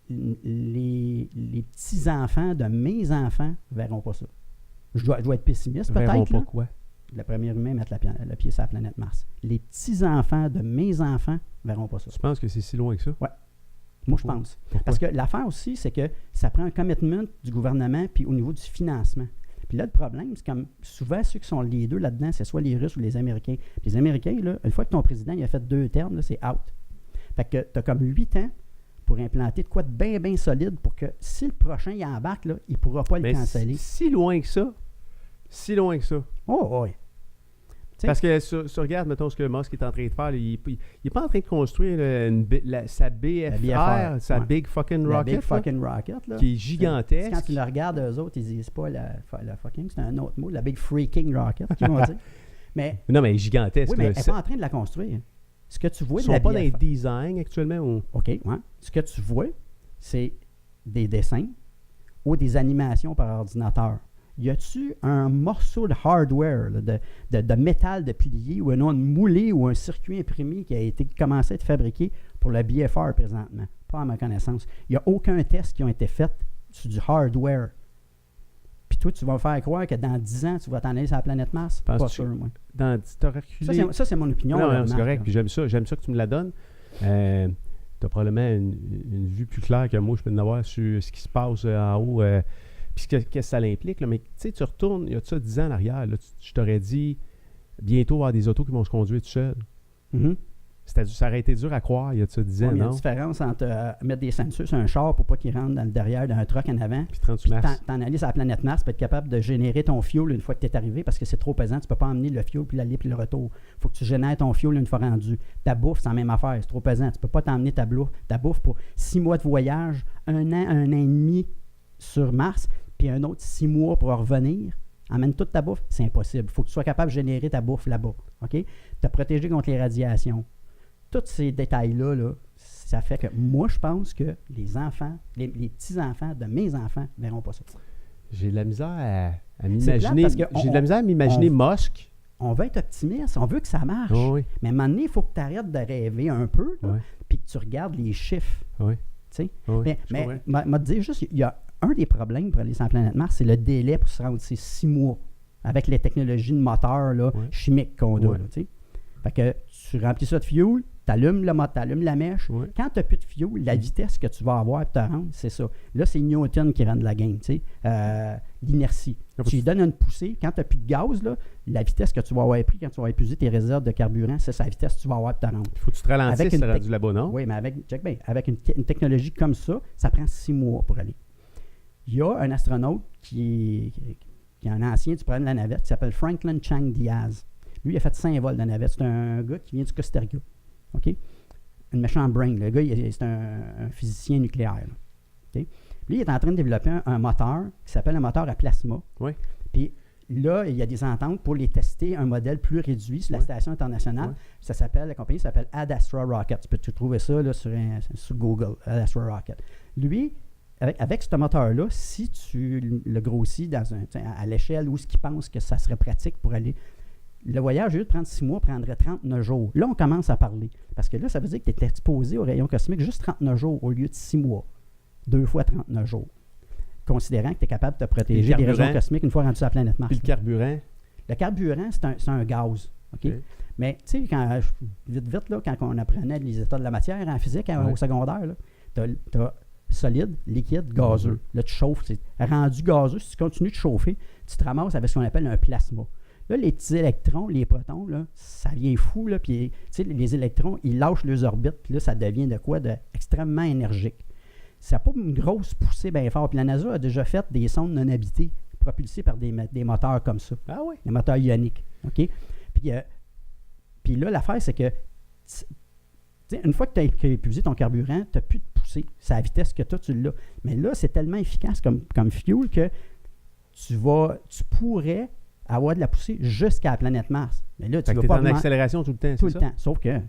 les petits-enfants de mes enfants ne verront pas ça. Je dois être pessimiste, peut-être. Verront pas là. quoi? Le premier humain mettre le pied sur la planète Mars. Les petits-enfants de mes enfants ne verront pas ça. Tu penses que c'est si loin que ça? Oui. Moi, je pense. Pourquoi? Parce que l'affaire aussi, c'est que ça prend un commitment du gouvernement puis au niveau du financement. Puis là, le problème, c'est comme souvent, ceux qui sont les deux là-dedans, c'est soit les Russes ou les Américains. Puis les Américains, là, une fois que ton président il a fait 2 termes, là, c'est out. Fait que tu as comme 8 ans pour implanter de quoi de bien, bien solide pour que si le prochain il embarque, là, il ne pourra pas le canceller. Si loin que ça. Si loin que ça. Oh, oui. Parce que si regarde, mettons, ce que Musk est en train de faire, là, il n'est pas en train de construire sa BFR, sa Big Fucking Rocket. Big Fucking Rocket, là. Qui est gigantesque. Quand tu le regardes, eux autres, ils disent pas la fucking, c'est un autre mot, la Big Freaking Rocket, qu'ils vont dire. Mais, non, mais gigantesque. Oui, mais elle n'est pas en train de la construire. Ce que tu vois Ils ne sont pas dans les designs actuellement. Ou... OK, ouais. Ce que tu vois, c'est des dessins ou des animations par ordinateur. Y a-tu un morceau de hardware, là, de métal de pilier ou un onde moulé ou un circuit imprimé qui a été commencé à être fabriqué pour le BFR présentement? Pas à ma connaissance. Il n'y a aucun test qui a été fait sur du hardware. Puis toi, tu vas me faire croire que dans 10 ans, tu vas t'en aller sur la planète Mars? Pas sûr, moi. T'as reculé... Ça, c'est mon opinion. Non, c'est correct. Puis j'aime ça que tu me la donnes. Tu as probablement une vue plus claire que moi, je peux en avoir sur ce qui se passe en haut. Puis qu'est-ce que ça l'implique, là. Mais tu sais, tu retournes, il y a ça 10 ans en arrière, là, je t'aurais dit, bientôt, il va y avoir des autos qui vont se conduire tout seuls. Ça aurait été dur à croire, il y a ça 10 ans, non? Il y a une différence entre mettre des sensors sur un char pour pas qu'il rentre dans le derrière d'un truck en avant, puis t'en aller sur la planète Mars, puis être capable de générer ton fuel une fois que tu es arrivé, parce que c'est trop pesant, tu peux pas emmener le fuel, puis l'aller, puis le retour. Il faut que tu génères ton fuel une fois rendu. Ta bouffe, c'est la même affaire, c'est trop pesant. Tu peux pas t'emmener ta bouffe pour 6 mois de voyage, 1 an et demi sur Mars, puis un autre 6 mois pour revenir, emmène toute ta bouffe, c'est impossible. Il faut que tu sois capable de générer ta bouffe là-bas. OK? Te protéger contre les radiations. tous ces détails-là, là, ça fait que moi, je pense que les enfants, les petits-enfants de mes enfants ne verront pas ça. J'ai de la misère à m'imaginer. J'ai de la misère à m'imaginer Musk. On veut être optimiste, on veut que ça marche. Oui. Mais à un moment donné, il faut que tu arrêtes de rêver un peu, puis que tu regardes les chiffres. Oui. Tu sais? Mais te dire juste, il y a un des problèmes pour aller sur la planète Mars, c'est le délai pour se rendre. C'est 6 mois avec les technologies de moteur là, chimiques qu'on a. Là, fait que tu remplis ça de fuel, tu allumes la mèche. Oui. Quand tu n'as plus de fuel, la vitesse que tu vas avoir pour te rendre, c'est ça. Là, c'est Newton qui rend de la game, tu sais. L'inertie. Tu lui donnes une poussée. Quand tu n'as plus de gaz, là, la vitesse que tu vas avoir pris quand tu vas épuiser tes réserves de carburant, c'est sa vitesse que tu vas avoir pour te rendre. Il faut que tu te ralentisses, c'est rendu là-bas, non? Oui, mais avec une technologie comme ça, ça prend 6 mois pour aller. Il y a un astronaute qui est un ancien du programme de la navette qui s'appelle Franklin Chang Diaz. Lui, il a fait 5 vols de navette. C'est un gars qui vient du Costa Rica. OK? Un méchant brain. Le gars, c'est un physicien nucléaire. OK? Lui, il est en train de développer un moteur qui s'appelle un moteur à plasma. Oui. Puis là, il y a des ententes pour les tester un modèle plus réduit sur la station internationale. La compagnie s'appelle Ad Astra Rocket. Tu peux trouver ça là, sur Google, Ad Astra Rocket. Lui, avec ce moteur-là, si tu le grossis à l'échelle où ce qu'il pense que ça serait pratique pour aller, le voyage, au lieu de prendre 6 mois, prendrait 39 jours. Là, on commence à parler. Parce que là, ça veut dire que tu es exposé aux rayons cosmiques juste 39 jours au lieu de 6 mois. 2 fois 39 jours. Considérant que tu es capable de te protéger des rayons cosmiques une fois rendu sur la planète Mars. Puis le carburant? Le carburant, c'est un gaz. Okay? Mais tu sais, vite, là, quand on apprenait les états de la matière en physique au secondaire, tu as solide, liquide, gazeux. Là, tu chauffes. Rendu gazeux, si tu continues de chauffer, tu te ramasses avec ce qu'on appelle un plasma. Là, les petits électrons, les protons, là, ça vient fou. Là, puis, les électrons, ils lâchent leurs orbites. Puis là, ça devient de quoi? Extrêmement énergique. Ça n'a pas une grosse poussée bien fort. Puis la NASA a déjà fait des sondes non habitées propulsées par des moteurs comme ça. Ah oui? Des moteurs ioniques. OK? Puis là, l'affaire, c'est que une fois que tu as épuisé ton carburant, tu n'as plus de poussée. C'est à la vitesse que toi, tu l'as. Mais là, c'est tellement efficace comme fuel que tu pourrais avoir de la poussée jusqu'à la planète Mars. Mais là, tu vas pas en accélération tout le temps, tout le temps. Sauf que,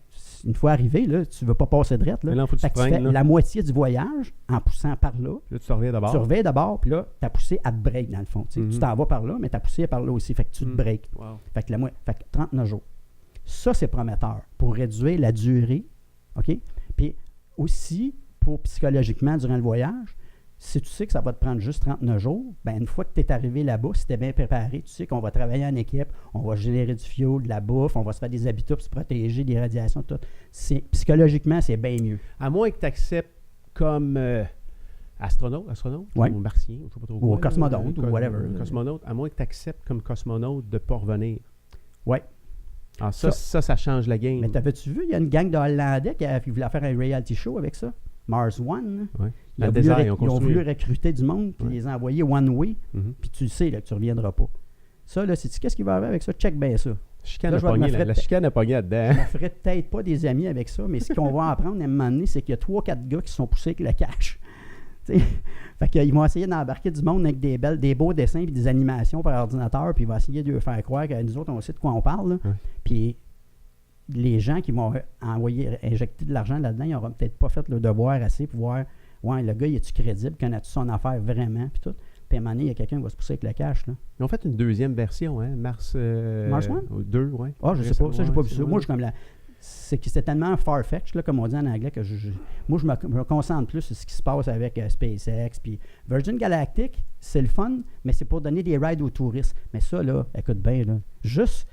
une fois arrivé, là, tu ne veux pas passer de rette. Là. Mais là, faut que tu fais la moitié du voyage en poussant par là. Là, tu reviens d'abord. Tu reviens d'abord, puis là, ta poussée, elle te break, dans le fond. Tu t'en vas par là, mais ta poussée est par là aussi. Fait que tu te breaks. Wow. Fait que 39 jours. Ça, c'est prometteur pour réduire la durée. OK? Puis aussi, pour psychologiquement, durant le voyage, si tu sais que ça va te prendre juste 39 jours, bien, une fois que tu es arrivé là-bas, si tu es bien préparé, tu sais qu'on va travailler en équipe, on va générer du fuel, de la bouffe, on va se faire des habitats pour se protéger des radiations, tout. Psychologiquement, c'est bien mieux. À moins que tu acceptes comme astronaute ou martien, je ne sais pas trop quoi. Ou cosmonaute, ou whatever. Cosmonaute, à moins que tu acceptes comme cosmonaute de ne pas revenir. Oui. Ah, ça change la game. Mais t'avais-tu vu, il y a une gang de Hollandais qui voulait faire un reality show avec ça? Mars One. Oui. Ils ont voulu recruter du monde puis les envoyer one way. Puis tu le sais là, que tu ne reviendras pas. Ça, là, sais-tu qu'est-ce qui va arriver avec ça? Check bien ça. La chicane a pogné là-dedans. Je ne me ferais peut-être pas des amis avec ça, mais ce qu'on va apprendre à un moment donné, c'est qu'il y a 3-4 gars qui se sont poussés avec le cash. Fait qu'ils vont essayer d'embarquer du monde avec des beaux dessins et des animations par ordinateur, puis ils vont essayer de leur faire croire que nous autres, on sait de quoi on parle. Puis les gens qui vont injecter de l'argent là-dedans, ils n'auront peut-être pas fait le devoir assez pour voir, le gars, est-tu crédible, connais-tu son affaire vraiment, puis tout. Puis à un moment donné, il y a quelqu'un qui va se pousser avec le cash. Là. Ils ont fait une deuxième version, hein? Mars 1? 2, oui. Ah, je sais pas. Ça, j'ai pas vu ça. Moi, je suis comme c'est tellement far-fetched, là, comme on dit en anglais, que je me concentre plus sur ce qui se passe avec SpaceX. Puis Virgin Galactic, c'est le fun, mais c'est pour donner des rides aux touristes. Mais ça, là, écoute bien, là, juste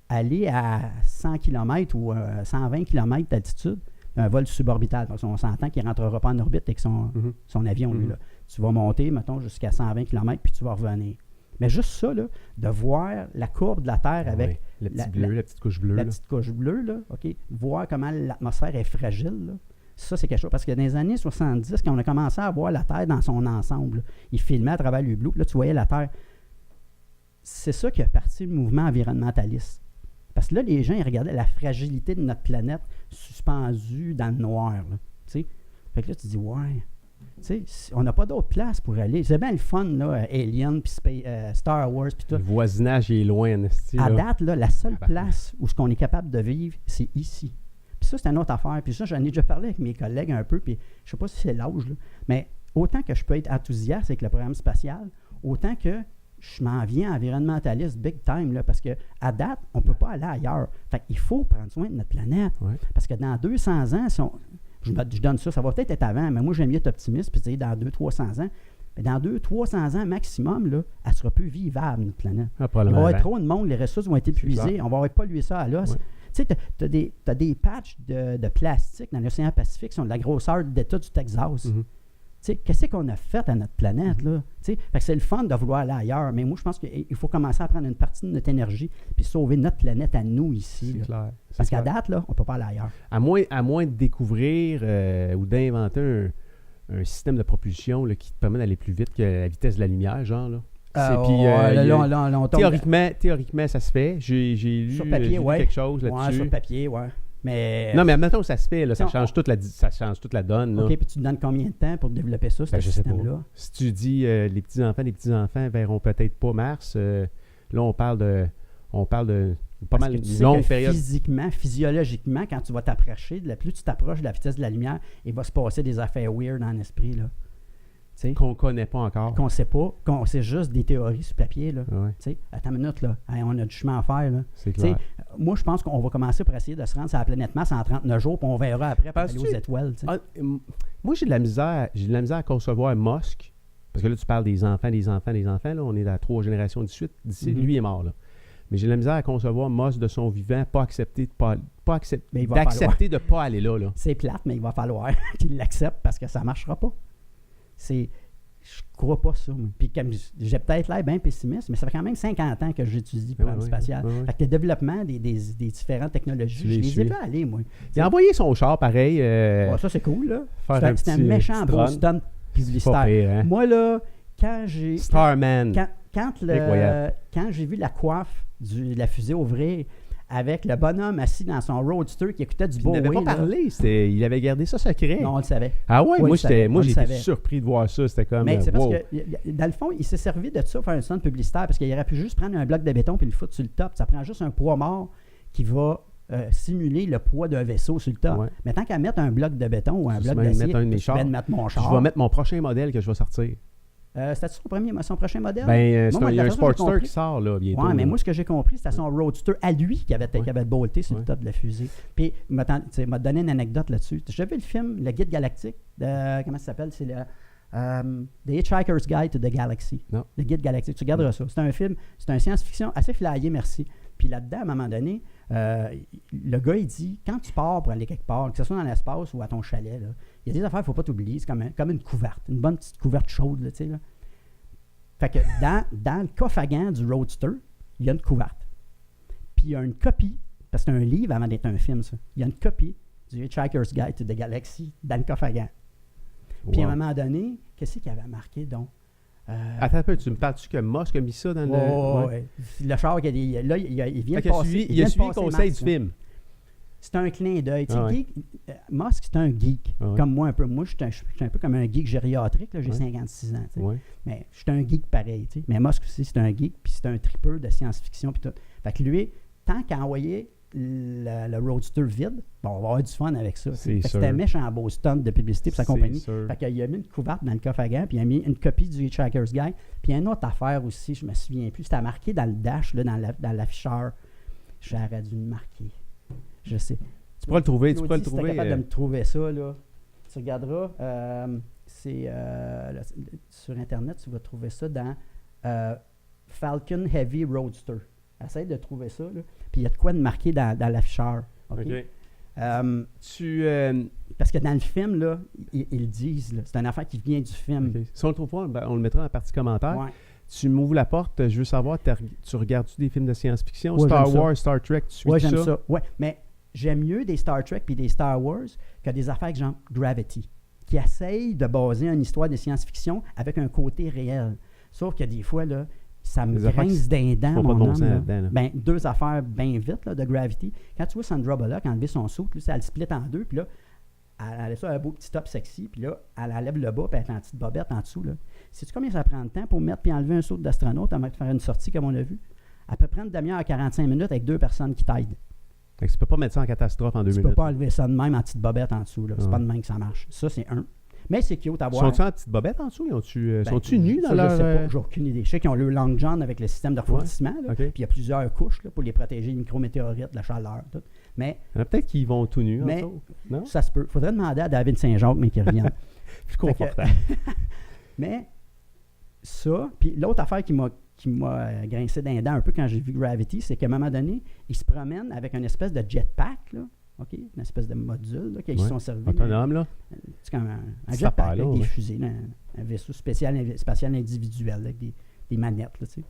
aller à 100 km ou 120 km d'altitude, un vol suborbital. Parce qu'on s'entend qu'il ne rentrera pas en orbite avec son avion. Lui, là. Tu vas monter, mettons, jusqu'à 120 km, puis tu vas revenir. Mais juste ça, là, de voir la courbe de la Terre avec la petite couche bleue. La petite couche bleue, là, OK, voir comment l'atmosphère est fragile, là, ça, c'est quelque chose. Parce que dans les années 70, quand on a commencé à voir la Terre dans son ensemble, là, ils filmaient à travers le bleu, là, tu voyais la Terre. C'est ça qui a parti le mouvement environnementaliste. Parce que là, les gens, ils regardaient la fragilité de notre planète suspendue dans le noir. Là, fait que là, tu dis, ouais, on n'a pas d'autre place pour aller. C'est bien le fun, là, Alien, puis Star Wars, puis tout. Le voisinage est loin, à date, là, la seule place où ce qu'on est capable de vivre, c'est ici. Puis ça, c'est une autre affaire. Puis ça, j'en ai déjà parlé avec mes collègues un peu, puis je sais pas si c'est l'âge, là, mais autant que je peux être enthousiaste avec le programme spatial, autant que je m'en viens environnementaliste big time, là, parce qu'à date, on ne peut pas aller ailleurs. Fait qu'il faut prendre soin de notre planète. Ouais. Parce que dans 200 ans, je donne ça va peut-être être avant, mais moi, j'aime mieux être optimiste, puis dire dans 200-300 ans. Mais dans 200-300 ans maximum, là, elle sera plus vivable, notre planète. Il va y avoir trop de monde, les ressources vont être épuisées, on va polluer ça à l'os. Ouais. Tu sais, tu as des patchs de plastique dans l'océan Pacifique qui sont de la grosseur d'État du Texas. Tu sais, qu'est-ce qu'on a fait à notre planète, là? Tu sais, fait que c'est le fun de vouloir aller ailleurs, mais moi, je pense qu'il faut commencer à prendre une partie de notre énergie puis sauver notre planète à nous ici. C'est clair. Parce qu'à date, là, on ne peut pas aller ailleurs. À moins de découvrir ou d'inventer un système de propulsion là, qui te permet d'aller plus vite que la vitesse de la lumière, genre, là. Théoriquement, ça se fait. J'ai lu, sur papier, quelque chose là-dessus. Ouais, sur papier, ouais. Mais non, mais maintenant ça se fait, là, ça change toute la donne. Là. OK, puis tu te donnes combien de temps pour développer ça, ce système-là? Si tu dis les petits-enfants verront peut-être pas Mars, là, on parle de pas mal une longue période. Physiquement, physiologiquement, quand tu vas t'approcher, plus tu t'approches de la vitesse de la lumière, il va se passer des affaires weird dans l'esprit, là. Qu'on ne connaît pas encore. Qu'on ne sait pas, c'est juste des théories sur papier. Là. Ouais. Attends une minute, là. On a du chemin à faire. Là. C'est clair. Moi, je pense qu'on va commencer par essayer de se rendre sur la planète Mars en 39 jours, puis on verra après pour aller aux étoiles. Moi, j'ai de la misère à concevoir Musk, parce que là, tu parles des enfants, là, on est à 3 générations de suite. D'ici, lui est mort. Là. Mais j'ai de la misère à concevoir Musk de son vivant, d'accepter de ne pas aller là. C'est plate, mais il va falloir qu'il l'accepte parce que ça ne marchera pas. Je crois pas ça. Puis comme j'ai peut-être l'air bien pessimiste, mais ça fait quand même 50 ans que j'étudie le programme spatial. Fait que le développement des différentes technologies, je les ai vus aller, moi. Il a envoyé son char, pareil. Ça, c'est cool, là. C'est un méchant beau stunt publicitaire. Hein? Moi, là, quand j'ai... Starman. Quand j'ai vu la coiffe de la fusée ouvrir avec le bonhomme assis dans son roadster qui écoutait du Bowie. Il n'avait pas parlé. Il avait gardé ça secret. Non, on le savait. Ah ouais? Moi, j'étais surpris de voir ça. C'était comme... Mais c'est parce que, dans le fond, il s'est servi de ça pour faire un stunt publicitaire parce qu'il aurait pu juste prendre un bloc de béton puis le foutre sur le top. Ça prend juste un poids mort qui va simuler le poids d'un vaisseau sur le top. Ouais. Mais tant qu'à mettre un bloc de béton ou un bloc d'acier, je vais mettre mon char. Je vais mettre mon prochain modèle que je vais sortir. C'était son prochain modèle? Il y a un Sportster qui sort là, bientôt. Oui, mais moi, ce que j'ai compris, c'était son Roadster à lui qui avait bolté sur le top de la fusée. Puis, il m'a donné une anecdote là-dessus. J'ai vu le film Le Guide Galactique comment ça s'appelle? C'est The Hitchhiker's Guide to the Galaxy. Non. Le Guide Galactique. Tu regarderas ça. C'est un film, c'est un science-fiction assez flyé, merci. Puis là-dedans, à un moment donné, le gars, il dit, quand tu pars pour aller quelque part, que ce soit dans l'espace ou à ton chalet, là, il y a des affaires qu'il ne faut pas t'oublier. C'est comme une couverte, une bonne petite couverte chaude. Là, tu sais, là. Fait que dans le coffre à gants du Roadster, il y a une couverte. Puis il y a une copie, parce que c'est un livre avant d'être un film, ça. Il y a une copie du Hitchhiker's Guide to the Galaxy dans le coffre à gants. Puis à un moment donné, qu'est-ce qu'il avait marqué donc? Attends un peu, tu me parles-tu que Musk a mis ça dans le... Ouais. Le char, il vient de passer... Il a suivi le conseil du film. C'est un clin d'œil. Musk, c'est un geek, comme moi un peu. Moi, je suis un peu comme un geek gériatrique. Là, j'ai 56 ans. Mais je suis un geek pareil. T'sais. Mais Musk aussi, c'est un geek, puis c'est un tripeur de science-fiction. Puis tout. Fait que lui, tant qu'à envoyer le Roadster vide, on va avoir du fun avec ça. C'était un méchant beau stunt de publicité pour sa compagnie. Fait qu'il a mis une couverte dans le coffre à gants, puis il a mis une copie du Hitchhiker's Guide. Puis il y a une autre affaire aussi, je me souviens plus. C'était marqué dans le dash, là, dans l'afficheur. J'aurais dû le marquer. Je sais. Tu pourras le trouver. Si tu es capable de me trouver ça, là, tu regarderas. Sur Internet, tu vas trouver ça dans Falcon Heavy Roadster. Essaye de trouver ça. Là. Puis il y a de quoi de marquer dans l'afficheur. Okay? Parce que dans le film, là, ils disent, là, c'est une affaire qui vient du film. Okay. Si on le trouve pas, on le mettra dans la partie commentaire. Ouais. Tu m'ouvres la porte, je veux savoir, tu regardes-tu des films de science-fiction? Ouais, Star Wars, Star Trek, tu suis ça? Oui, j'aime ça. Ouais, mais j'aime mieux des Star Trek puis des Star Wars que des affaires genre Gravity, qui essayent de baser une histoire de science-fiction avec un côté réel. Sauf que des fois, là, ça me grince d'un dent, mon homme. Deux affaires bien vite là, de Gravity. Quand tu vois Sandra Bullock enlever son saut, elle split en deux, puis là, elle a ça un beau petit top sexy, puis là, elle enlève le bas, puis elle a une petite bobette en dessous. Là. Sais-tu combien ça prend de temps pour mettre puis enlever un saut d'astronaute avant de faire une sortie comme on a vu? Elle peut prendre une demi-heure à 45 minutes avec 2 personnes qui t'aident. Fait que tu peux pas mettre ça en catastrophe en 2 minutes. Tu peux pas enlever ça de même en petite bobette en dessous. Là. C'est pas de même que ça marche. Ça, c'est un. Mais c'est cute à voir. Sont-ils en petite bobette en dessous? Sont-ils nus dans leur... Je sais pas, j'ai aucune idée. Je sais qu'ils ont le long john avec le système de refroidissement. Puis il y a plusieurs couches là, pour les protéger des micrométéorites, de la chaleur, tout. Mais peut-être qu'ils vont tout nus. Mais non? Ça se peut. Il faudrait demander à David Saint-Jacques, mais qu'il revienne. Plus confortable. Mais ça, puis l'autre affaire qui m'a grincé d'un dent un peu quand j'ai vu Gravity, c'est qu'à un moment donné, ils se promènent avec une espèce de jetpack, là. OK? Une espèce de module là, qu'ils se sont servis. Autonome, là. C'est comme un jetpack avec des fusées, là, un vaisseau spatial individuel avec des manettes, là, tu sais.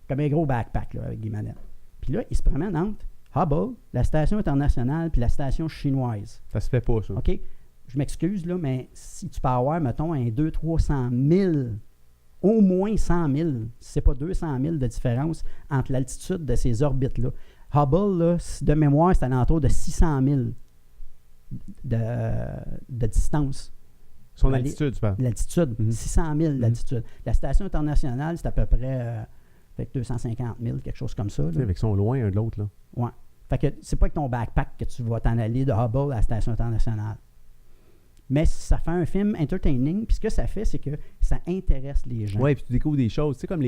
Comme un gros backpack là, avec des manettes. Puis là, ils se promènent entre Hubble, la station internationale, puis la station chinoise. Ça se fait pas, ça. OK? Je m'excuse, là, mais si tu peux avoir, mettons, un 200-300 000, au moins 100 000, si ce n'est pas 200 000 de différence entre l'altitude de ces orbites-là. Hubble, là, de mémoire, c'est à l'entour de 600 000 de distance. Son altitude, tu parles? L'altitude, 600 000 d'altitude. La station internationale, c'est à peu près 250 000, quelque chose comme ça. Là. Avec son loin un de l'autre, là. Ouais. Fait que c'est pas avec ton backpack que tu vas t'en aller de Hubble à la station internationale. Mais ça fait un film entertaining, puis ce que ça fait, c'est que ça intéresse les gens. Oui, puis tu découvres des choses. Tu sais, comme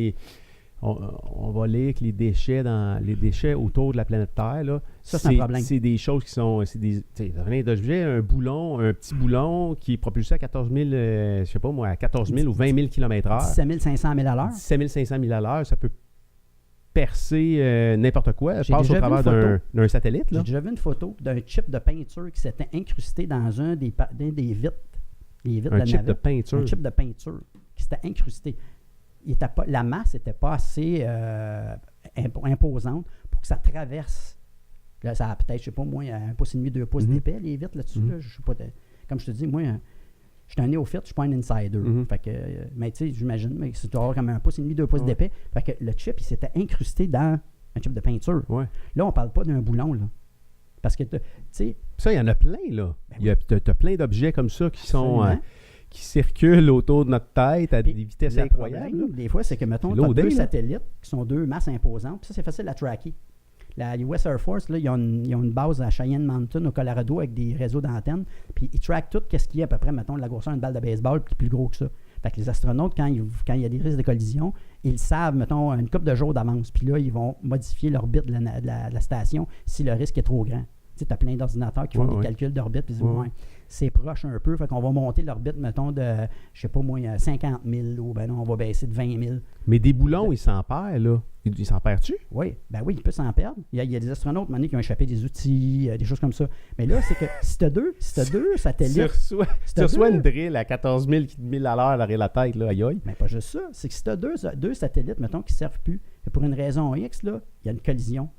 on va lire que les déchets autour de la planète Terre, là, ça, c'est un problème. C'est des choses qui sont... C'est des d'objets, un petit boulon qui est propulsé à 14 000, je sais pas moi, à 14 000 ou 20 000 km/h. 17 500 000 à l'heure. 17 500 000 à l'heure, ça peut percer n'importe quoi. Je passe au travers d'un satellite. Là. J'ai déjà vu une photo d'un chip de peinture qui s'était incrusté dans un des vitres. Les vitres un de la chip navette. De peinture. Un chip de peinture qui s'était incrusté. La masse n'était pas assez imposante pour que ça traverse. Là, ça a peut-être, je sais pas, moi, 1,5 pouce, 2 pouces d'épais, les vitres là-dessus. Là, je sais pas, comme je te dis, moi, je suis un néophyte, je suis pas un insider. Fait que, mais tu sais, j'imagine, mais c'est avoir comme 1,5 pouce, 2 pouces d'épais. Fait que le chip, il s'était incrusté dans un chip de peinture. Ouais. Là, on parle pas d'un boulon, là. Parce que, tu sais... Ça, il y en a plein, là. Ben t'as plein d'objets comme ça qui sont... qui circulent autour de notre tête à des vitesses incroyables. Des fois, c'est que, mettons, tu as deux satellites qui sont deux masses imposantes, puis ça, c'est facile à tracker. La US Air Force, là, ils ont une base à Cheyenne Mountain, au Colorado, avec des réseaux d'antennes, puis ils trackent tout ce qui est à peu près, mettons, de la grosseur d'une balle de baseball, puis plus gros que ça. Fait que les astronautes, quand il y a des risques de collision, ils savent, mettons, une couple de jours d'avance, puis là, ils vont modifier l'orbite de la station si le risque est trop grand. Tu sais, as plein d'ordinateurs qui font des calculs d'orbite, puis ils disent, c'est proche un peu, fait qu'on va monter l'orbite, mettons, de, je sais pas moi, 50 000, ou ben non, on va baisser de 20 000. Mais des boulons, ils s'en perdent, là. Ils s'en perdent-tu? Oui, ben oui, il peut s'en perdre. Il y a des astronautes, maintenant, qui ont échappé des outils, des choses comme ça. Mais là, c'est que si tu as deux satellites... tu reçois une drill à 14 000 à l'heure derrière la tête, là, aïe aïe. Mais pas juste ça. C'est que si tu as deux satellites, mettons, qui ne servent plus, et pour une raison X, là, il y a une collision.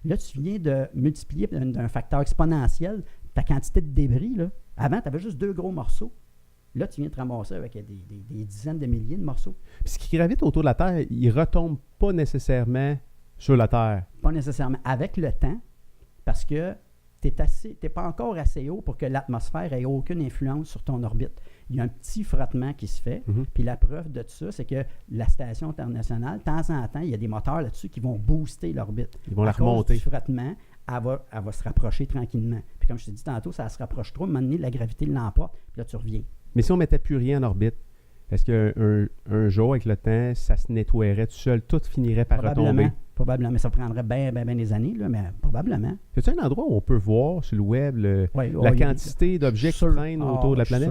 Là, tu viens de multiplier d'un facteur exponentiel ta quantité de débris. Là. Avant, tu avais juste 2 gros morceaux. Là, tu viens de te ramasser avec des dizaines de milliers de morceaux. Puis ce qui gravite autour de la Terre, il ne retombe pas nécessairement sur la Terre. Pas nécessairement. Avec le temps, parce que tu n'es pas encore assez haut pour que l'atmosphère ait aucune influence sur ton orbite. Il y a un petit frottement qui se fait. Puis la preuve de ça, c'est que la station internationale, de temps en temps, il y a des moteurs là-dessus qui vont booster l'orbite. Ils vont la remonter. À cause du frottement, elle va se rapprocher tranquillement. Puis comme je t'ai dit tantôt, ça se rapproche trop. À un moment donné, la gravité l'emporte, puis là, tu reviens. Mais si on ne mettait plus rien en orbite, est-ce qu'un jour, avec le temps, ça se nettoierait tout seul, tout finirait par retomber? Probablement, mais ça prendrait bien des années, là, mais probablement. Y a-t-il un endroit où on peut voir sur le web la quantité d'objets qui traînent autour de la planète?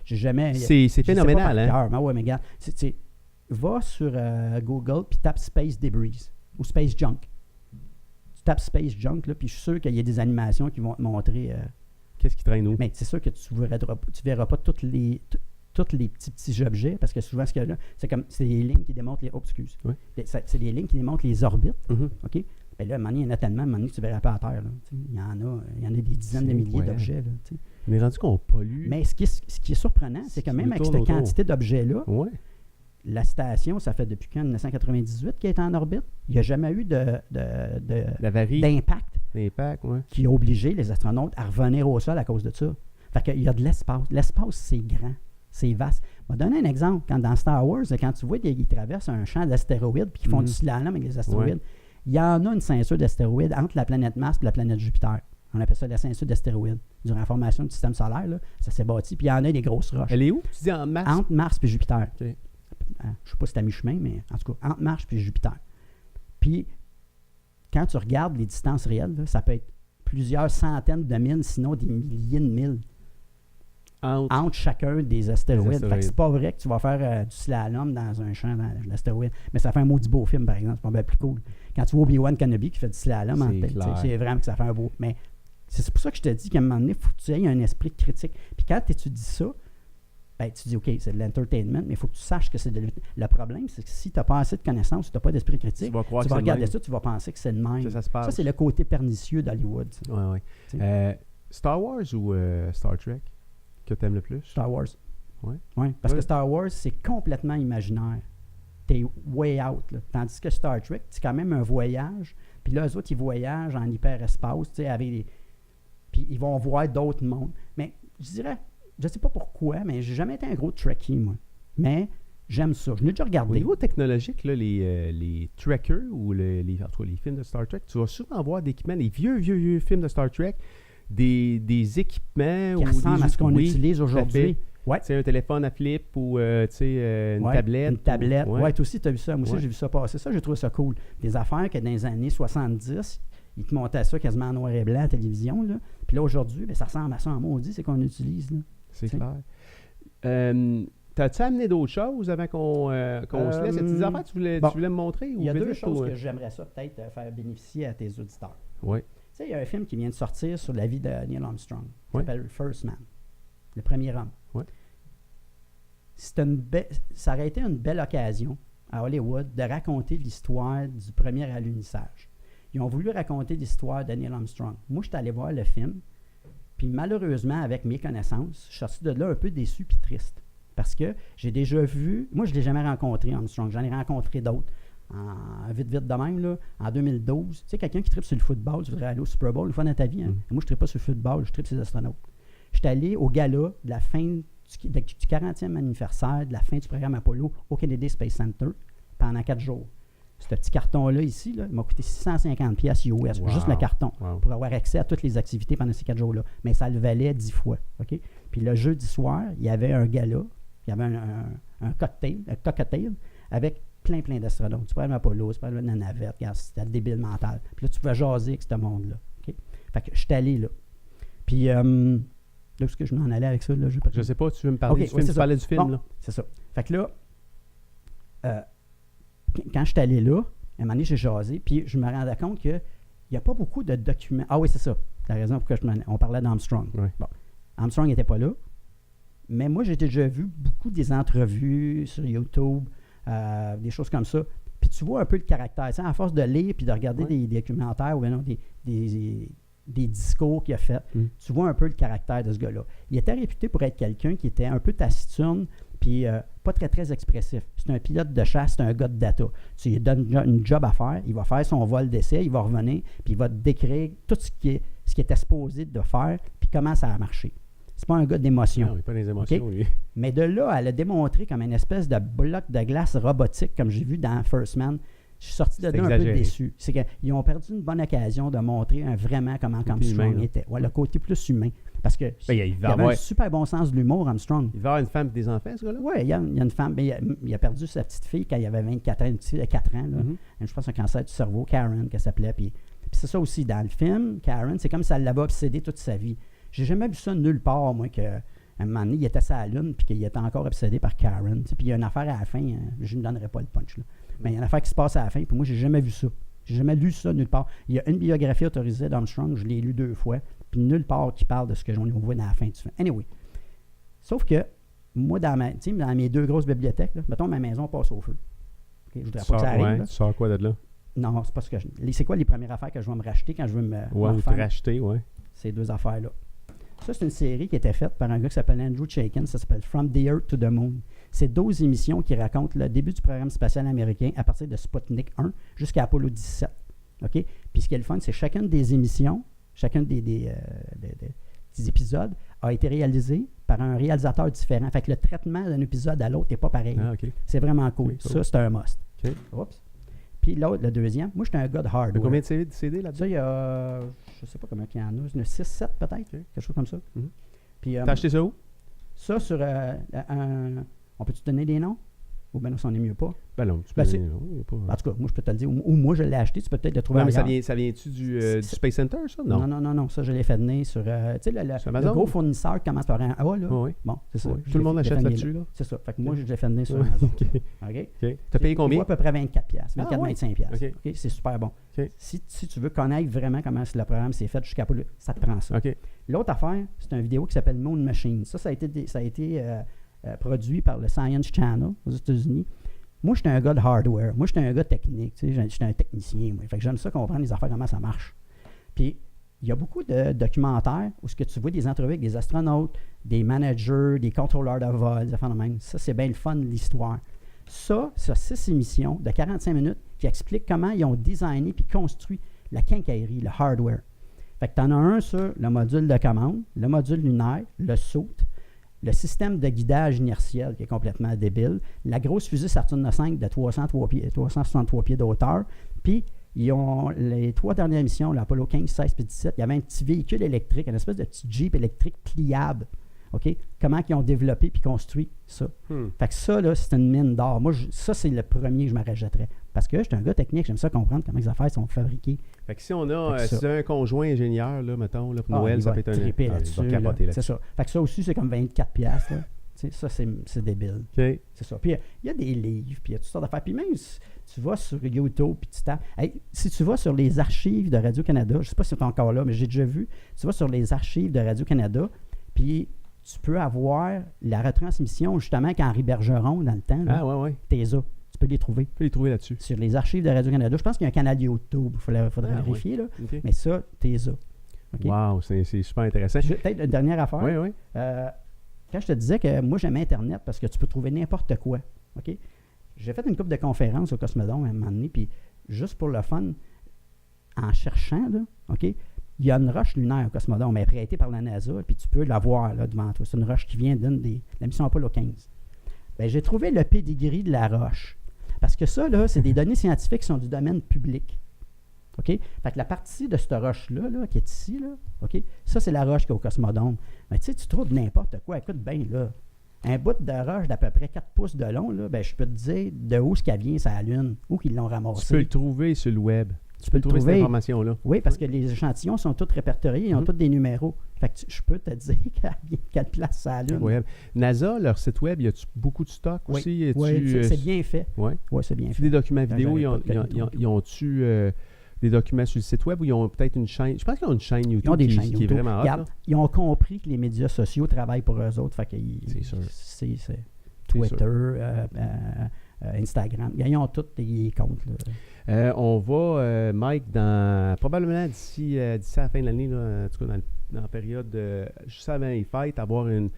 J'ai jamais... C'est phénoménal, hein? Oui, mais regarde, va sur Google puis tape Space Debris ou Space Junk. Tu tapes Space Junk, là, puis je suis sûr qu'il y a des animations qui vont te montrer... Qu'est-ce qui traîne où? Mais c'est sûr que tu verras pas tous les petits objets, parce que souvent, ce qu'il y a là, c'est des lignes qui démontrent les... Oh, excuse. Oui. C'est des lignes qui démontrent les orbites. OK? Bien là, à un moment donné, il y en a tellement, à un moment donné, tu ne verras pas à terre. Là, il y en a des dizaines de milliers d'objets. Là, on est rendu qu'on pollue. Mais ce qui est surprenant, c'est que même avec cette quantité d'objets-là, la station, ça fait depuis quand, 1998 qu'elle est en orbite, il n'y a jamais eu d'impact qui a obligé les astronautes à revenir au sol à cause de ça. Fait qu'il y a de l'espace. L'espace, c'est grand. C'est vaste. Je vais donner un exemple. Dans Star Wars, quand tu vois qu'ils traversent un champ d'astéroïdes puis qu'ils font du slalom avec les astéroïdes, Il y en a une ceinture d'astéroïdes entre la planète Mars et la planète Jupiter. On appelle ça la ceinture d'astéroïdes. Durant la formation du système solaire, là, ça s'est bâti. Puis il y en a des grosses roches. Elle est où? Tu dis en Mars? Entre Mars et Jupiter. Okay. Je ne sais pas si c'est à mi-chemin, mais en tout cas, entre Mars et Jupiter. Puis, quand tu regardes les distances réelles, là, ça peut être plusieurs centaines de milles, sinon des milliers de milles entre chacun des astéroïdes. Fait que c'est pas vrai que tu vas faire du slalom dans un champ d'astéroïdes. Mais ça fait un maudit beau film, par exemple. C'est pas bien plus cool. Quand tu vois Obi-Wan Kenobi qui fait du slalom, c'est vraiment que ça fait un beau... Mais c'est pour ça que je te dis qu'à un moment donné, il faut que tu aies un esprit critique. Puis quand tu étudies ça, ben, tu dis, OK, c'est de l'entertainment, mais il faut que tu saches que c'est de... Le problème, c'est que si tu n'as pas assez de connaissances, si tu n'as pas d'esprit critique, tu vas regarder ça, tu vas penser que c'est le même. Ça, c'est le côté pernicieux d'Hollywood. Oui. Star Wars ou Star Trek que tu aimes le plus? Star Wars. Oui. Ouais, parce que Star Wars, c'est complètement imaginaire. T'es way out. Là. Tandis que Star Trek, c'est quand même un voyage. Puis là, eux autres, ils voyagent en hyperespace, tu sais, avec puis ils vont voir d'autres mondes. Mais je dirais, je ne sais pas pourquoi, mais j'ai jamais été un gros Trekkie, moi. Mais j'aime ça. Je l'ai déjà regardé. Au niveau technologique, là, les Trekkers ou les films de Star Trek, tu vas souvent voir des équipements, les vieux films de Star Trek, des équipements qui ressemblent à ce qu'on utilise aujourd'hui. Ouais. Un téléphone à flip ou une tablette. Une tablette. Ouais, toi aussi, tu as vu ça. Moi aussi, j'ai vu ça passer. Ça, j'ai trouvé ça cool. Des affaires que dans les années 70, ils te montaient ça quasiment en noir et blanc à la télévision. Là. Puis là, aujourd'hui, ça ressemble à ça en maudit, c'est qu'on utilise. Là. C'est clair. T'as-tu amené d'autres choses avant qu'on se laisse? Des affaires tu voulais me montrer? Il y a deux choses que j'aimerais ça peut-être faire bénéficier à tes auditeurs. Oui. Tu sais, il y a un film qui vient de sortir sur la vie de Neil Armstrong. Qui s'appelle First Man. Le premier homme. Oui. Ça aurait été une belle occasion à Hollywood de raconter l'histoire du premier alunissage. Ils ont voulu raconter l'histoire de Neil Armstrong. Moi, je suis allé voir le film, puis malheureusement, avec mes connaissances, je suis sorti de là un peu déçu puis triste. Parce que j'ai déjà vu... Moi, je ne l'ai jamais rencontré, Armstrong. J'en ai rencontré d'autres. Vite de même, là, en 2012. Tu sais, quelqu'un qui tripe sur le football, tu voudrais aller au Super Bowl une fois dans ta vie. Hein? Moi, je ne tripe pas sur le football, je tripe sur les astronautes. Je suis allé au gala de la fin du 40e anniversaire de la fin du programme Apollo au Kennedy Space Center pendant 4 jours. Ce petit carton-là ici, là, il m'a coûté 650$ US, juste le carton, pour avoir accès à toutes les activités pendant ces 4 jours-là. Mais ça le valait 10 fois. Okay? Puis le jeudi soir, il y avait un gala, il y avait un cocktail avec plein d'astronautes. Tu parlais d'Apollo, tu parlais de la navette, c'était le débile mental. Puis là, tu pouvais jaser avec ce monde-là. Okay? Fait que je suis allé là. Puis... là, où est-ce que je m'en allais avec ça? Là, je sais pas, tu veux me parler du film? Tu parlais du film, bon, là. C'est ça. Fait que là, quand je suis allé là, à un moment donné, j'ai jasé, puis je me rendais compte qu'il n'y a pas beaucoup de documents. Ah oui, c'est ça. La raison pourquoi on parlait d'Armstrong. Oui. Bon. Armstrong n'était pas là, mais moi, j'ai déjà vu beaucoup des entrevues sur YouTube, des choses comme ça. Puis tu vois un peu le caractère. Tu sais, à force de lire puis de regarder des documentaires ou non, des discours qu'il a fait, tu vois un peu le caractère de ce gars-là. Il était réputé pour être quelqu'un qui était un peu taciturne puis pas très expressif. C'est un pilote de chasse, c'est un gars de data. Tu lui donnes une job à faire, il va faire son vol d'essai, il va revenir, puis il va te décrire tout ce qui était supposé de faire, puis comment ça a marché. C'est pas un gars d'émotion. Non, il n'est pas des émotions, okay? lui. Mais de là, elle a démontré comme une espèce de bloc de glace robotique, comme j'ai vu dans First Man. Je suis sorti de là un peu déçu. C'est qu'ils ont perdu une bonne occasion de montrer vraiment comment Armstrong était. Ouais, le côté plus humain. Parce que il avait un super bon sens de l'humour, Armstrong. Il va avoir une femme et des enfants, ce gars-là? Oui, il y a une femme. Mais il a perdu sa petite fille quand il avait 24 ans, une petite fille de 4 ans. Là. Je pense un cancer du cerveau, Karen, qu'elle s'appelait. Puis c'est ça aussi, dans le film, Karen, c'est comme si elle l'avait obsédé toute sa vie. J'ai jamais vu ça nulle part, moi, qu'à un moment donné, il était sur la Lune puis qu'il était encore obsédé par Karen. Puis il y a une affaire à la fin, je ne donnerai pas le punch, là. Mais il y a une affaire qui se passe à la fin, puis moi, j'ai jamais vu ça. J'ai jamais lu ça nulle part. Il y a une biographie autorisée d'Armstrong, je l'ai lu 2 fois, puis nulle part qui parle de ce que j'en vois dans la fin du film. Anyway. Sauf que, moi, dans mes 2 grosses bibliothèques, là, mettons, ma maison passe au feu. Okay, je voudrais pas que ça arrive. Tu sors quoi de là? Non, c'est pas ce que c'est quoi les premières affaires que je vais me racheter quand je veux me te racheter, Ces 2 affaires-là. Ça, c'est une série qui était faite par un gars qui s'appelle Andrew Chaikin. Ça s'appelle From the Earth to the Moon. C'est 12 émissions qui racontent le début du programme spatial américain à partir de Sputnik 1 jusqu'à Apollo 17. OK? Puis ce qui est le fun, c'est chacune des émissions, chacun des épisodes a été réalisé par un réalisateur différent. Fait que le traitement d'un épisode à l'autre n'est pas pareil. Ah, okay. C'est vraiment cool. Oui, ça, c'est un must. Okay. Oups. Puis l'autre, le deuxième, moi, j'étais un gars de hardware. Il y a combien de CD là-dedans? Ça, il y a, je sais pas combien il y en a, il y en a 6, 7 peut-être, quelque chose comme ça. Puis, t'as acheté ça où? Ça sur on peut-tu te donner des noms? Ou bien non, ça en est mieux pas? Ben non, tu peux donner des noms. En tout cas, moi, je peux te le dire. Ou moi, je l'ai acheté, tu peux peut-être le trouver mais ailleurs. ça vient-tu du Space Center, ça? Non. Ça, je l'ai fait venir sur... tu sais, le gros fournisseur qui commence par un A, là. Oui. Bon, c'est ça. Tout le monde achète là-dessus, là? C'est ça. Fait que moi, je l'ai fait venir sur Amazon. OK? T'as payé combien? À peu près 24$. 24-25$. OK. C'est super bon. Okay. Si tu veux connaître vraiment comment le programme s'est fait jusqu'à là, ça te prend ça. Okay. L'autre affaire, c'est une vidéo qui s'appelle Moon Machine. Ça a été produit par le Science Channel aux États-Unis. Moi, j'étais un gars de hardware. Moi, j'étais un gars technique. Tu sais, j'étais un technicien. Moi. Fait que j'aime ça comprendre les affaires, comment ça marche. Puis, il y a beaucoup de documentaires où ce que tu vois des entrevues avec des astronautes, des managers, des contrôleurs de vol, des affaires de même. Ça, c'est bien le fun de l'histoire. Ça, c'est 6 émissions de 45 minutes qui expliquent comment ils ont designé puis construit la quincaillerie, le hardware. Fait que tu en as un sur le module de commande, le module lunaire, le SOUT, le système de guidage inertiel qui est complètement débile, la grosse fusée Saturn V de 363 pieds de hauteur, puis ils ont les 3 dernières missions, l'Apollo 15, 16 et 17, il y avait un petit véhicule électrique, une espèce de petit Jeep électrique pliable. OK? Comment ils ont développé puis construit ça. Fait que ça, là, c'est une mine d'or. Moi, ça, c'est le premier que je me rajouterais. Parce que j'étais un gars technique, j'aime ça comprendre comment les affaires sont fabriquées. Fait que si on a un conjoint ingénieur, là, mettons, là, pour Noël, ça peut être un là-dessus. C'est ça. Fait que ça aussi, c'est comme 24$. Là. Ça, c'est débile. Okay. C'est ça. Puis il y a des livres, puis il y a toutes sortes d'affaires. Puis même si tu vas sur YouTube, puis tu tapes... Hey, si tu vas sur les archives de Radio-Canada, je ne sais pas si c'est encore là, mais j'ai déjà vu, tu vas sur les archives de Radio-Canada, puis tu peux avoir la retransmission, justement, qu'Henri Bergeron, dans le temps, là, t'es ça. Tu peux les trouver. Tu peux les trouver là-dessus. Sur les archives de Radio-Canada. Je pense qu'il y a un canal YouTube. Il faudrait vérifier. Là. Okay. Mais ça, t'es ça. Okay? Wow, c'est super intéressant. Peut-être une dernière affaire. Oui. Quand je te disais que moi, j'aime Internet parce que tu peux trouver n'importe quoi. OK? J'ai fait une couple de conférences au Cosmodome à un moment donné, puis juste pour le fun, en cherchant, là, OK? Il y a une roche lunaire au Cosmodome, elle est prêtée par la NASA, puis tu peux la voir là, devant toi. C'est une roche qui vient de la mission Apollo 15. Bien, j'ai trouvé le pedigree de la roche. Parce que ça, là, c'est des données scientifiques qui sont du domaine public. OK? Fait que la partie de cette roche-là, là, qui est ici, là, OK? Ça, c'est la roche qui est au Cosmodome. Mais tu sais, tu trouves n'importe quoi. Écoute bien, là. Un bout de roche d'à peu près 4 pouces de long, là, ben, je peux te dire de où ce qu'elle vient, c'est la Lune, où qu'ils l'ont ramassé. Tu peux le trouver sur le web. Tu peux le trouver cette information-là. Oui, parce que les échantillons sont tous répertoriés, ils ont tous des numéros. Fait que je peux te dire qu'elle vient de quelle place ça a Lune. Ouais. NASA, leur site web, y a-tu beaucoup de stock aussi? Oui, c'est bien fait. Oui, c'est bien fait. Des documents vidéo, ils ont-tu des documents sur le site web ou ils ont peut-être une chaîne? Je pense qu'ils ont une chaîne YouTube qui est vraiment hot. Ils ont compris que les médias sociaux travaillent pour eux autres. Fait que c'est sûr. C'est Twitter, Instagram. Ils ont tous des comptes. On va, Mike, probablement d'ici la fin de l'année, là, en tout cas dans la période juste avant les fêtes, avoir un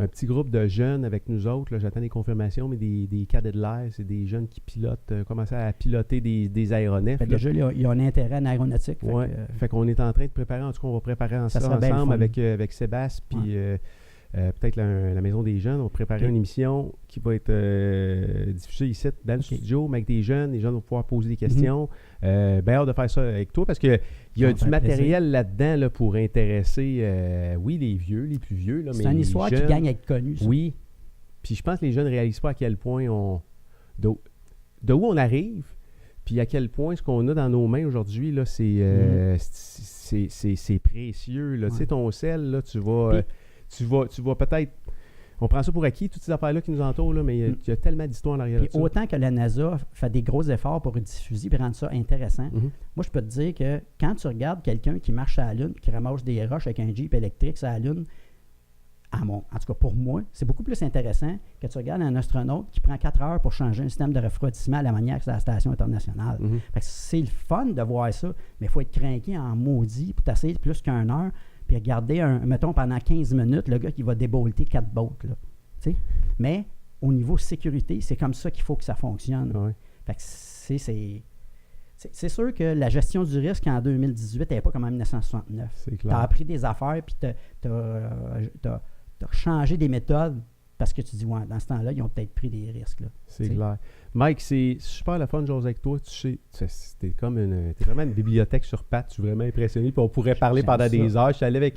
petit groupe de jeunes avec nous autres. Là, j'attends des confirmations, mais des cadets de l'air, c'est des jeunes qui pilotent, commencent à piloter des aéronefs. Déjà, ils ont un intérêt en aéronautique. Oui, fait qu'on est en train de préparer, en tout cas, on va préparer ça ensemble avec Sébastien, puis peut-être la Maison des Jeunes. On va préparer une émission qui va être diffusée ici dans le studio, mais avec des jeunes. Les jeunes vont pouvoir poser des questions. Bien hâte de faire ça avec toi parce qu'il y a du matériel là-dedans là, pour intéresser, les vieux, les plus vieux. Là, c'est une histoire qui gagne à être connue. Ça. Oui. Puis je pense que les jeunes ne réalisent pas à quel point de où on arrive, puis à quel point ce qu'on a dans nos mains aujourd'hui, là, c'est précieux. Là. Tu sais, ton sel, là, tu vas peut-être... On prend ça pour acquis, toutes ces affaires-là qui nous entourent, là, mais il y a tellement d'histoires en arrière de ça. Autant que la NASA fait des gros efforts pour diffuser et rendre ça intéressant, moi, je peux te dire que quand tu regardes quelqu'un qui marche à la Lune, qui ramasse des roches avec un Jeep électrique sur la Lune, en tout cas pour moi, c'est beaucoup plus intéressant que tu regardes un astronaute qui prend 4 heures pour changer un système de refroidissement à la manière que c'est à la station internationale. Fait que c'est le fun de voir ça, mais il faut être craqué en maudit pour t'asseoir plus qu'une heure puis regarder, mettons, pendant 15 minutes, le gars qui va débolter 4 bottes. Là, mais au niveau sécurité, c'est comme ça qu'il faut que ça fonctionne. Ouais. Fait que c'est sûr que la gestion du risque en 2018 n'est pas comme en 1969. C'est clair. Tu as appris des affaires, puis tu as changé des méthodes parce que tu dis, ouais, dans ce temps-là, ils ont peut-être pris des risques. Là, c'est clair. Mike, c'est super le fun de jouer avec toi. Tu sais, t'es vraiment une bibliothèque sur pattes. Je suis vraiment impressionné. Puis on pourrait parler pendant des heures. Je suis allé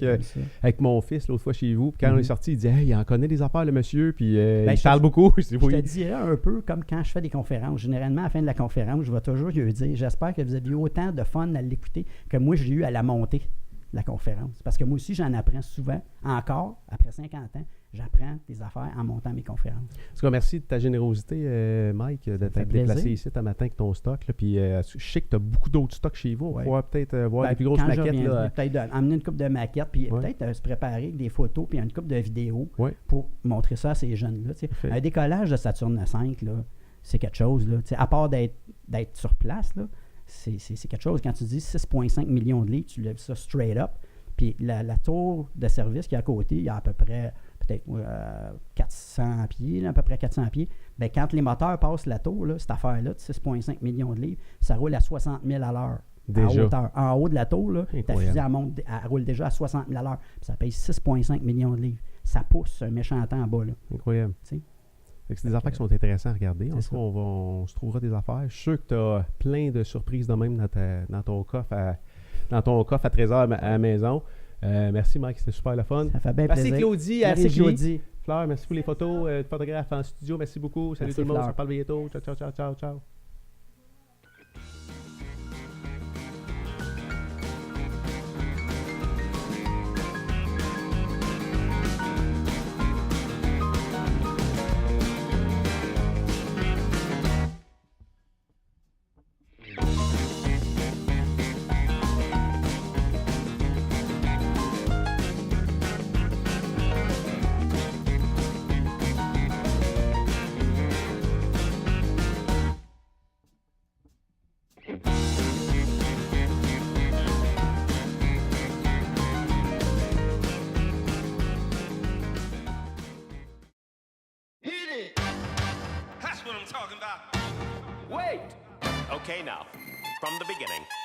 avec mon fils l'autre fois chez vous. Puis quand on est sorti, il dit hey, il en connaît des affaires, le monsieur. Puis il parle beaucoup. Je te dirais un peu comme quand je fais des conférences. Généralement, à la fin de la conférence, je vais toujours lui dire j'espère que vous avez eu autant de fun à l'écouter que moi, j'ai eu à la monter, la conférence. Parce que moi aussi, j'en apprends souvent. Encore, après 50 ans, j'apprends des affaires en montant mes conférences. En tout cas, merci de ta générosité, Mike, de t'être déplacé ici ce matin avec ton stock. Là, puis je sais que tu as beaucoup d'autres stocks chez vous. On va pouvoir peut-être voir les plus grosses maquettes. Peut-être amener une couple de maquettes, puis peut-être se préparer avec des photos, puis une couple de vidéos pour montrer ça à ces jeunes-là. Un décollage de Saturne V, là, c'est quelque chose. Là, à part d'être sur place, là, c'est quelque chose. Quand tu dis 6,5 millions de livres, tu lèves ça straight up. Puis la tour de service qui est à côté, il y a à peu près peut-être 400 pieds, là, à peu près 400 pieds. Bien, quand les moteurs passent la tour, là, cette affaire-là de 6,5 millions de livres, ça roule à 60 000 à l'heure. Déjà. En hauteur. En haut de la tour, là, ta fusée elle roule déjà à 60 000 à l'heure. Puis ça paye 6,5 millions de livres. Ça pousse un méchant temps en bas. Là. Incroyable. C'est des affaires qui sont intéressantes à regarder. En tout cas, on se trouvera des affaires. Je suis sûr que tu as plein de surprises de même dans ton coffre à trésor à la maison. Merci, Mike. C'était super le fun. Ça fait bien plaisir. Merci, Claudie. Merci, Claudie. Fleur, merci pour les photos. Photographe en studio, merci beaucoup. Salut tout le monde. On se parle bientôt. Ciao. Wait! Okay, now, from the beginning.